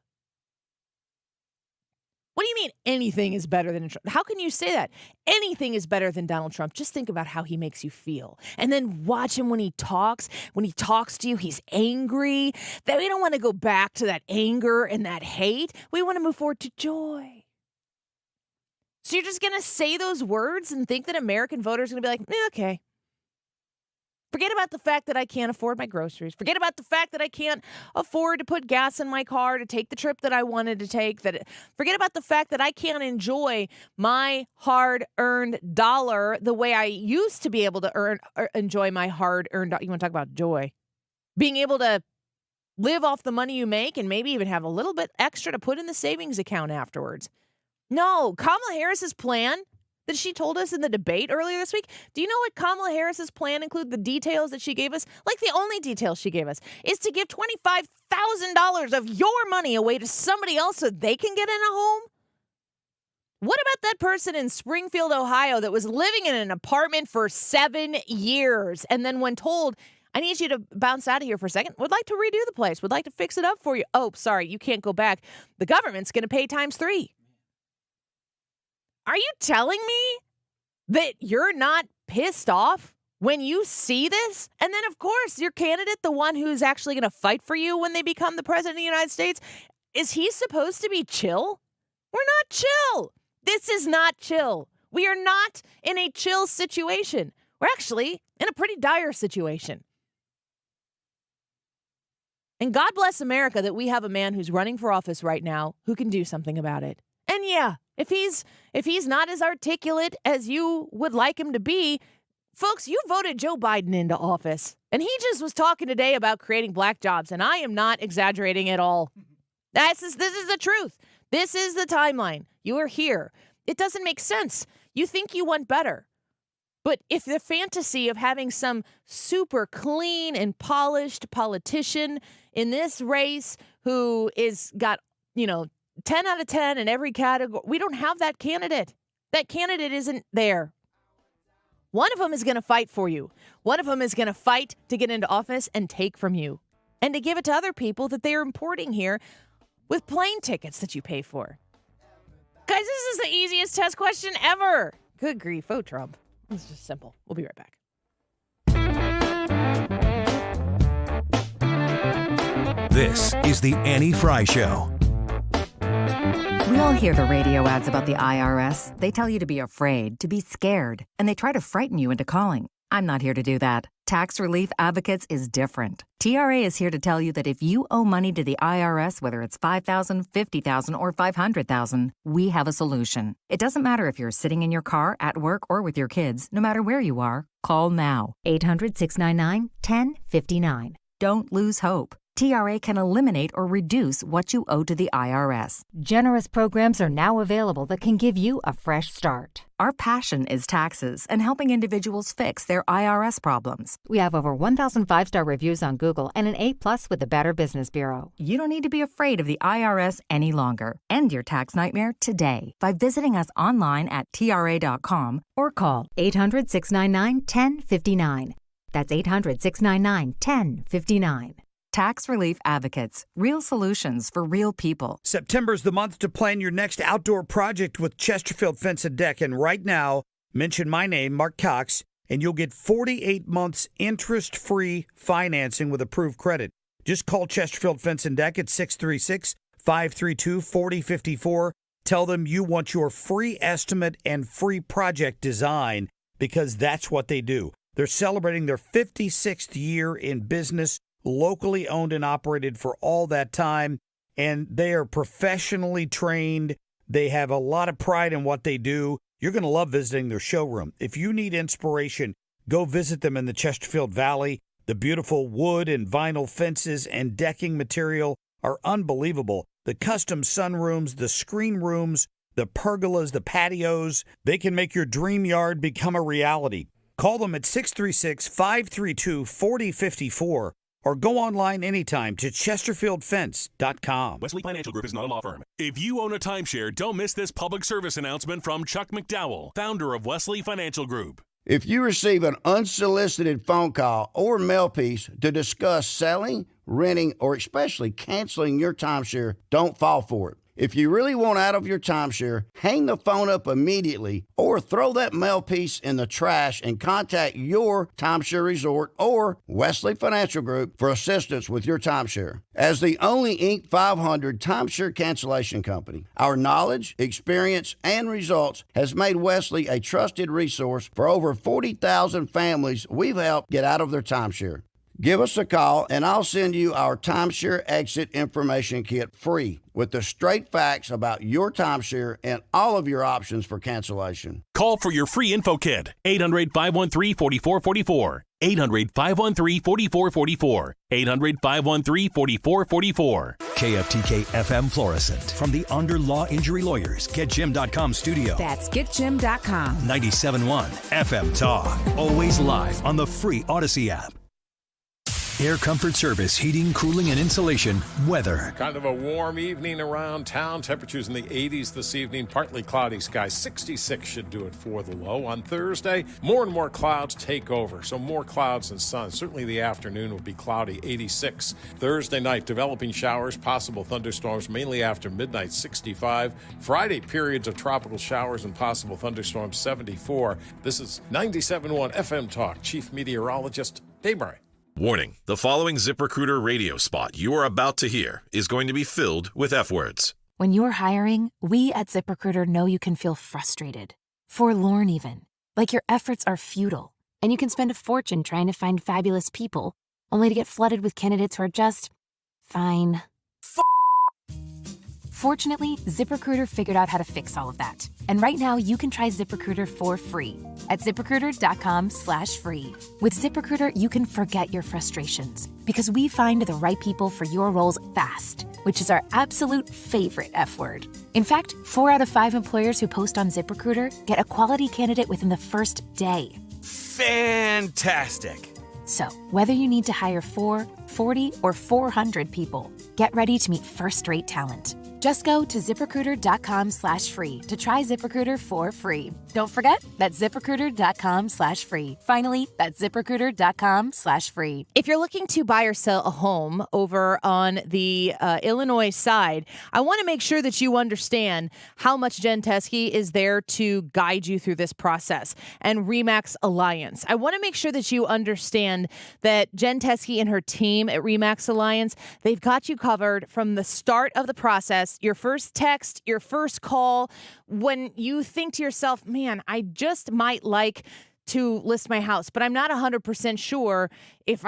What do you mean anything is better than Trump? How can you say that? Anything is better than Donald Trump. Just think about how he makes you feel. And then watch him when he talks. When he talks to you, he's angry. That we don't want to go back to that anger and that hate. We want to move forward to joy. So you're just going to say those words and think that American voters are going to be like, okay. Forget about the fact that I can't afford my groceries. Forget about the fact that I can't afford to put gas in my car to take the trip that I wanted to take. Forget about the fact that I can't enjoy my hard-earned dollar the way I used to be able to enjoy my hard-earned dollar. You want to talk about joy? Being able to live off the money you make and maybe even have a little bit extra to put in the savings account afterwards. No, Kamala Harris's plan that she told us in the debate earlier this week. Do you know what Kamala Harris's plan include? The details that she gave us? Like the only details she gave us is to give $25,000 of your money away to somebody else so they can get in a home? What about that person in Springfield, Ohio that was living in an apartment for 7 years and then when told, I need you to bounce out of here for a second, would like to redo the place, would like to fix it up for you. Oh, sorry, you can't go back. The government's going to pay times 3. Are you telling me that you're not pissed off when you see this? And then, of course, your candidate, the one who's actually going to fight for you when they become the president of the United States, is he supposed to be chill? We're not chill. This is not chill. We are not in a chill situation. We're actually in a pretty dire situation. And God bless America that we have a man who's running for office right now who can do something about it. And yeah, if he's not as articulate as you would like him to be, folks, you voted Joe Biden into office. And he just was talking today about creating black jobs. And I am not exaggerating at all. This is the truth. This is the timeline. You are here. It doesn't make sense. You think you want better. But if the fantasy of having some super clean and polished politician in this race who is got, 10 out of 10 in every category. We don't have that candidate. That candidate isn't there. One of them is going to fight for you. One of them is going to fight to get into office and take from you and to give it to other people that they are importing here with plane tickets that you pay for. Guys, this is the easiest test question ever. Good grief. Oh, Trump. It's just simple. We'll be right back.
This is the Annie Fry Show.
We all hear the radio ads about the IRS. They tell you to be afraid, to be scared, and they try to frighten you into calling. I'm not here to do that. Tax Relief Advocates is different. TRA is here to tell you that if you owe money to the IRS, whether it's $5,000, $50,000, or $500,000, we have a solution. It doesn't matter if you're sitting in your car, at work, or with your kids. No matter where you are, call now. 800-699-1059. Don't lose hope. TRA can eliminate or reduce what you owe to the IRS.
Generous programs are now available that can give you a fresh start.
Our passion is taxes and helping individuals fix their IRS problems.
We have over 1,000 5-star reviews on Google and an A+ with the Better Business Bureau.
You don't need to be afraid of the IRS any longer. End your tax nightmare today by visiting us online at TRA.com or call
800-699-1059. That's 800-699-1059.
Tax Relief Advocates. Real solutions for real people.
September's the month to plan your next outdoor project with Chesterfield Fence and Deck. And right now, Mention my name, Mark Cox, and you'll get 48 months interest-free financing with approved credit. Just call Chesterfield Fence and Deck at 636-532-4054. Tell them you want your free estimate and free project design, because that's what they do. They're celebrating their 56th year in business, locally owned and operated for all that time, and they are professionally trained. They have a lot of pride in what they do. You're going to love visiting their showroom. If you need inspiration, go visit them in the Chesterfield Valley. The beautiful wood and vinyl fences and decking material are unbelievable. The custom sunrooms, the screen rooms, the pergolas, the patios, they can make your dream yard become a reality. Call them at 636-532-4054 or go online anytime to chesterfieldfence.com.
Wesley Financial Group is not a law firm. If you own a timeshare, don't miss this public service announcement from Chuck McDowell, founder of Wesley Financial Group.
If you receive an unsolicited phone call or mail piece to discuss selling, renting, or especially canceling your timeshare, don't fall for it. If you really want out of your timeshare, hang the phone up immediately or throw that mail piece in the trash and contact your timeshare resort or Wesley Financial Group for assistance with your timeshare. As the only Inc. 500 timeshare cancellation company, our knowledge, experience, and results has made Wesley a trusted resource for over 40,000 families we've helped get out of their timeshare. Give us a call, and I'll send you our timeshare exit information kit free with the straight facts about your timeshare and all of your options for cancellation.
Call for your free info kit. 800-513-4444. 800-513-4444. 800-513-4444.
KFTK FM Florissant. From the Under Law Injury Lawyers, GetJim.com studio.
That's GetJim.com.
97.1 FM Talk. Always live on the free Odyssey app. Air Comfort Service, heating, cooling, and insulation, weather.
Kind of a warm evening around town. Temperatures in the 80s this evening. Partly cloudy skies. 66 should do it for the low. On Thursday, more and more clouds take over. So more clouds and sun. Certainly the afternoon will be cloudy. 86. Thursday night, developing showers, possible thunderstorms, mainly after midnight. 65. Friday, periods of tropical showers and possible thunderstorms. 74. This is 97.1 FM Talk. Chief Meteorologist Dave Murray.
Warning, the following ZipRecruiter radio spot you are about to hear is going to be filled with F words.
When you're hiring, we at ZipRecruiter know you can feel frustrated, forlorn even, like your efforts are futile, and you can spend a fortune trying to find fabulous people, only to get flooded with candidates who are just fine. Fortunately, ZipRecruiter figured out how to fix all of that. And right now, you can try ZipRecruiter for free at ZipRecruiter.com/free. With ZipRecruiter, you can forget your frustrations because we find the right people for your roles fast, which is our absolute favorite F word. In fact, 4 out of 5 employers who post on ZipRecruiter get a quality candidate within the first day.
Fantastic.
So, whether you need to hire 4, 40, or 400 people, get ready to meet first-rate talent. Just go to ZipRecruiter.com/free to try ZipRecruiter for free. Don't forget, that's ZipRecruiter.com/free. Finally, that's ZipRecruiter.com/free.
If you're looking to buy or sell a home over on the Illinois side, I want to make sure that you understand how much Jen Teskey is there to guide you through this process, and RE/MAX Alliance. I want to make sure that you understand that Jen Teskey and her team at RE/MAX Alliance, they've got you covered from the start of the process. Your first text, your first call, when you think to yourself, man, I just might like to list my house, but I'm not 100% sure if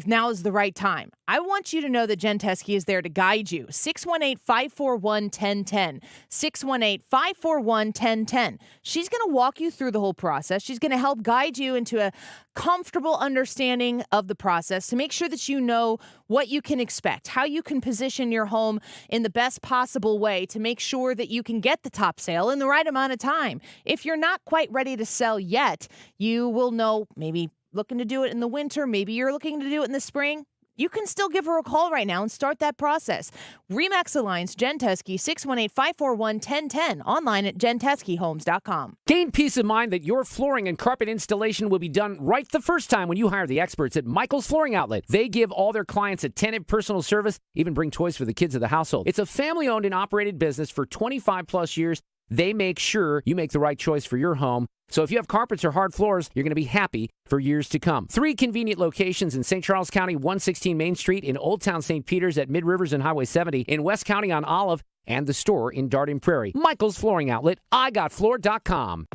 now is the right time. I want you to know that Jen Teskey is there to guide you. 618-541-1010. 618-541-1010. She's going to walk you through the whole process. She's going to help guide you into a comfortable understanding of the process to make sure that you know what you can expect, how you can position your home in the best possible way to make sure that you can get the top sale in the right amount of time. If you're not quite ready to sell yet, you will know, maybe looking to do it in the winter, maybe you're looking to do it in the spring. You can still give her a call right now and start that process. RE/MAX Alliance, Jen Teskey, 618-541-1010, online at jenteskeyhomes.com.
Gain peace of mind that your flooring and carpet installation will be done right the first time when you hire the experts at Michael's Flooring Outlet. They give all their clients attentive personal service, even bring toys for the kids of the household. It's a family-owned and operated business for 25-plus years. They make sure you make the right choice for your home. So if you have carpets or hard floors, you're going to be happy for years to come. 3 convenient locations in St. Charles County, 116 Main Street, in Old Town St. Peters at Mid Rivers and Highway 70, in West County on Olive, and the store in Darden Prairie. Michael's Flooring Outlet, IGotFloor.com.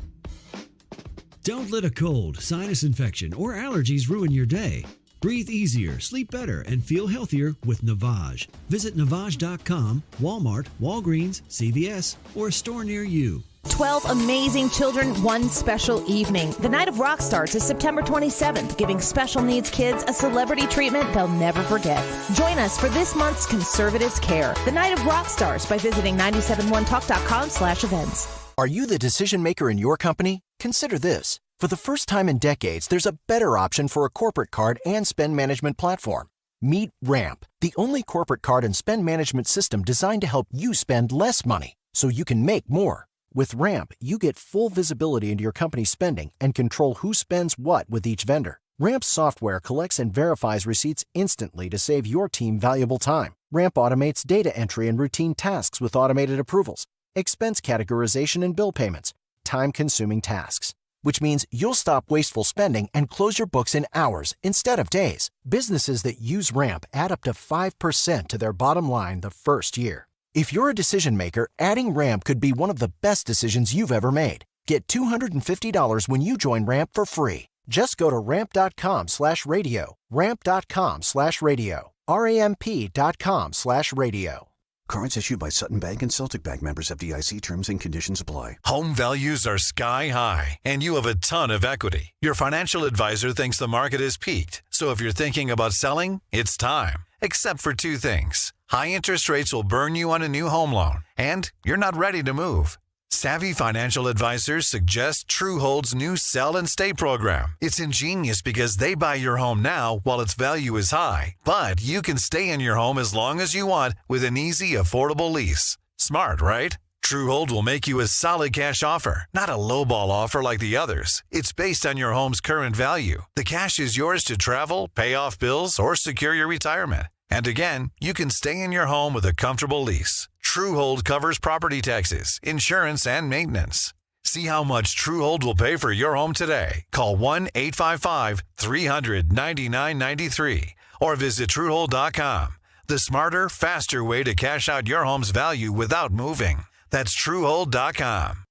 Don't let a cold, sinus infection, or allergies ruin your day. Breathe easier, sleep better, and feel healthier with Navage. Visit Navage.com, Walmart, Walgreens, CVS, or a store near you.
12 amazing children, one special evening. The Night of Rock Stars is September 27th, giving special needs kids a celebrity treatment they'll never forget. Join us for this month's Conservatives Care, The Night of Rock Stars, by visiting 971talk.com/events.
Are you the decision maker in your company? Consider this. For the first time in decades, there's a better option for a corporate card and spend management platform. Meet Ramp, the only corporate card and spend management system designed to help you spend less money so you can make more. With Ramp, you get full visibility into your company's spending and control who spends what with each vendor. Ramp's software collects and verifies receipts instantly to save your team valuable time. Ramp automates data entry and routine tasks with automated approvals, expense categorization and bill payments, time-consuming tasks. Which means you'll stop wasteful spending and close your books in hours instead of days. Businesses that use Ramp add up to 5% to their bottom line the first year. If you're a decision maker, adding Ramp could be one of the best decisions you've ever made. Get $250 when you join Ramp for free. Just go to ramp.com/radio. Ramp.com/radio. RAMP.com/radio.
Cards issued by Sutton Bank and Celtic Bank, members of FDIC. Terms and conditions apply.
Home values are sky high, and you have a ton of equity. Your financial advisor thinks the market is peaked. So if you're thinking about selling, it's time. Except for 2 things. High interest rates will burn you on a new home loan, and you're not ready to move. Savvy financial advisors suggest TrueHold's new Sell and Stay program. It's ingenious because they buy your home now while its value is high, but you can stay in your home as long as you want with an easy, affordable lease. Smart, right? TrueHold will make you a solid cash offer, not a lowball offer like the others. It's based on your home's current value. The cash is yours to travel, pay off bills, or secure your retirement. And again, you can stay in your home with a comfortable lease. TrueHold covers property taxes, insurance, and maintenance. See how much TrueHold will pay for your home today. Call 1-855-300-9993 or visit TrueHold.com. The smarter, faster way to cash out your home's value without moving. That's TrueHold.com.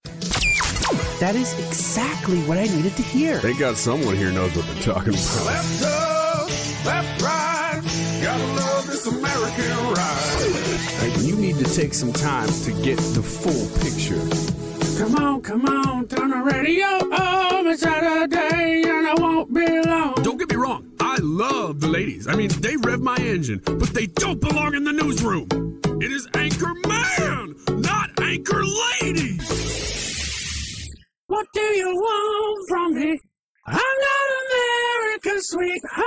That is exactly what I needed to hear.
They got someone here knows what they're talking about.
Left up, left right, gotta love this American ride.
Like, you need to take some time to get the full picture.
Come on, turn the radio on. It's Saturday and I won't be long.
Don't get me wrong, I love the ladies. I mean, they rev my engine, but they don't belong in the newsroom. It is Anchor Man, not Anchor Lady.
What do you want from me? I'm not America's sweetheart.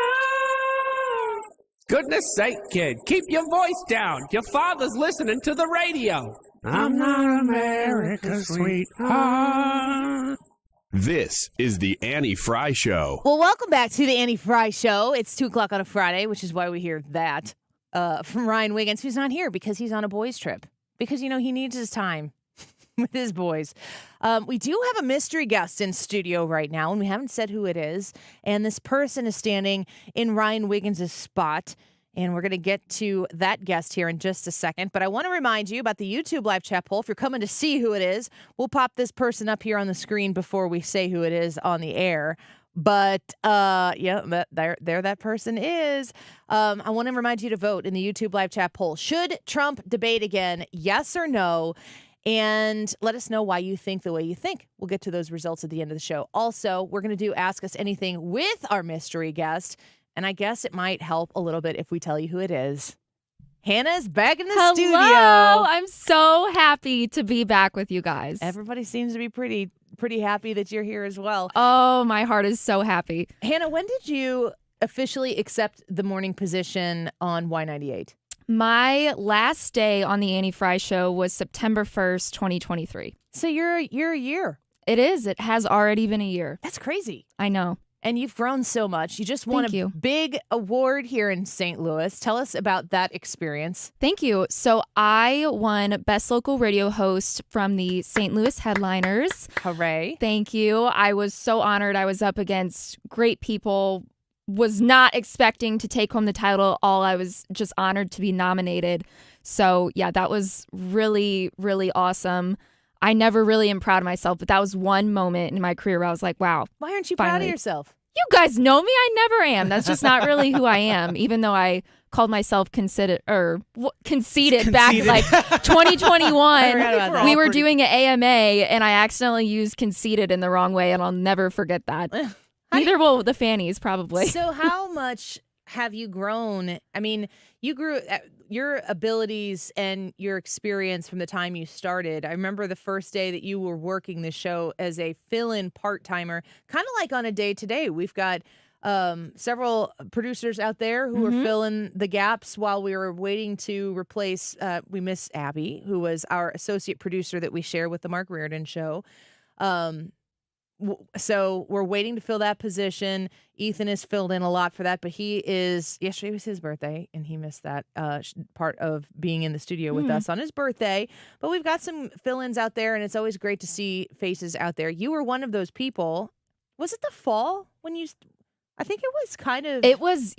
Goodness sake, kid, keep your voice down. Your father's listening to the radio.
I'm not America's sweetheart.
This is the Annie Fry Show.
Well, welcome back to the Annie Fry Show. It's 2 o'clock on a Friday, which is why we hear that from Ryan Wiggins, who's not here because he's on a boys' trip. Because, you know, he needs his time with his boys. We do have a mystery guest in studio right now, and we haven't said who it is. And this person is standing in Ryan Wiggins' spot. And we're going to get to that guest here in just a second. But I want to remind you about the YouTube live chat poll. If you're coming to see who it is, we'll pop this person up here on the screen before we say who it is on the air. But, yeah, there that person is. I want to remind you to vote in the YouTube live chat poll. Should Trump debate again? Yes or no? And let us know why you think the way you think. We'll get to those results at the end of the show. Also, we're going to do Ask Us Anything with our mystery guest. And I guess it might help a little bit if we tell you who it is. Hannah's back in the studio.
I'm so happy to be back with you guys.
Everybody seems to be pretty happy that you're here as well.
Oh, my heart is so happy.
Hannah, when did you officially accept the morning position on Y98?
My last day on the Annie Fry Show was September 1st, 2023.
So you're a year.
It is. It has already been a year.
That's crazy.
I know.
And you've grown so much. You just won a big award here in St. Louis. Tell us about that experience.
Thank you. So I won Best Local Radio Host from the St. Louis Headliners.
Hooray.
Thank you. I was so honored. I was up against great people. Was not expecting to take home the title. I was just honored to be nominated. So yeah, that was really, really awesome. I never really am proud of myself, but that was one moment in my career where I was like, wow.
Why aren't you proud of yourself?
You guys know me. I never am. That's just not really who I am, even though I called myself conceited back like 2021. We were doing an AMA, and I accidentally used conceited in the wrong way, and I'll never forget that. Neither will the fannies, probably.
So how much have you grown? I mean, you grew your abilities and your experience from the time you started. I remember the first day that you were working the show as a fill-in part-timer, kind of like on a day-to-day. We've got several producers out there who are filling the gaps while we were waiting to replace, we miss Abby, who was our associate producer that we share with the Mark Reardon Show. So we're waiting to fill that position. Ethan has filled in a lot for that, but yesterday was his birthday, and he missed that part of being in the studio with us on his birthday. But we've got some fill-ins out there, and it's always great to see faces out there. You were one of those people. Was it the fall when you? I think it was kind of.
It was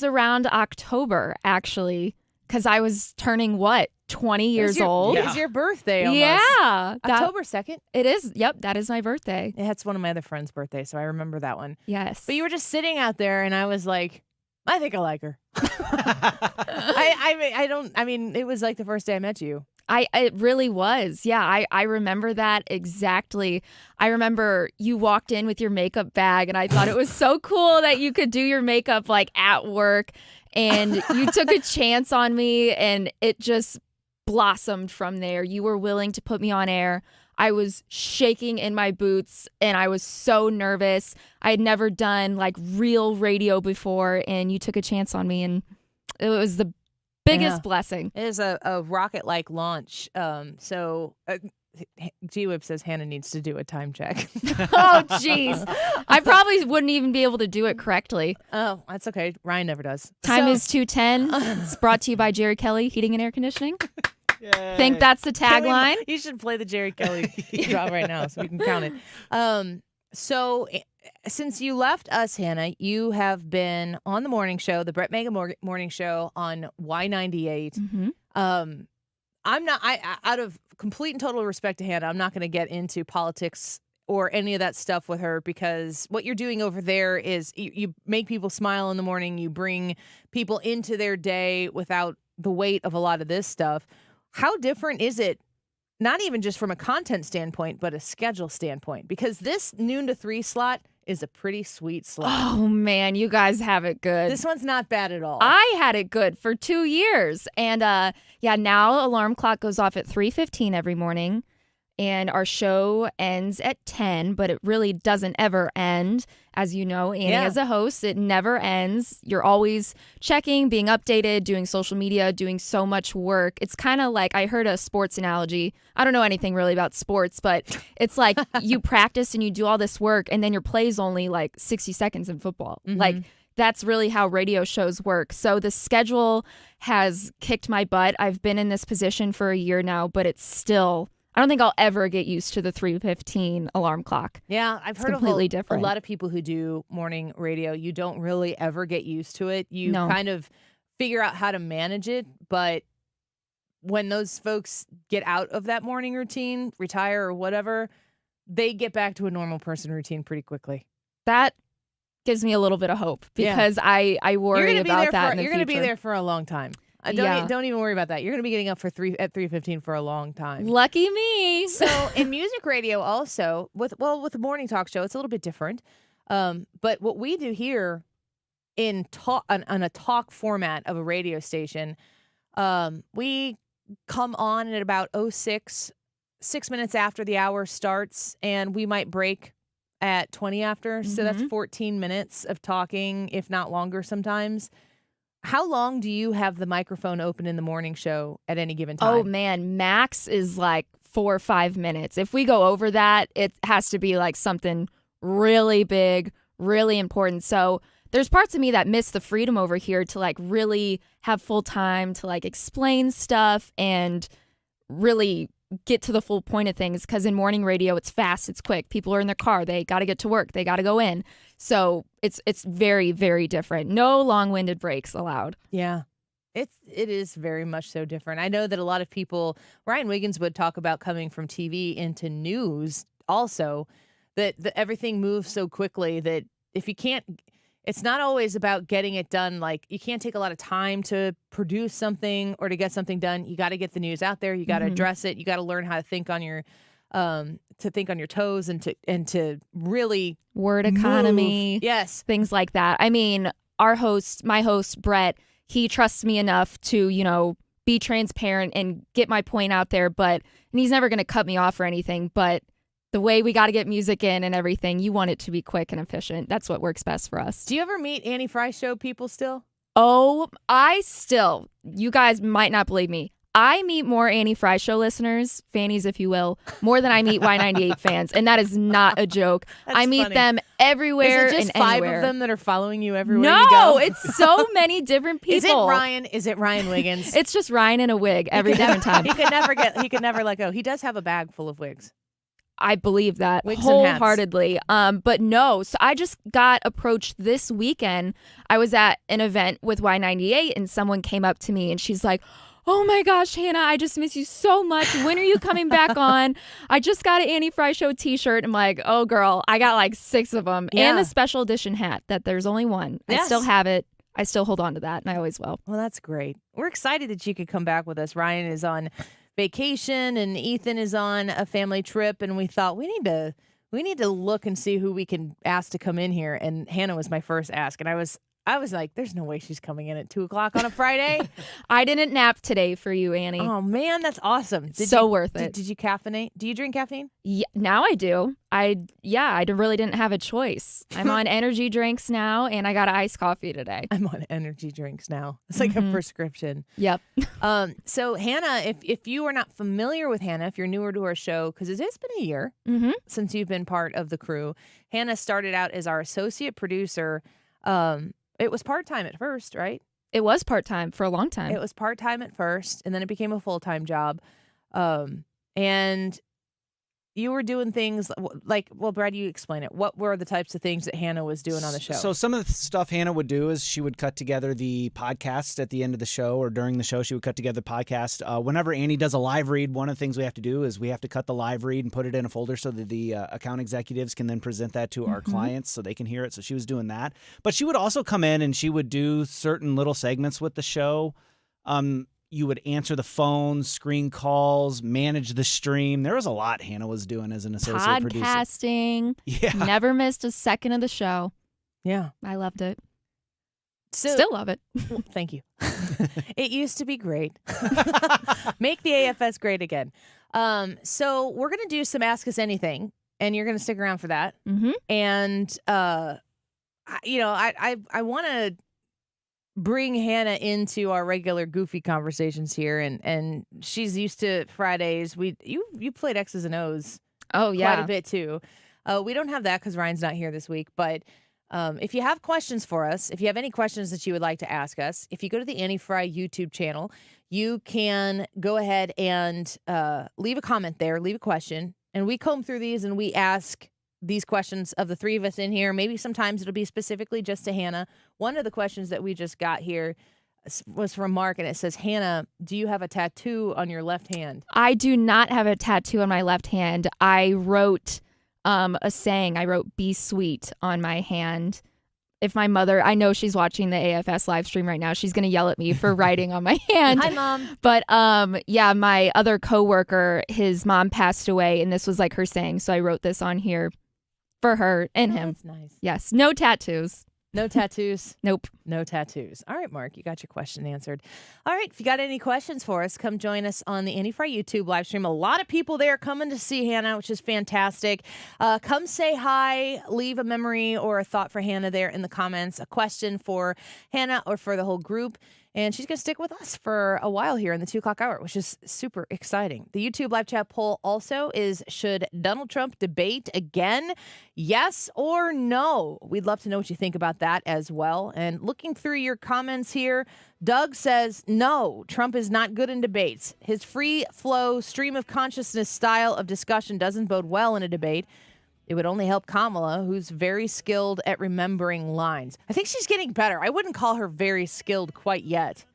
around October, actually, because I was turning 20 years old.
It was your birthday almost.
Yeah.
October 2nd?
It is. Yep, that is my birthday.
It's one of my other friends' birthdays, so I remember that one.
Yes.
But you were just sitting out there, and I was like, I think I like her. It was like the first day I met you.
It really was. Yeah, I remember that exactly. I remember you walked in with your makeup bag, and I thought it was so cool that you could do your makeup like at work, and you took a chance on me, and it just blossomed from there. You were willing to put me on air. I was shaking in my boots, and I was so nervous. I had never done like real radio before, and you took a chance on me, and it was the biggest blessing.
It is a rocket-like launch. G-Whip says Hannah needs to do a time check.
Oh, jeez. I probably wouldn't even be able to do it correctly.
Oh, that's okay. Ryan never does.
Time is 2:10. It's brought to you by Jerry Kelly Heating and Air Conditioning. Think that's the tagline?
You should play the Jerry Kelly drop right now so we can count it. So since you left us, Hannah, you have been on the morning show, the Brett Mega morning show on Y98. Out of complete and total respect to Hannah, I'm not going to get into politics or any of that stuff with her, because what you're doing over there is you make people smile in the morning. You bring people into their day without the weight of a lot of this stuff. How different is it? Not even just from a content standpoint, but a schedule standpoint, because this noon to 3 slot is a pretty sweet slot.
Oh, man, you guys have it good.
This one's not bad at all.
I had it good for 2 years. And now alarm clock goes off at 3:15 every morning. And our show ends at 10, but it really doesn't ever end. As you know, Annie, as a host, it never ends. You're always checking, being updated, doing social media, doing so much work. It's kind of like, I heard a sports analogy. I don't know anything really about sports, but it's like you practice and you do all this work, and then your play's only like 60 seconds in football. Like, that's really how radio shows work. So the schedule has kicked my butt. I've been in this position for a year now, but it's still... I don't think I'll ever get used to the 3:15 alarm clock.
Yeah, I've heard
completely
of
different.
A lot of people who do morning radio. You don't really ever get used to it. You kind of figure out how to manage it, but when those folks get out of that morning routine, retire or whatever, they get back to a normal person routine pretty quickly.
That gives me a little bit of hope, because I worry about that in the
You're going to be there for a long time. Don't even worry about that. You're going to be getting up at 3:15 for a long time.
Lucky me.
So in music radio also, with the morning talk show, it's a little bit different. But what we do here in on a talk format of a radio station, we come on at about 6 minutes after the hour starts, and we might break at 20 after. So that's 14 minutes of talking, if not longer sometimes. How long do you have the microphone open in the morning show at any given time?
Oh, man. Max is like 4 or 5 minutes. If we go over that, it has to be like something really big, really important. So there's parts of me that miss the freedom over here to like really have full time to like explain stuff and really get to the full point of things, because in morning radio it's fast, it's quick, people are in their car, they got to get to work, they got to go in, so it's very, very different. No long-winded breaks allowed.
Yeah, it is very much so different. I know that a lot of people, Ryan Wiggins would talk about coming from TV into news also, that everything moves so quickly that if you can't, it's not always about getting it done. Like, you can't take a lot of time to produce something or to get something done. You got to get the news out there. You got to address it. You got to learn how to think on your toes and to really
word economy.
Move. Yes,
things like that. I mean, my host Brett, he trusts me enough to, you know, be transparent and get my point out there. And he's never going to cut me off or anything. But the way we got to get music in and everything, you want it to be quick and efficient. That's what works best for us.
Do you ever meet Annie Fry Show people still?
Oh, you guys might not believe me, I meet more Annie Fry Show listeners, fannies if you will, more than I meet Y98 fans. And that is not a joke. I meet them everywhere.
Is it just
and
5
anywhere.
of them that are following you everywhere you go?
No, it's so many different people.
Is it Ryan Wiggins?
It's just Ryan in a wig every different time.
He could never let go. He does have a bag full of wigs.
I believe that
Wigs
wholeheartedly. But no, so I just got approached this weekend. I was at an event with Y98 and someone came up to me and she's like, "Oh my gosh, Hannah, I just miss you so much. When are you coming back on? I just got an Annie Fry Show t-shirt." I'm like, "Oh girl, I got like 6 of them."
Yeah.
And a special edition hat that there's only one.
Yes.
I still have it. I still hold on to that and I always will.
Well, that's great. We're excited that you could come back with us. Ryan is on vacation and Ethan is on a family trip, and we thought we need to look and see who we can ask to come in here. And Hannah was my first ask, and I was like, there's no way she's coming in at 2:00 on a Friday.
I didn't nap today for you, Annie.
Oh man, that's awesome.
Worth it.
Did you caffeinate? Do you drink caffeine?
Yeah, now I do. I really didn't have a choice. I'm on energy drinks now, and I got an iced coffee today.
I'm on energy drinks now. It's like a prescription.
Yep.
So Hannah, if you are not familiar with Hannah, if you're newer to our show, because it has been a year since you've been part of the crew, Hannah started out as our associate producer. It was part-time at first, right?
It was part-time for a long time.
It was part-time at first, and then it became a full-time job. And you were doing things like, well, Brad, you explain it. What were the types of things that Hannah was doing on the show?
So some of the stuff Hannah would do is she would cut together the podcast at the end of the show, or during the show she would cut together the podcast. Whenever Annie does a live read, one of the things we have to do is we have to cut the live read and put it in a folder so that the account executives can then present that to our clients so they can hear it. So she was doing that. But she would also come in and she would do certain little segments with the show. You would answer the phone, screen calls, manage the stream. There was a lot Hannah was doing as an associate producer.
Podcasting.
Yeah.
Never missed a second of the show.
Yeah.
I loved it.
Still
love it.
Well, thank you. It used to be great. Make the AFS great again. So we're going to do some Ask Us Anything, and you're going to stick around for that. And, I want to bring Hannah into our regular goofy conversations here, and she's used to Fridays. You played X's and O's.
Oh yeah,
quite a bit too. We don't have that because Ryan's not here this week. But if you have questions for us, if you have any questions that you would like to ask us, if you go to the Annie Fry YouTube channel, you can go ahead and leave a comment there, leave a question, and we comb through these and we ask these questions of the 3 of us in here. Maybe sometimes it'll be specifically just to Hannah. One of the questions that we just got here was from Mark, and it says, "Hannah, do you have a tattoo on your left hand?"
I do not have a tattoo on my left hand. I wrote a saying. I wrote "Be sweet" on my hand. If my mother, I know she's watching the AFS live stream right now, she's going to yell at me for writing on my hand.
Hi, Mom.
But yeah, my other coworker, his mom passed away, and this was like her saying. So I wrote this on here for her and him.
That's nice.
Yes. No tattoos.
No tattoos?
Nope.
No tattoos. All right, Mark, you got your question answered. All right, if you got any questions for us, come join us on the Annie Fry YouTube live stream. A lot of people there coming to see Hannah, which is fantastic. Come say hi, leave a memory or a thought for Hannah there in the comments, a question for Hannah or for the whole group. And she's going to stick with us for a while here in the 2 o'clock hour, which is super exciting. The YouTube live chat poll also is, should Donald Trump debate again? Yes or no? We'd love to know what you think about that as well. And looking through your comments here, Doug says, no, Trump is not good in debates. His free flow, stream of consciousness style of discussion doesn't bode well in a debate. It would only help Kamala, who's very skilled at remembering lines. I think she's getting better. I wouldn't call her very skilled quite yet.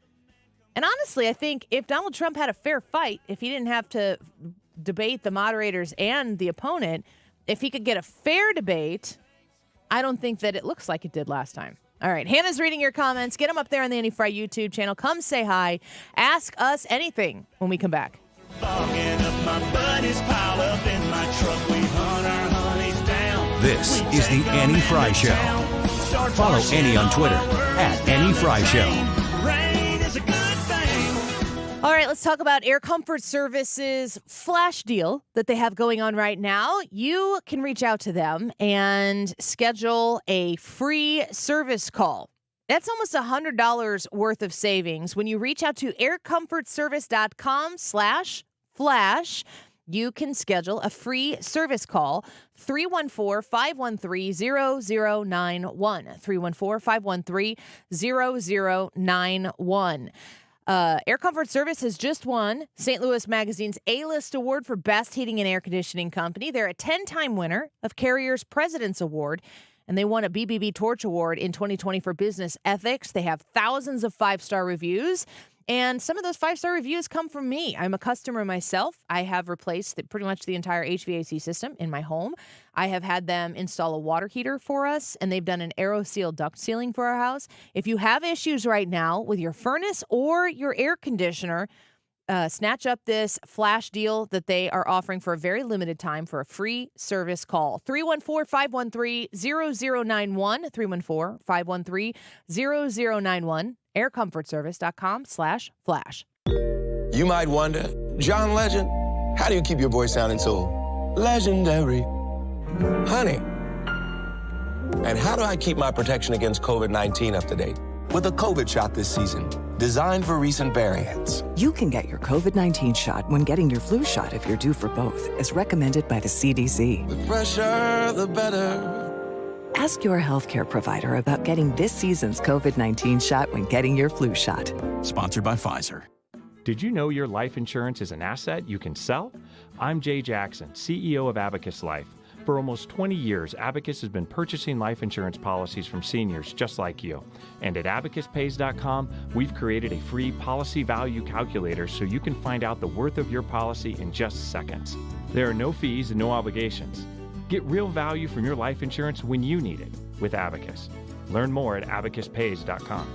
And honestly, I think if Donald Trump had a fair fight, if he didn't have to debate the moderators and the opponent, if he could get a fair debate, I don't think that it looks like it did last time. All right, Hannah's reading your comments. Get them up there on the Annie Fry YouTube channel. Come say hi. Ask us anything when we come back.
This is the Annie Fry Show. Follow Annie on Twitter at Annie Fry Show.
All right, let's talk about Air Comfort Services flash deal that they have going on right now. You can reach out to them and schedule a free service call. That's almost $100 worth of savings. When you reach out to aircomfortservice.com/flash, you can schedule a free service call, 314-513-0091, 314-513-0091. Air Comfort Service has just won St. Louis Magazine's A-List Award for Best Heating and Air Conditioning Company. They're a 10-time winner of Carrier's President's Award, and they won a BBB Torch Award in 2020 for business ethics. They have thousands of 5-star reviews, and some of those 5-star reviews come from me. I'm a customer myself. I have replaced pretty much the entire HVAC system in my home. I have had them install a water heater for us, and they've done an AeroSeal duct sealing for our house. If you have issues right now with your furnace or your air conditioner, snatch up this flash deal that they are offering for a very limited time for a free service call. 314-513-0091, 314-513-0091, aircomfortservice.com/flash.
You might wonder, John Legend, how do you keep your voice sounding so legendary? Honey. And how do I keep my protection against COVID-19 up to date? With a COVID shot this season, designed for recent variants.
You can get your COVID-19 shot when getting your flu shot if you're due for both, as recommended by the CDC.
The fresher, the better.
Ask your healthcare provider about getting this season's COVID-19 shot when getting your flu shot.
Sponsored by Pfizer. Did you know your life insurance is an asset you can sell? I'm Jay Jackson, CEO of Abacus Life. For almost 20 years, Abacus has been purchasing life insurance policies from seniors just like you. And at abacuspays.com, we've created a free policy value calculator so you can find out the worth of your policy in just seconds. There are no fees and no obligations. Get real value from your life insurance when you need it with Abacus. Learn more at abacuspays.com.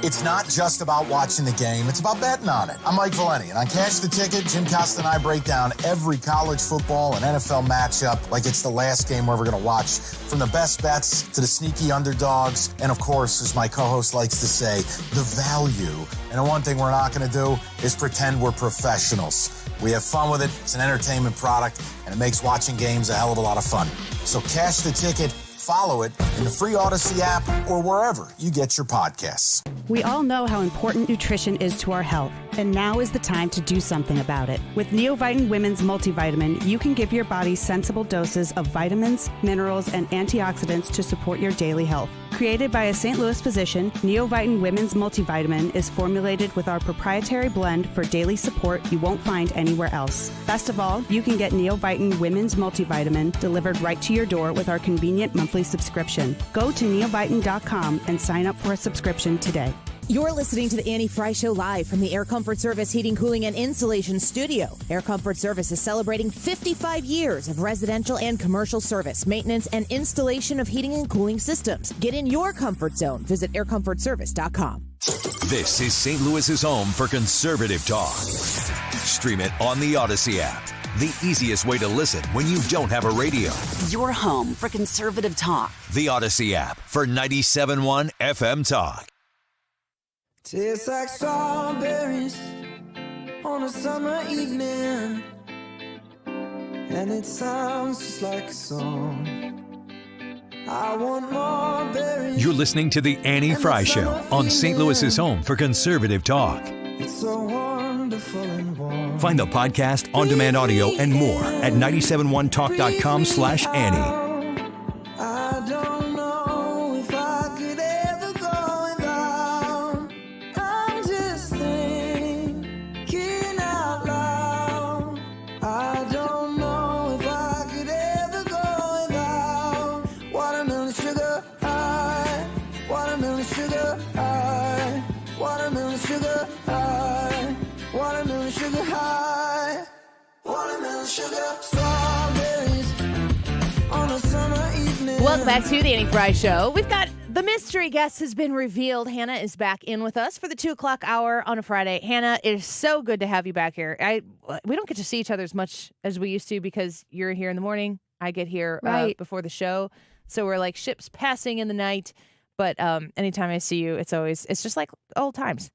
It's not just about watching the game, it's about betting on it. I'm Mike Valeni, and on Cash the Ticket, Jim Costa and I break down every college football and NFL matchup like it's the last game we're ever going to watch. From the best bets to the sneaky underdogs, and of course, as my co-host likes to say, the value. And the one thing we're not going to do is pretend we're professionals. We have fun with it, it's an entertainment product, and it makes watching games a hell of a lot of fun. So Cash the Ticket, follow it in the free Odyssey app or wherever you get your podcasts.
We all know how important nutrition is to our health, and now is the time to do something about it. With Neovitin Women's Multivitamin, you can give your body sensible doses of vitamins, minerals, and antioxidants to support your daily health. Created by a St. Louis physician, Neovitin Women's Multivitamin is formulated with our proprietary blend for daily support you won't find anywhere else. Best of all, you can get Neovitin Women's Multivitamin delivered right to your door with our convenient monthly subscription. Go to neovitin.com and sign up for a subscription today.
You're listening to the Annie Fry Show live from the Air Comfort Service Heating, Cooling, and Insulation Studio. Air Comfort Service is celebrating 55 years of residential and commercial service, maintenance, and installation of heating and cooling systems. Get in your comfort zone. Visit aircomfortservice.com.
This is St. Louis's home for conservative talk. Stream it on the Odyssey app. The easiest way to listen when you don't have a radio.
Your home for conservative talk.
The Odyssey app for 97.1 FM Talk.
Tastes like strawberries on a summer evening, and it sounds just like a song. I want more berries.
You're listening to The Annie Fry Show on St. Louis's home for conservative talk.
It's so wonderful and warm.
Find the podcast, on-demand audio, and more at 971talk.com/Annie.
I don't know if I could ever go without. I'm just thinking out loud. I don't know if I could ever go without watermelon sugar high, watermelon sugar high, watermelon sugar high, watermelon sugar high, watermelon sugar, strawberries on a summer evening.
Welcome back to the Annie Fry Show. We've got the mystery guest has been revealed. Hannah is back in with us for the 2 o'clock hour on a Friday. Hannah, it is so good to have you back here. We don't get to see each other as much as we used to because you're here in the morning. I get here before the show. So we're like ships passing in the night. But anytime I see you, it's just like old times.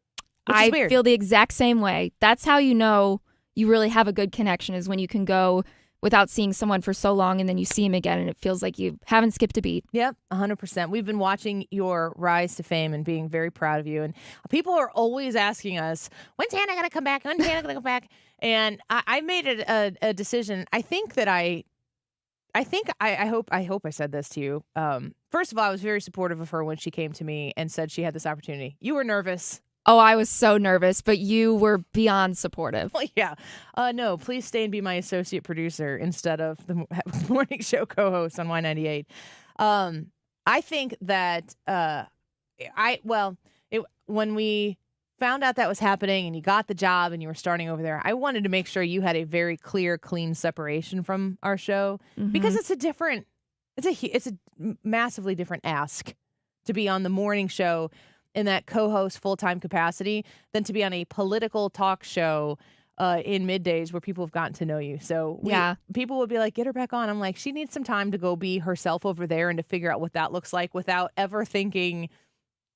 I feel the exact same way. That's how you know you really have a good connection, is when you can go without seeing someone for so long and then you see him again and it feels like you haven't skipped a beat.
Yep, 100%. We've been watching your rise to fame and being very proud of you. And people are always asking us, when's Hannah going to come back? When's Hannah going to come back? And I made it a decision. I hope I said this to you. First of all, I was very supportive of her when she came to me and said she had this opportunity. You were nervous.
Oh, I was so nervous, but you were beyond supportive.
Well, yeah. No, please stay and be my associate producer instead of the morning show co-host on Y98. I think that when we found out that was happening and you got the job and you were starting over there, I wanted to make sure you had a very clear, clean separation from our show because it's a massively different ask to be on the morning show in that co-host full-time capacity than to be on a political talk show in middays where people have gotten to know you. So people would be like, get her back on. I'm like, she needs some time to go be herself over there and to figure out what that looks like without ever thinking,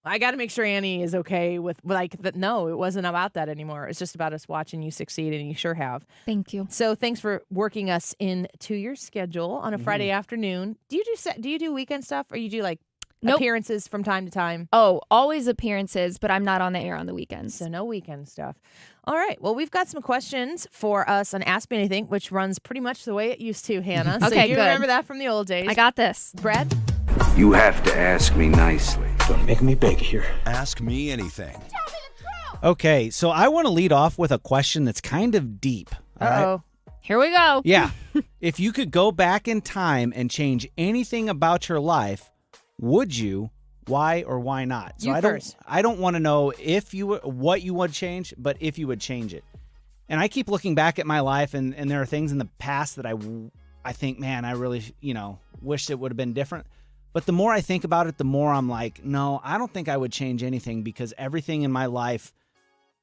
I got to make sure Annie is okay with that. No, it wasn't about that anymore. It's just about us watching you succeed, and you sure have.
Thank you.
So thanks for working us into your schedule on a Friday afternoon. Do you do weekend stuff, or you do appearances from time to time?
Oh, always appearances, but I'm not on the air on the weekends.
So no weekend stuff. All right. Well, we've got some questions for us on Ask Me Anything, which runs pretty much the way it used to, Hannah.
Okay,
so you
good.
remember that from the old days.
I got this.
Brad?
You have to ask me nicely. Don't make me beg here.
Ask me anything.
Okay, so I want to lead off with a question that's kind of deep.
Uh-oh.
Here we go.
Yeah. If you could go back in time and change anything about your life, would you? Why or why not? So I don't want to know what you would change, but if you would change it. And I keep looking back at my life, and there are things in the past that I think, man, I really wish it would have been different. But the more I think about it, the more I'm like, no, I don't think I would change anything, because everything in my life,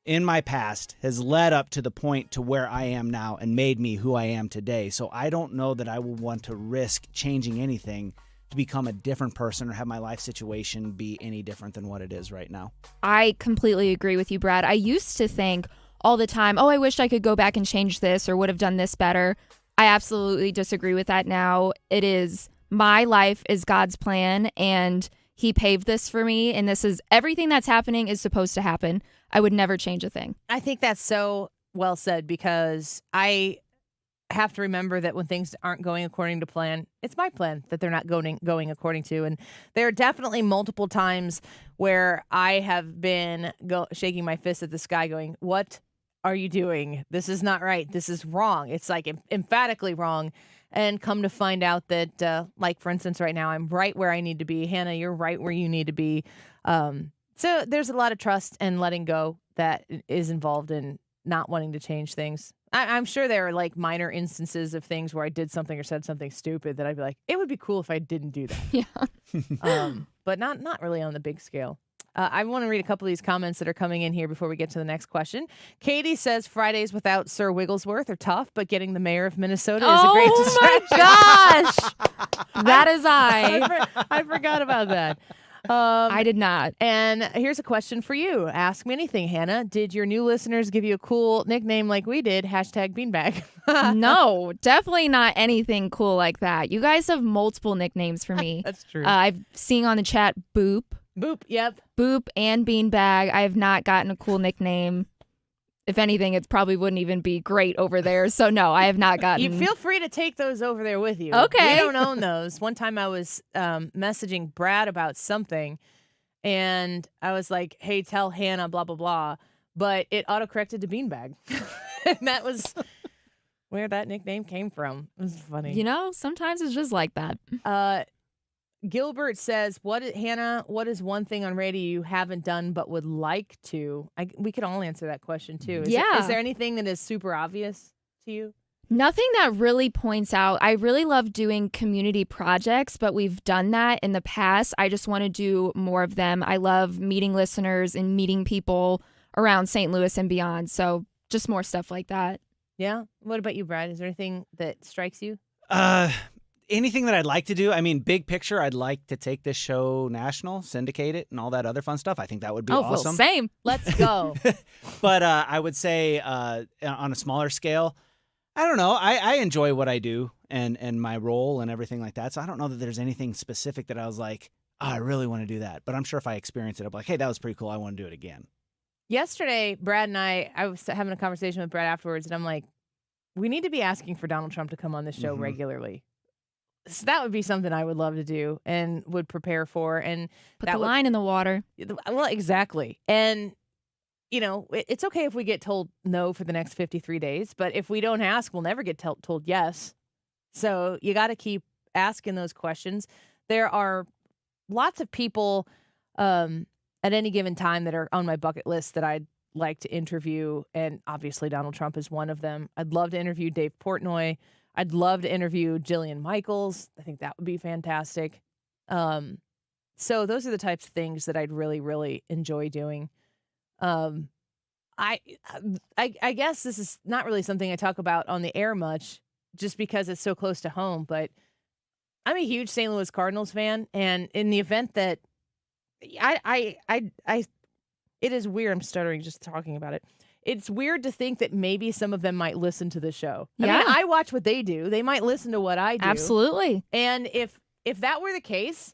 in my past, has led up to the point to where I am now and made me who I am today. So I don't know that I would want to risk changing anything to become a different person or have my life situation be any different than what it is right now.
I completely agree with you, Brad. I used to think all the time, I wish I could go back and change this or would have done this better. I absolutely disagree with that now. It is my life is God's plan, and he paved this for me, and this is everything that's happening is supposed to happen. I would never change a thing.
I think that's so well said, because I have to remember that when things aren't going according to plan, it's my plan that they're not going according to. And there are definitely multiple times where I have been shaking my fist at the sky going, what are you doing? This is not right. This is wrong. It's like emphatically wrong. And come to find out that, like, for instance, right now, I'm right where I need to be. Hannah, you're right where you need to be. So there's a lot of trust and letting go that is involved in not wanting to change things. I'm sure there are like minor instances of things where I did something or said something stupid that I'd be like, it would be cool if I didn't do that.
Yeah.
But not really on the big scale. I want to read a couple of these comments that are coming in here before we get to the next question. Katie says Fridays without Sir Wigglesworth are tough, but getting the mayor of Minnesota is a great distraction.
Oh my gosh. That is I.
I forgot about that.
I did not.
And here's a question for you. Ask me anything, Hannah. Did your new listeners give you a cool nickname like we did? #beanbag.
No, definitely not anything cool like that. You guys have multiple nicknames for me.
That's true.
I've seen on the chat Boop.
Boop, yep.
Boop and Beanbag. I have not gotten a cool nickname. If anything, it probably wouldn't even be great over there. So no, I have not gotten.
You feel free to take those over there with you.
Okay.
We don't own those. One time I was messaging Brad about something, and I was like, hey, tell Hannah, blah, blah, blah. But it autocorrected to Beanbag. And that was where that nickname came from. It was funny.
You know, sometimes it's just like that.
Gilbert says, Hannah, what is one thing on radio you haven't done but would like to? We could all answer that question, too. Is there anything that is super obvious to you?
Nothing that really points out. I really love doing community projects, but we've done that in the past. I just want to do more of them. I love meeting listeners and meeting people around St. Louis and beyond. So just more stuff like that.
Yeah. What about you, Brad? Is there anything that strikes you?
Anything that I'd like to do, I mean, big picture, I'd like to take this show national, syndicate it, and all that other fun stuff. I think that would be awesome.
Well, same.
Let's go.
But I would say on a smaller scale, I don't know. I enjoy what I do and my role and everything like that. So I don't know that there's anything specific that I was like, oh, I really want to do that. But I'm sure if I experience it, I'll be like, hey, that was pretty cool. I want to do it again.
Yesterday, Brad and I was having a conversation with Brad afterwards, and I'm like, we need to be asking for Donald Trump to come on this show regularly. So that would be something I would love to do and would prepare for. And
Put the line in the water.
Well, exactly. And, you know, it's okay if we get told no for the next 53 days. But if we don't ask, we'll never get told yes. So you got to keep asking those questions. There are lots of people at any given time that are on my bucket list that I'd like to interview. And obviously Donald Trump is one of them. I'd love to interview Dave Portnoy. I'd love to interview Jillian Michaels. I think that would be fantastic. So those are the types of things that I'd really, really enjoy doing. I guess this is not really something I talk about on the air much, just because it's so close to home. But I'm a huge St. Louis Cardinals fan, and in the event that it is weird. I'm stuttering just talking about it. It's weird to think that maybe some of them might listen to the show.
Yeah.
I mean, I watch what they do. They might listen to what I do.
Absolutely.
And if that were the case,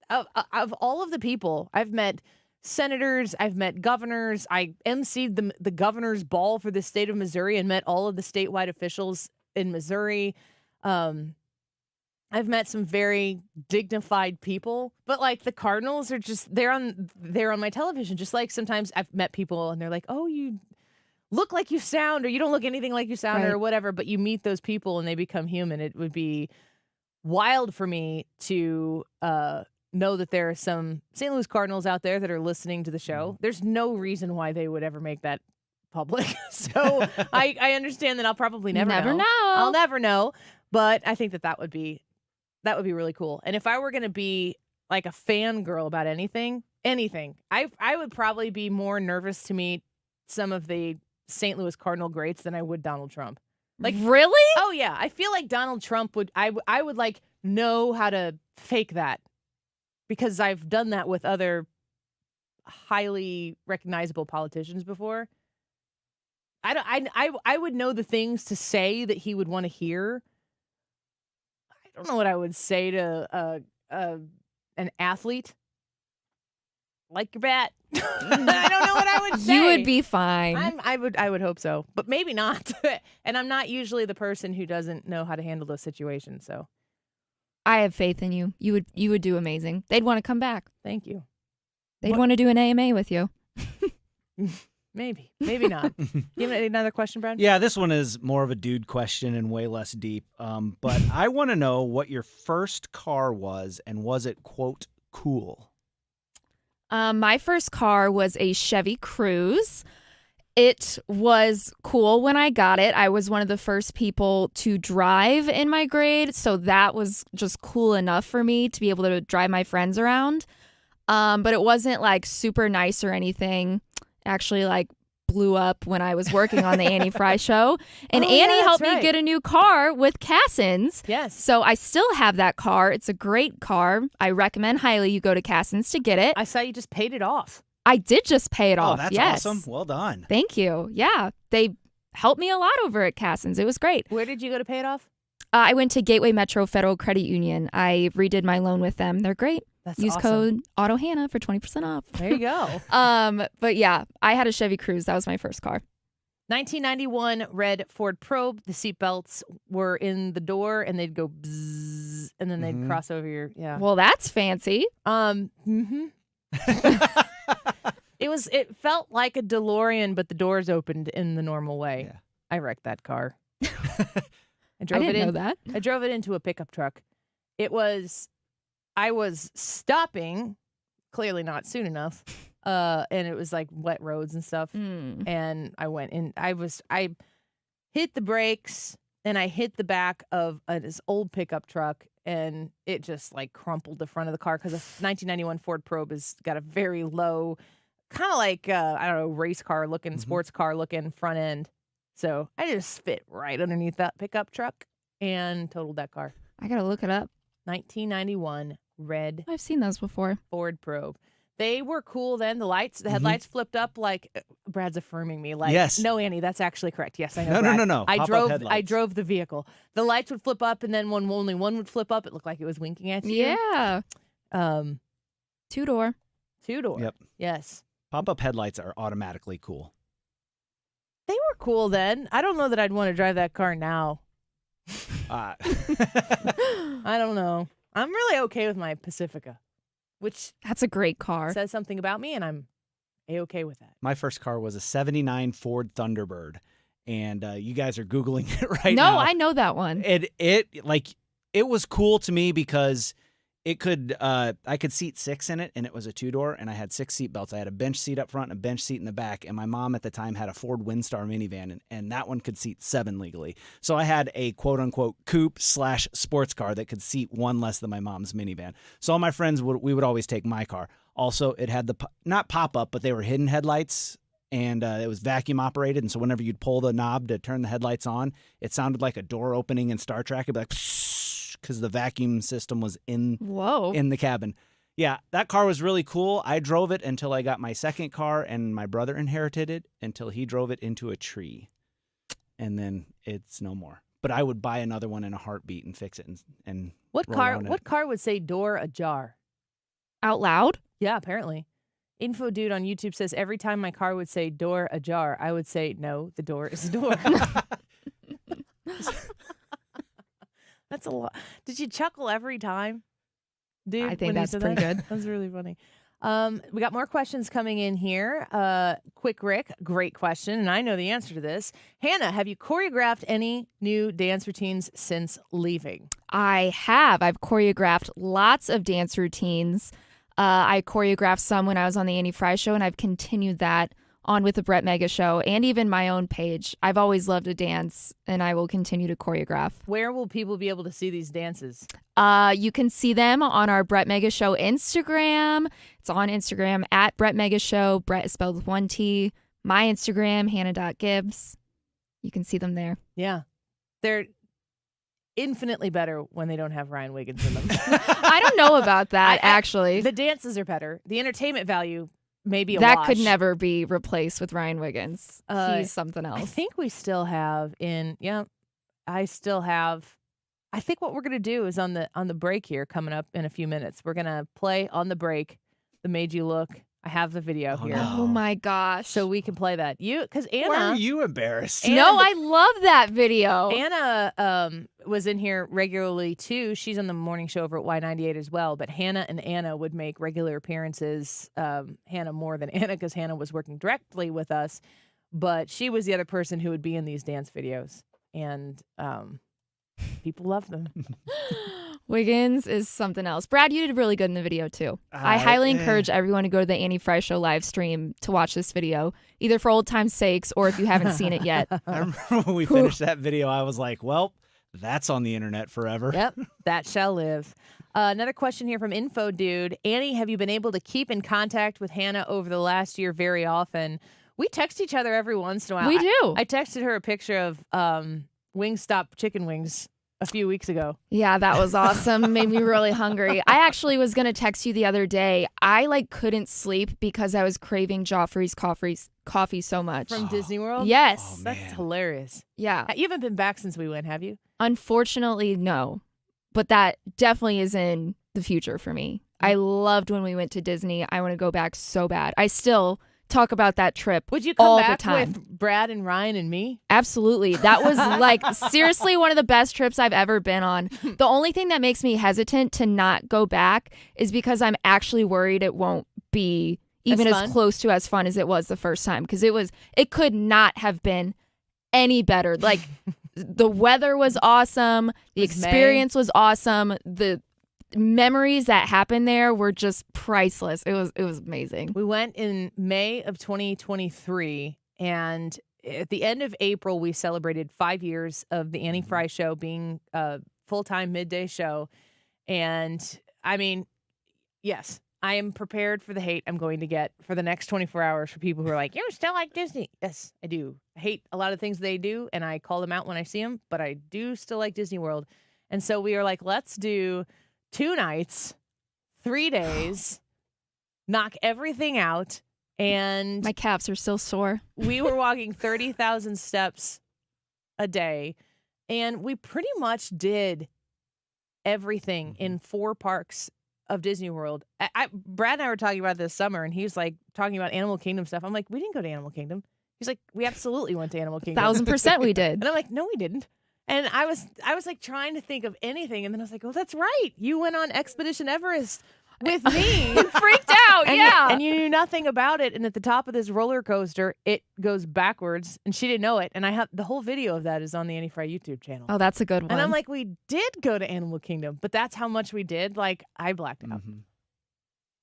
of all of the people, I've met senators, I've met governors, I emceed the governor's ball for the state of Missouri and met all of the statewide officials in Missouri. I've met some very dignified people, but like the Cardinals are just they're on my television. Just like sometimes I've met people and they're like, "Oh, you look like you sound," or "You don't look anything like you sound," or whatever. But you meet those people and they become human. It would be wild for me to know that there are some St. Louis Cardinals out there that are listening to the show. There's no reason why they would ever make that public. So I understand that I'll probably never know. I'll never know. But I think that would be really cool. And if I were going to be like a fangirl about anything, I would probably be more nervous to meet some of the St. Louis Cardinal greats than I would Donald Trump. Like,
really?
Oh yeah. I feel like Donald Trump I would like know how to fake that, because I've done that with other highly recognizable politicians before. I would know the things to say that he would want to hear. I don't know what I would say to an athlete. Like your bat. I don't know what I would say.
You would be fine.
I would hope so, but maybe not. And I'm not usually the person who doesn't know how to handle those situations. So
I have faith in you. You would do amazing. They'd want to come back.
Thank you.
They'd want to do an AMA with you.
Maybe not. You have another question, Brad?
Yeah, this one is more of a dude question and way less deep. But I want to know what your first car was, and was it, quote, cool?
My first car was a Chevy Cruze. It was cool when I got it. I was one of the first people to drive in my grade, so that was just cool enough for me to be able to drive my friends around. But it wasn't like super nice or anything. Actually, like blew up when I was working on the Annie Fry show. And
Oh,
Annie
yeah, that's
helped me
right.
get a new car with Cassins.
Yes.
So I still have that car. It's a great car. I recommend highly you go to Cassins to get it.
I saw you just paid it off.
I did just pay it
Oh,
off.
that's
yes.
awesome. Well done.
Thank you. Yeah. They helped me a lot over at Cassins. It was great.
Where did you go to pay it off?
I went to Gateway Metro Federal Credit Union. I redid my loan with them. They're great.
That's
Use
awesome.
code AutoHannah for 20% off.
There you go.
But yeah, I had a Chevy Cruze. That was my first car.
1991 red Ford Probe. The seatbelts were in the door, and they'd go bzzz, and then they'd cross over your
Well, that's fancy.
It felt like a DeLorean, but the doors opened in the normal way.
Yeah.
I wrecked that car. I
didn't know that.
I drove it into a pickup truck. I was stopping, clearly not soon enough. And it was like wet roads and stuff. And I went in. I hit the brakes and I hit the back of this old pickup truck, and it just like crumpled the front of the car because a 1991 Ford Probe has got a very low, kind of like I don't know, race car looking, sports car looking front end. So I just fit right underneath that pickup truck and totaled that car.
I got to look it up.
1991 red
I've seen those before.
Ford Probe. They were cool then. The headlights flipped up like Brad's affirming me. Like,
Yes.
No, Annie, that's actually correct. Yes, I know.
No,
Brad.
no.
I
Pop-up headlights.
drove the vehicle. The lights would flip up, and then when only one would flip up, it looked like it was winking at you.
Yeah. Two-door.
Two-door.
Yep.
Yes.
Pop-up headlights are automatically cool.
They were cool then. I don't know that I'd want to drive that car now.
Uh,
I don't know. I'm really okay with my Pacifica, which
That's a great car.
says something about me, and I'm A-okay with that.
my first car was a 79 Ford Thunderbird, and you guys are Googling it right now.
No, I know that one.
It was cool to me because it could I could seat 6 in it, and it was a 2-door, and I had 6 seat belts. I had a bench seat up front and a bench seat in the back, and my mom at the time had a Ford Windstar minivan, and that one could seat 7 legally. So I had a quote-unquote coupe/sports car that could seat 1 less than my mom's minivan. So all my friends we would always take my car. Also, it had not pop-up, but they were hidden headlights, and it was vacuum operated, and so whenever you'd pull the knob to turn the headlights on, it sounded like a door opening in Star Trek. It'd be like, because the vacuum system was in the cabin. Yeah, that car was really cool. I drove it until I got my second car, and my brother inherited it until he drove it into a tree. And then it's no more. But I would buy another one in a heartbeat and fix it and
What
roll
car?
around in
What
it.
car would say door ajar?
Out loud?
Yeah, apparently. Info dude on YouTube says every time my car would say door ajar, I would say no, the door is a door. That's a lot. Did you chuckle every time, dude?
I think
when you
that's
said
pretty
that?
good.
That's really funny. We got more questions coming in here. Quick Rick, great question, and I know the answer to this. Hannah, have you choreographed any new dance routines since leaving?
I have. I've choreographed lots of dance routines. I choreographed some when I was on the Annie Fry Show, and I've continued that on with the Brett Mega Show and even my own page. I've always loved to dance, and I will continue to choreograph.
Where will people be able to see these dances?
You can see them on our Brett Mega Show Instagram. It's on Instagram at Brett Mega Show. Brett is spelled with 1 T. My Instagram, Hannah.Gibbs. You can see them there.
Yeah. They're infinitely better when they don't have Ryan Wiggins in them.
I don't know about that, actually.
The dances are better. The entertainment value may be a
That
wash.
could never be replaced with Ryan Wiggins. He's something else.
I think we still have I think what we're going to do is on the break here coming up in a few minutes, we're going to play on the break the Made You Look. I have the video here.
Oh my gosh.
So we can play that. Because Anna.
Why are you embarrassed?
No, I love that video.
Anna was in here regularly too. She's on the morning show over at Y98 as well. But Hannah and Anna would make regular appearances. Hannah more than Anna because Hannah was working directly with us. But she was the other person who would be in these dance videos. And people love them.
Wiggins is something else. Brad, you did really good in the video too. I highly encourage everyone to go to the Annie Fry Show live stream to watch this video, either for old time's sakes or if you haven't seen it yet.
I remember when we finished that video, I was like, well, that's on the internet forever.
Yep, that shall live. Another question here from Info Dude. Annie, have you been able to keep in contact with Hannah over the last year very often? We text each other every once in a while.
We do.
I texted her a picture of Wingstop chicken wings a few weeks ago.
Yeah, that was awesome. Made me really hungry. I actually was going to text you the other day. I couldn't sleep because I was craving Joffrey's coffee so much.
From Disney World?
Yes.
That's hilarious.
Yeah.
You haven't been back since we went, have you?
Unfortunately, no. But that definitely is in the future for me. I loved when we went to Disney. I want to go back so bad. I still talk about that trip
Would you come
all
back
the time.
with Brad and Ryan and me?
Absolutely. That was seriously one of the best trips I've ever been on. The only thing that makes me hesitant to not go back is because I'm actually worried it won't be even as close to as fun as it was the first time, because it could not have been any better. Like the weather was awesome, the experience was awesome, the memories that happened there were just priceless. It was amazing.
We went in May of 2023, and at the end of April, we celebrated 5 years of the Annie Fry Show being a full-time midday show. And I mean, yes, I am prepared for the hate I'm going to get for the next 24 hours for people who are like, you still like Disney. Yes, I do. I hate a lot of things they do, and I call them out when I see them, but I do still like Disney World. And so we are like, let's do 2 nights, 3 days, knock everything out. And
my calves are still sore.
We were walking 30,000 steps a day, and we pretty much did everything in 4 parks of Disney World. Brad and I were talking about this summer, and he's like talking about Animal Kingdom stuff. I'm like, we didn't go to Animal Kingdom. He's like, we absolutely went to Animal Kingdom.
1,000% we did.
And I'm like, no, we didn't. And I was like trying to think of anything, and then I was like, oh, that's right. You went on Expedition Everest with me.
Freaked out, yeah.
And you knew nothing about it. And at the top of this roller coaster, it goes backwards, and she didn't know it. And I have the whole video of that is on the Annie Fry YouTube channel.
Oh, that's a good one.
And I'm like, we did go to Animal Kingdom, but that's how much we did. Like, I blacked out.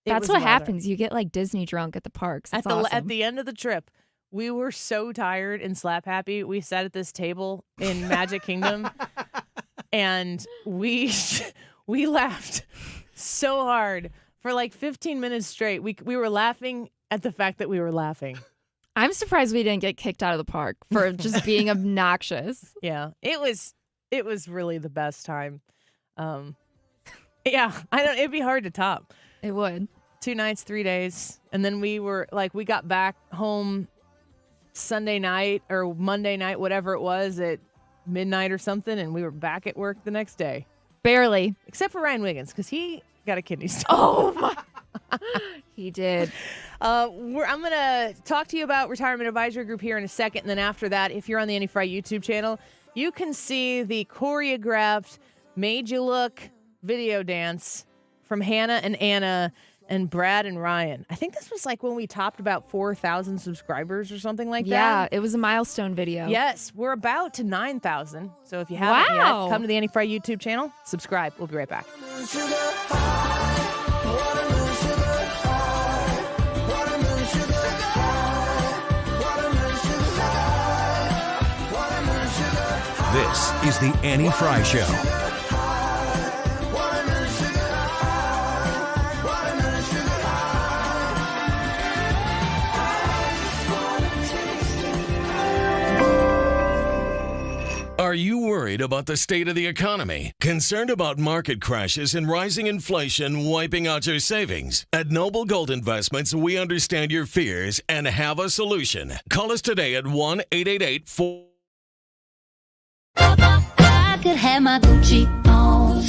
That's what happens. You get like Disney drunk at the parks. It's awesome.
At the end of the trip, we were so tired and slap happy. We sat at this table in Magic Kingdom, and we laughed so hard for like 15 minutes straight. We were laughing at the fact that we were laughing.
I'm surprised we didn't get kicked out of the park for just being obnoxious.
Yeah, it was really the best time. Yeah, it'd be hard to top.
It would.
2 nights, 3 days, and then we got back home Sunday night or Monday night, whatever it was, at midnight or something, and we were back at work the next day.
Barely.
Except for Ryan Wiggins, because he got a kidney stone.
Oh, my. He did.
I'm going to talk to you about Retirement Advisory Group here in a second, and then after that, if you're on the Annie Fry YouTube channel, you can see the choreographed Made You Look video dance from Hannah and Anna and Brad and Ryan. I think this was like when we topped about 4,000 subscribers or something like that.
Yeah, it was a milestone video.
Yes, we're about to 9,000. So if you haven't yet, come to the Annie Fry YouTube channel, subscribe. We'll be right back.
This is the Annie Fry Show.
Are you worried about the state of the economy? Concerned about market crashes and rising inflation wiping out your savings? At Noble Gold Investments, we understand your fears and have a solution. Call us today at 1-888-4...
I could have my Gucci on.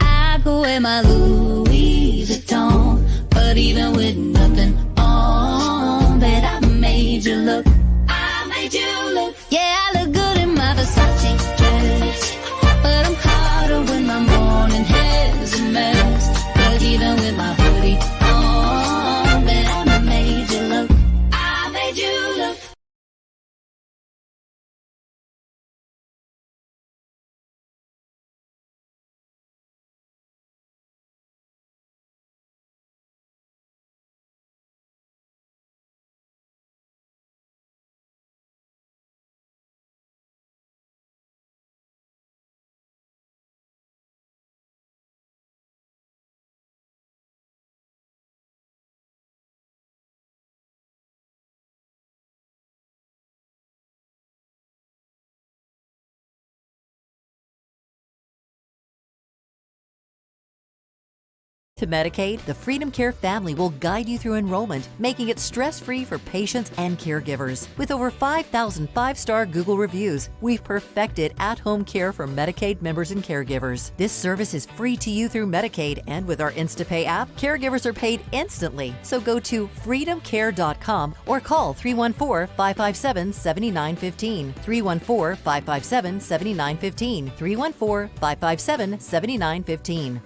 I could wear my Louis Vuitton. But even with nothing on, bet I made you look. I made you look. Yeah, I look good in my Versace dress. But I'm hotter when my morning hair's a mess. But even with my hoodie
To Medicaid, the Freedom Care family will guide you through enrollment, making it stress-free for patients and caregivers. With over 5,000 five-star Google reviews, we've perfected at-home care for Medicaid members and caregivers. This service is free to you through Medicaid, and with our InstaPay app, caregivers are paid instantly. So go to freedomcare.com or call 314-557-7915. 314-557-7915. 314-557-7915.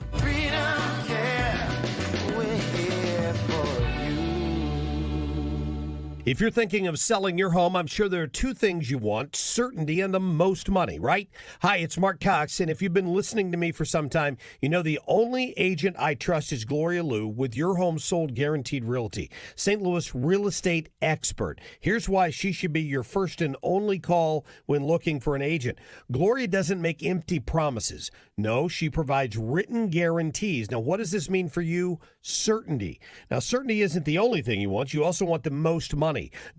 If you're thinking of selling your home, I'm sure there are two things you want: certainty and the most money, right? Hi, it's Mark Cox, and if you've been listening to me for some time, you know the only agent I trust is Gloria Liu with Your Home Sold Guaranteed Realty, St. Louis real estate expert. Here's why she should be your first and only call when looking for an agent. Gloria doesn't make empty promises. No, she provides written guarantees. Now, what does this mean for you? Certainty. Now, certainty isn't the only thing you want. You also want the most money.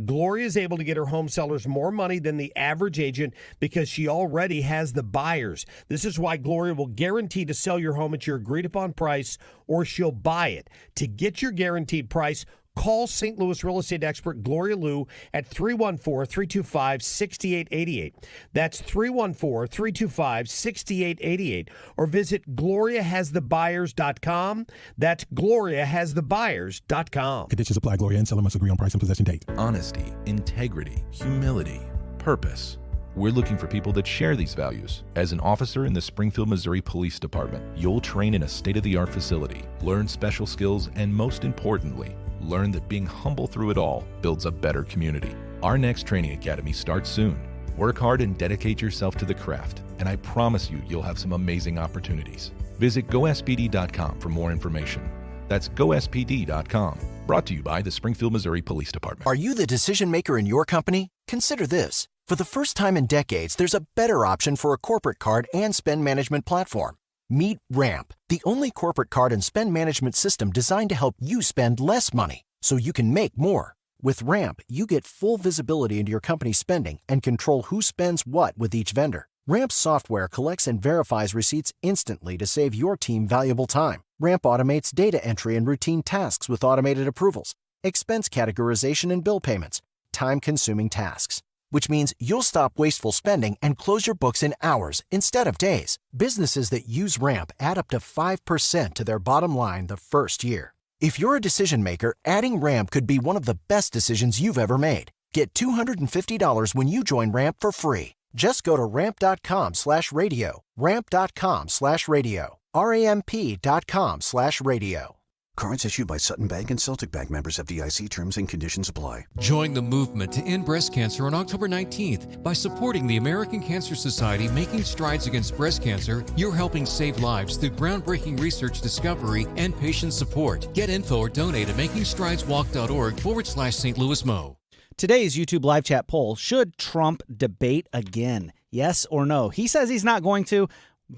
Gloria is able to get her home sellers more money than the average agent because she already has the buyers. This is why Gloria will guarantee to sell your home at your agreed upon price, or she'll buy it. To get your guaranteed price, call St. Louis real estate expert Gloria Liu at 314-325-6888. That's 314-325-6888. Or visit GloriaHasTheBuyers.com. That's GloriaHasTheBuyers.com.
Conditions apply. Gloria and seller must agree on price and possession date.
Honesty, integrity, humility, purpose. We're looking for people that share these values. As an officer in the Springfield, Missouri Police Department, you'll train in a state-of-the-art facility, learn special skills, and most importantly, learn that being humble through it all builds a better community. Our next training academy starts soon. Work hard and dedicate yourself to the craft, and I promise you'll have some amazing opportunities. Visit gospd.com for more information. That's gospd.com. Brought to you by the Springfield, Missouri Police Department.
Are you the decision maker in your company? Consider this. For the first time in decades, there's a better option for a corporate card and spend management platform. Meet Ramp, the only corporate card and spend management system designed to help you spend less money so you can make more. With Ramp, you get full visibility into your company's spending and control who spends what with each vendor. Ramp's software collects and verifies receipts instantly to save your team valuable time. Ramp automates data entry and routine tasks with automated approvals, expense categorization and bill payments, time-consuming tasks. Which means you'll stop wasteful spending and close your books in hours instead of days. Businesses that use Ramp add up to 5% to their bottom line the first year. If you're a decision maker, adding Ramp could be one of the best decisions you've ever made. Get $250 when you join Ramp for free. Just go to ramp.com/radio. Ramp.com/radio. RAMP.com/radio.
Cards issued by Sutton Bank and Celtic Bank, members of FDIC. Terms and conditions apply.
Join the movement to end breast cancer on October 19th. By supporting the American Cancer Society making strides against breast cancer, you're helping save lives through groundbreaking research discovery and patient support. Get info or donate at makingstrideswalk.org/St. Louis Mo.
Today's YouTube live chat poll: should Trump debate again? Yes or no? He says he's not going to.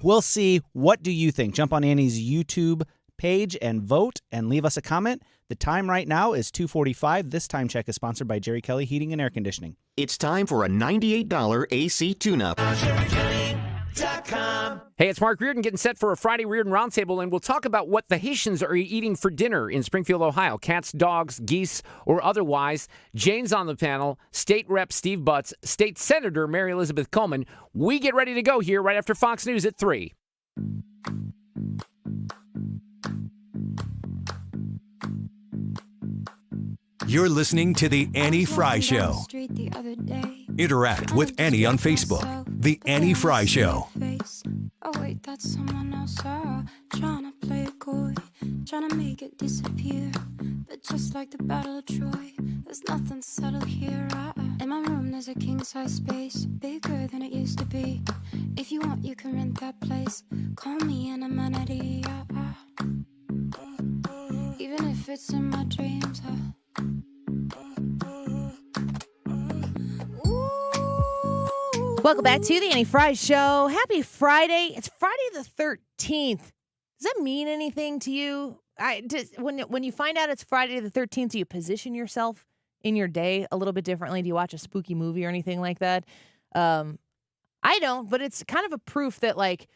We'll see. What do you think? Jump on Annie's YouTube page and vote and leave us a comment. The time right now is 2:45. This time check is sponsored by Jerry Kelly Heating and Air Conditioning.
It's time for a $98 AC tune-up.
Hey, it's Mark Reardon getting set for a Friday Reardon Roundtable, and we'll talk about what the Haitians are eating for dinner in Springfield, Ohio. Cats, dogs, geese, or otherwise. Jane's on the panel, State Rep Steve Butts, State Senator Mary Elizabeth Coleman. We get ready to go here right after Fox News at 3.
You're listening to The Annie Fry Show. Interact with Annie on Facebook. The Annie Fry Show.
Oh wait, that's someone else. Trying to play it coy, trying to make it disappear. But just like the Battle of Troy, there's nothing subtle here. In my room there's a king-size space, bigger than it used to be. If you want, you can rent that place. Call me an amenity. Even if it's in my dreams.
Welcome back to the Annie Fry Show. Happy Friday. It's Friday the 13th. Does that mean anything to you? When you find out it's Friday the 13th, do you position yourself in your day a little bit differently? Do you watch a spooky movie or anything like that? I don't, but it's kind of a proof that, like,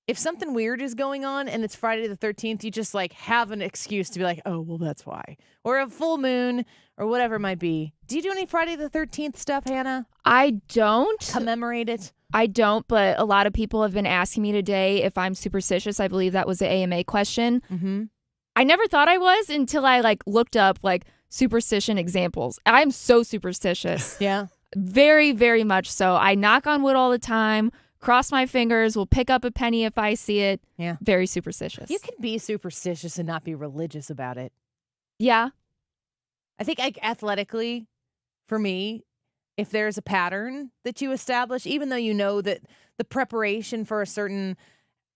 if something weird is going on and it's Friday the 13th, you just like have an excuse to be like, oh, well, that's why. Or a full moon or whatever it might be. Do you do any Friday the 13th stuff, Hannah?
I don't.
Commemorate it?
I don't, but a lot of people have been asking me today if I'm superstitious. I believe that was the AMA question.
Mm-hmm.
I never thought I was until I looked up superstition examples. I'm so superstitious.
Yeah.
Very, very much so. I knock on wood all the time. Cross my fingers, will pick up a penny if I see it.
Yeah.
Very superstitious.
You can be superstitious and not be religious about it.
Yeah.
I think athletically, for me, if there's a pattern that you establish, even though you know that the preparation for a certain,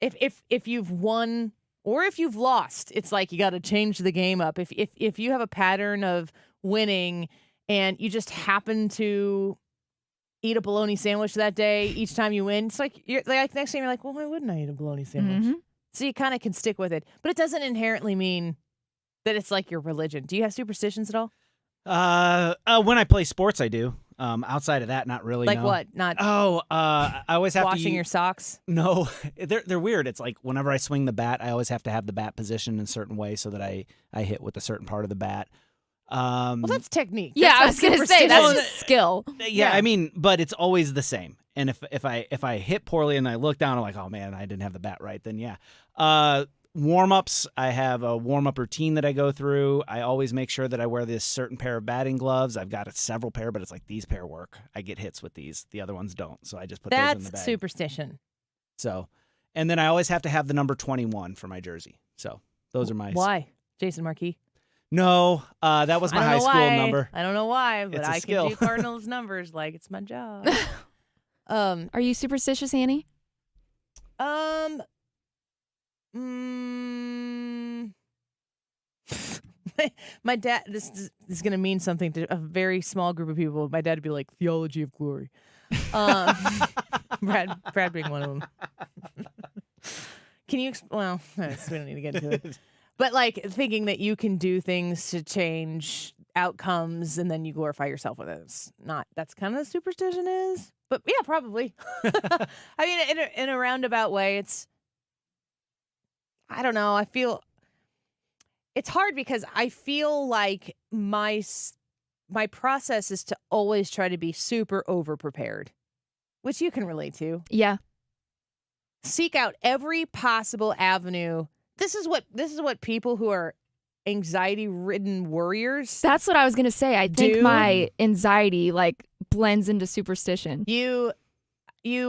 if you've won or if you've lost, it's like you got to change the game up. If you have a pattern of winning and you just happen to eat a bologna sandwich that day each time you win, it's like next time you're like, well, why wouldn't I eat a bologna sandwich?
Mm-hmm.
So you kind of can stick with it, but it doesn't inherently mean that it's like your religion. Do you have superstitions at all?
When I play sports, I do. Outside of that, not really.
Like
no.
what? Not.
I always have
washing your socks.
No, they're weird. It's like whenever I swing the bat, I always have to have the bat positioned in a certain way so that I hit with a certain part of the bat.
Well, that's technique.
Yeah,
that's
I was gonna say that's just skill.
Yeah, I mean, but it's always the same. And if I hit poorly and I look down, I'm like, oh man, I didn't have the bat right. Then yeah. Warm-ups, I have a warm-up routine that I go through. I always make sure that I wear this certain pair of batting gloves. I've got several pair, but it's like these pair work. I get hits with these. The other ones don't. So I just put those in the bag.
That's superstition.
So, and then I always have to have the number 21 for my jersey. So those are my...
Why? Jason Marquis?
No, that was my high school number.
I don't know why, but I
skill.
can do Cardinals numbers like it's my job.
Are you superstitious, Annie?
My dad, this is going to mean something to a very small group of people. My dad would be like, theology of glory. Brad being one of them. Can you, well, we don't need to get into it. But thinking that you can do things to change outcomes and then you glorify yourself with it. It's not, that's kind of what superstition is. But yeah, probably. I mean, in a roundabout way, I don't know. I feel it's hard because I feel like my process is to always try to be super over prepared, which you can relate to.
Yeah.
Seek out every possible avenue. This is what people who are anxiety-ridden worriers.
That's what I was gonna say. I think my anxiety blends into superstition.
You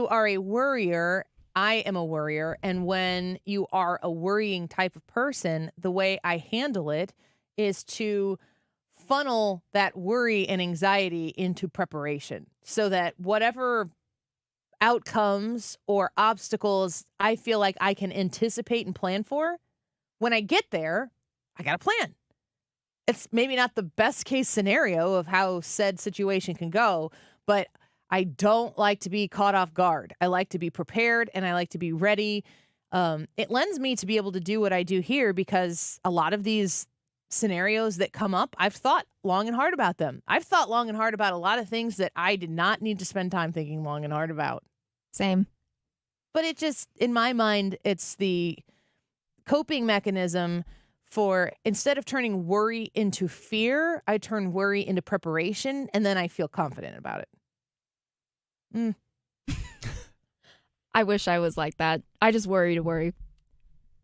are a worrier. I am a worrier. And when you are a worrying type of person, the way I handle it is to funnel that worry and anxiety into preparation so that whatever outcomes or obstacles I feel like I can anticipate and plan for, when I get there, I got a plan. It's maybe not the best case scenario of how said situation can go, but I don't like to be caught off guard. I like to be prepared and I like to be ready. It lends me to be able to do what I do here because a lot of these scenarios that come up, I've thought long and hard about them. I've thought long and hard about a lot of things that I did not need to spend time thinking long and hard about.
Same.
But it just, in my mind, it's the coping mechanism for, instead of turning worry into fear, I turn worry into preparation and then I feel confident about it.
I wish I was like that. I just worry to worry.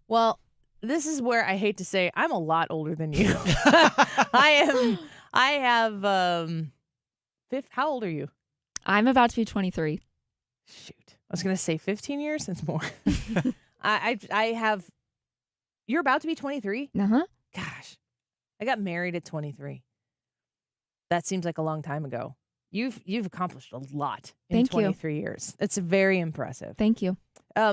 Well, this is where I hate to say I'm a lot older than you. I have how old are you?
I'm about to be 23.
Shoot. I was going to say 15 years. It's more. I have, you're about to be 23?
Uh-huh.
Gosh. I got married at 23. That seems like a long time ago. You've accomplished a lot in 23 years. It's very impressive.
Thank you.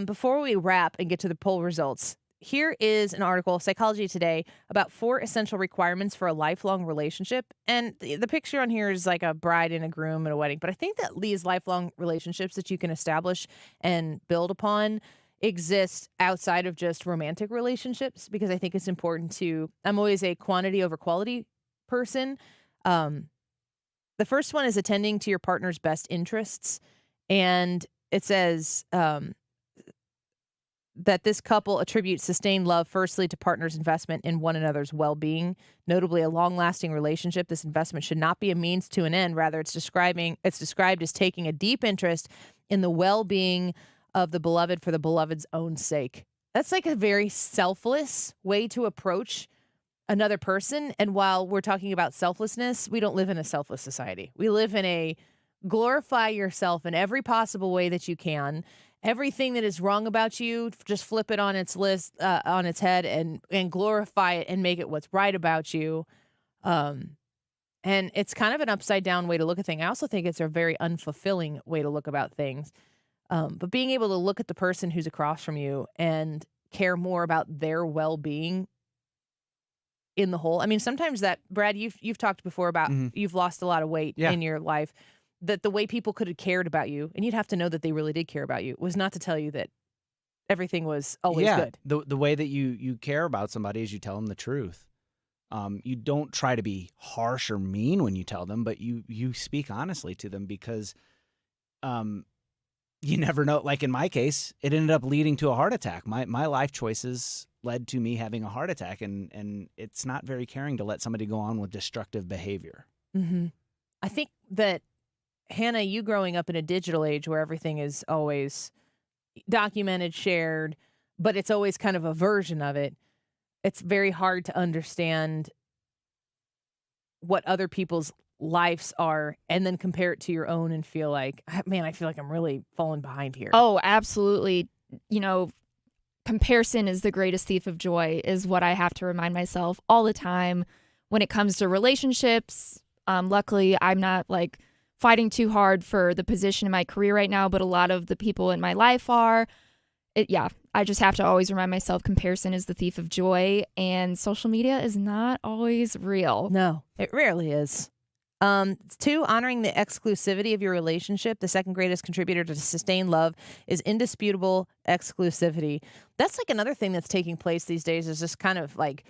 Before we wrap and get to the poll results, here is an article, Psychology Today, about 4 essential requirements for a lifelong relationship. And the picture on here is like a bride and a groom at a wedding. But I think that these lifelong relationships that you can establish and build upon exist outside of just romantic relationships, because I think it's important to, I'm always a quantity over quality person. The first one is attending to your partner's best interests. And it says, that this couple attributes sustained love firstly to partners' investment in one another's well-being, notably a long-lasting relationship. This investment should not be a means to an end. Rather, it's described as taking a deep interest in the well-being of the beloved for the beloved's own sake. That's like a very selfless way to approach another person. And while we're talking about selflessness, we don't live in a selfless society. We live in a glorify yourself in every possible way that you can. Everything that is wrong about you, just flip it on its list, on its head, and glorify it and make it what's right about you. And it's kind of an upside down way to look at things. I also think it's a very unfulfilling way to look about things. But being able to look at the person who's across from you and care more about their well-being in the whole. I mean, sometimes that, Brad, you've talked before about you've lost a lot of weight in your life. That the way people could have cared about you, and you'd have to know that they really did care about you, was not to tell you that everything was always good.
The way that you care about somebody is you tell them the truth. You don't try to be harsh or mean when you tell them, but you speak honestly to them because you never know. Like in my case, it ended up leading to a heart attack. My life choices led to me having a heart attack, and it's not very caring to let somebody go on with destructive behavior.
Mm-hmm. I think that Hannah, you growing up in a digital age where everything is always documented, shared, but it's always kind of a version of it. It's very hard to understand what other people's lives are and then compare it to your own and feel like, man, I feel like I'm really falling behind here.
Oh, absolutely. You know, comparison is the greatest thief of joy is what I have to remind myself all the time when it comes to relationships. Luckily, I'm not like fighting too hard for the position in my career right now, but a lot of the people in my life are. I just have to always remind myself comparison is the thief of joy, and social media is not always real.
No, it rarely is. 2, honoring the exclusivity of your relationship. The second greatest contributor to sustained love is indisputable exclusivity. That's like another thing that's taking place these days is just kind of like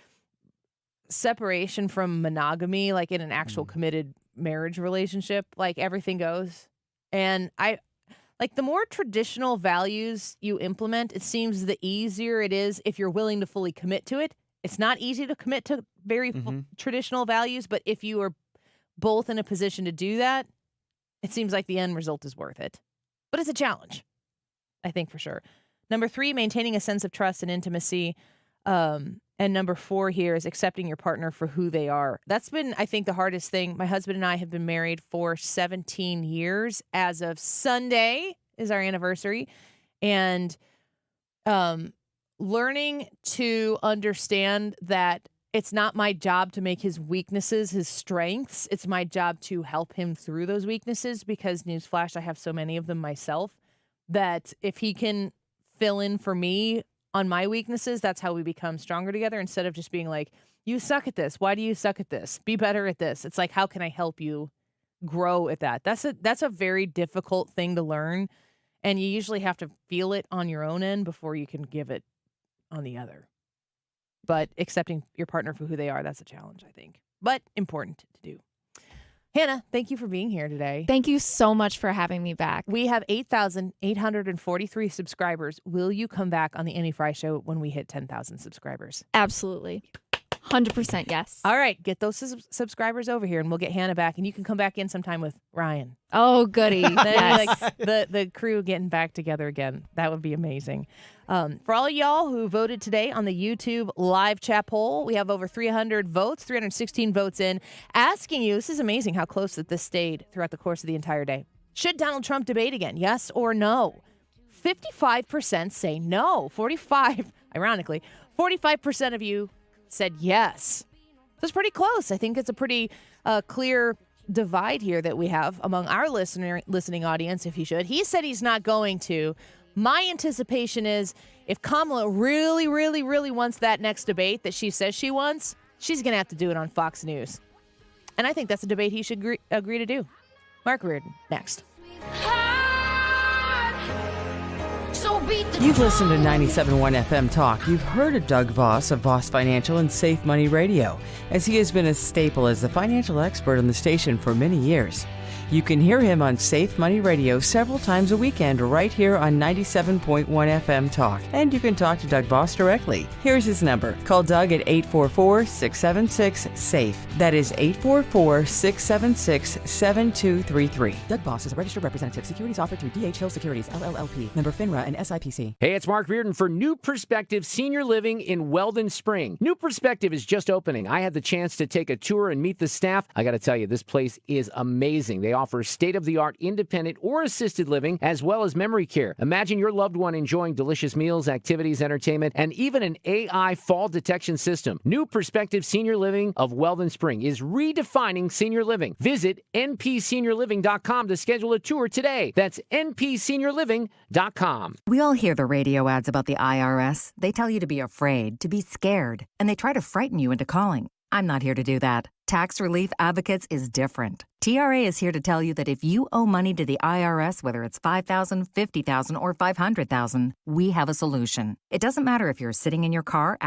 separation from monogamy, like in an actual committed marriage relationship, like everything goes. And the more traditional values you implement, it seems the easier it is if you're willing to fully commit to it. It's not easy to commit to very traditional values, but if you are both in a position to do that, it seems like the end result is worth it. But it's a challenge, I think, for sure. Number 3, maintaining a sense of trust and intimacy. And number 4 here is accepting your partner for who they are. That's been, I think, the hardest thing. My husband and I have been married for 17 years. As of Sunday is our anniversary. And learning to understand that it's not my job to make his weaknesses his strengths. It's my job to help him through those weaknesses because, newsflash, I have so many of them myself, that if he can fill in for me on my weaknesses, that's how we become stronger together instead of just being like, you suck at this. Why do you suck at this? Be better at this. It's like, how can I help you grow at that? That's a very difficult thing to learn. And you usually have to feel it on your own end before you can give it on the other. But accepting your partner for who they are, that's a challenge, I think. But important to do. Hannah, thank you for being here today.
Thank you so much for having me back.
We have 8,843 subscribers. Will you come back on the Annie Fry Show when we hit 10,000 subscribers?
Absolutely. 100% yes.
All right, get those subscribers over here and we'll get Hannah back and you can come back in sometime with Ryan.
Oh, goody. Yes.
Like the crew getting back together again. That would be amazing. For all of y'all who voted today on the YouTube live chat poll, we have over 300 votes, 316 votes in, asking you, this is amazing how close that this stayed throughout the course of the entire day. Should Donald Trump debate again? Yes or no? 55% say no. 45% of you said yes. So it's pretty close. I think it's a pretty clear divide here that we have among our listening audience, if he should. He said he's not going to. My anticipation is if Kamala really, really, really wants that next debate that she says she wants, she's going to have to do it on Fox News. And I think that's a debate he should agree to do. Mark Reardon, next.
You've listened to 97.1 FM Talk. You've heard of Doug Voss of Voss Financial and Safe Money Radio, as he has been a staple as the financial expert on the station for many years. You can hear him on Safe Money Radio several times a weekend right here on 97.1 FM Talk. And you can talk to Doug Voss directly. Here's his number. Call Doug at 844-676-SAFE. That is 844-676-7233. Doug Voss is a registered representative. Securities offered through D.H. Hill Securities, LLLP. Member FINRA and SIPC.
Hey, it's Mark Reardon for New Perspective Senior Living in Weldon Spring. New Perspective is just opening. I had the chance to take a tour and meet the staff. I got to tell you, this place is amazing. They offer state-of-the-art independent or assisted living as well as memory care. Imagine your loved one enjoying delicious meals, activities, entertainment, and even an AI fall detection system. New Perspective Senior Living of Weldon Spring is redefining senior living. Visit npseniorliving.com to schedule a tour today. That's npseniorliving.com.
We all hear the radio ads about the IRS. They tell you to be afraid, to be scared, and they try to frighten you into calling. I'm not here to do that. Tax Relief Advocates is different. TRA is here to tell you that if you owe money to the IRS, whether it's $5,000, $50,000, or $500,000, we have a solution. It doesn't matter if you're sitting in your car at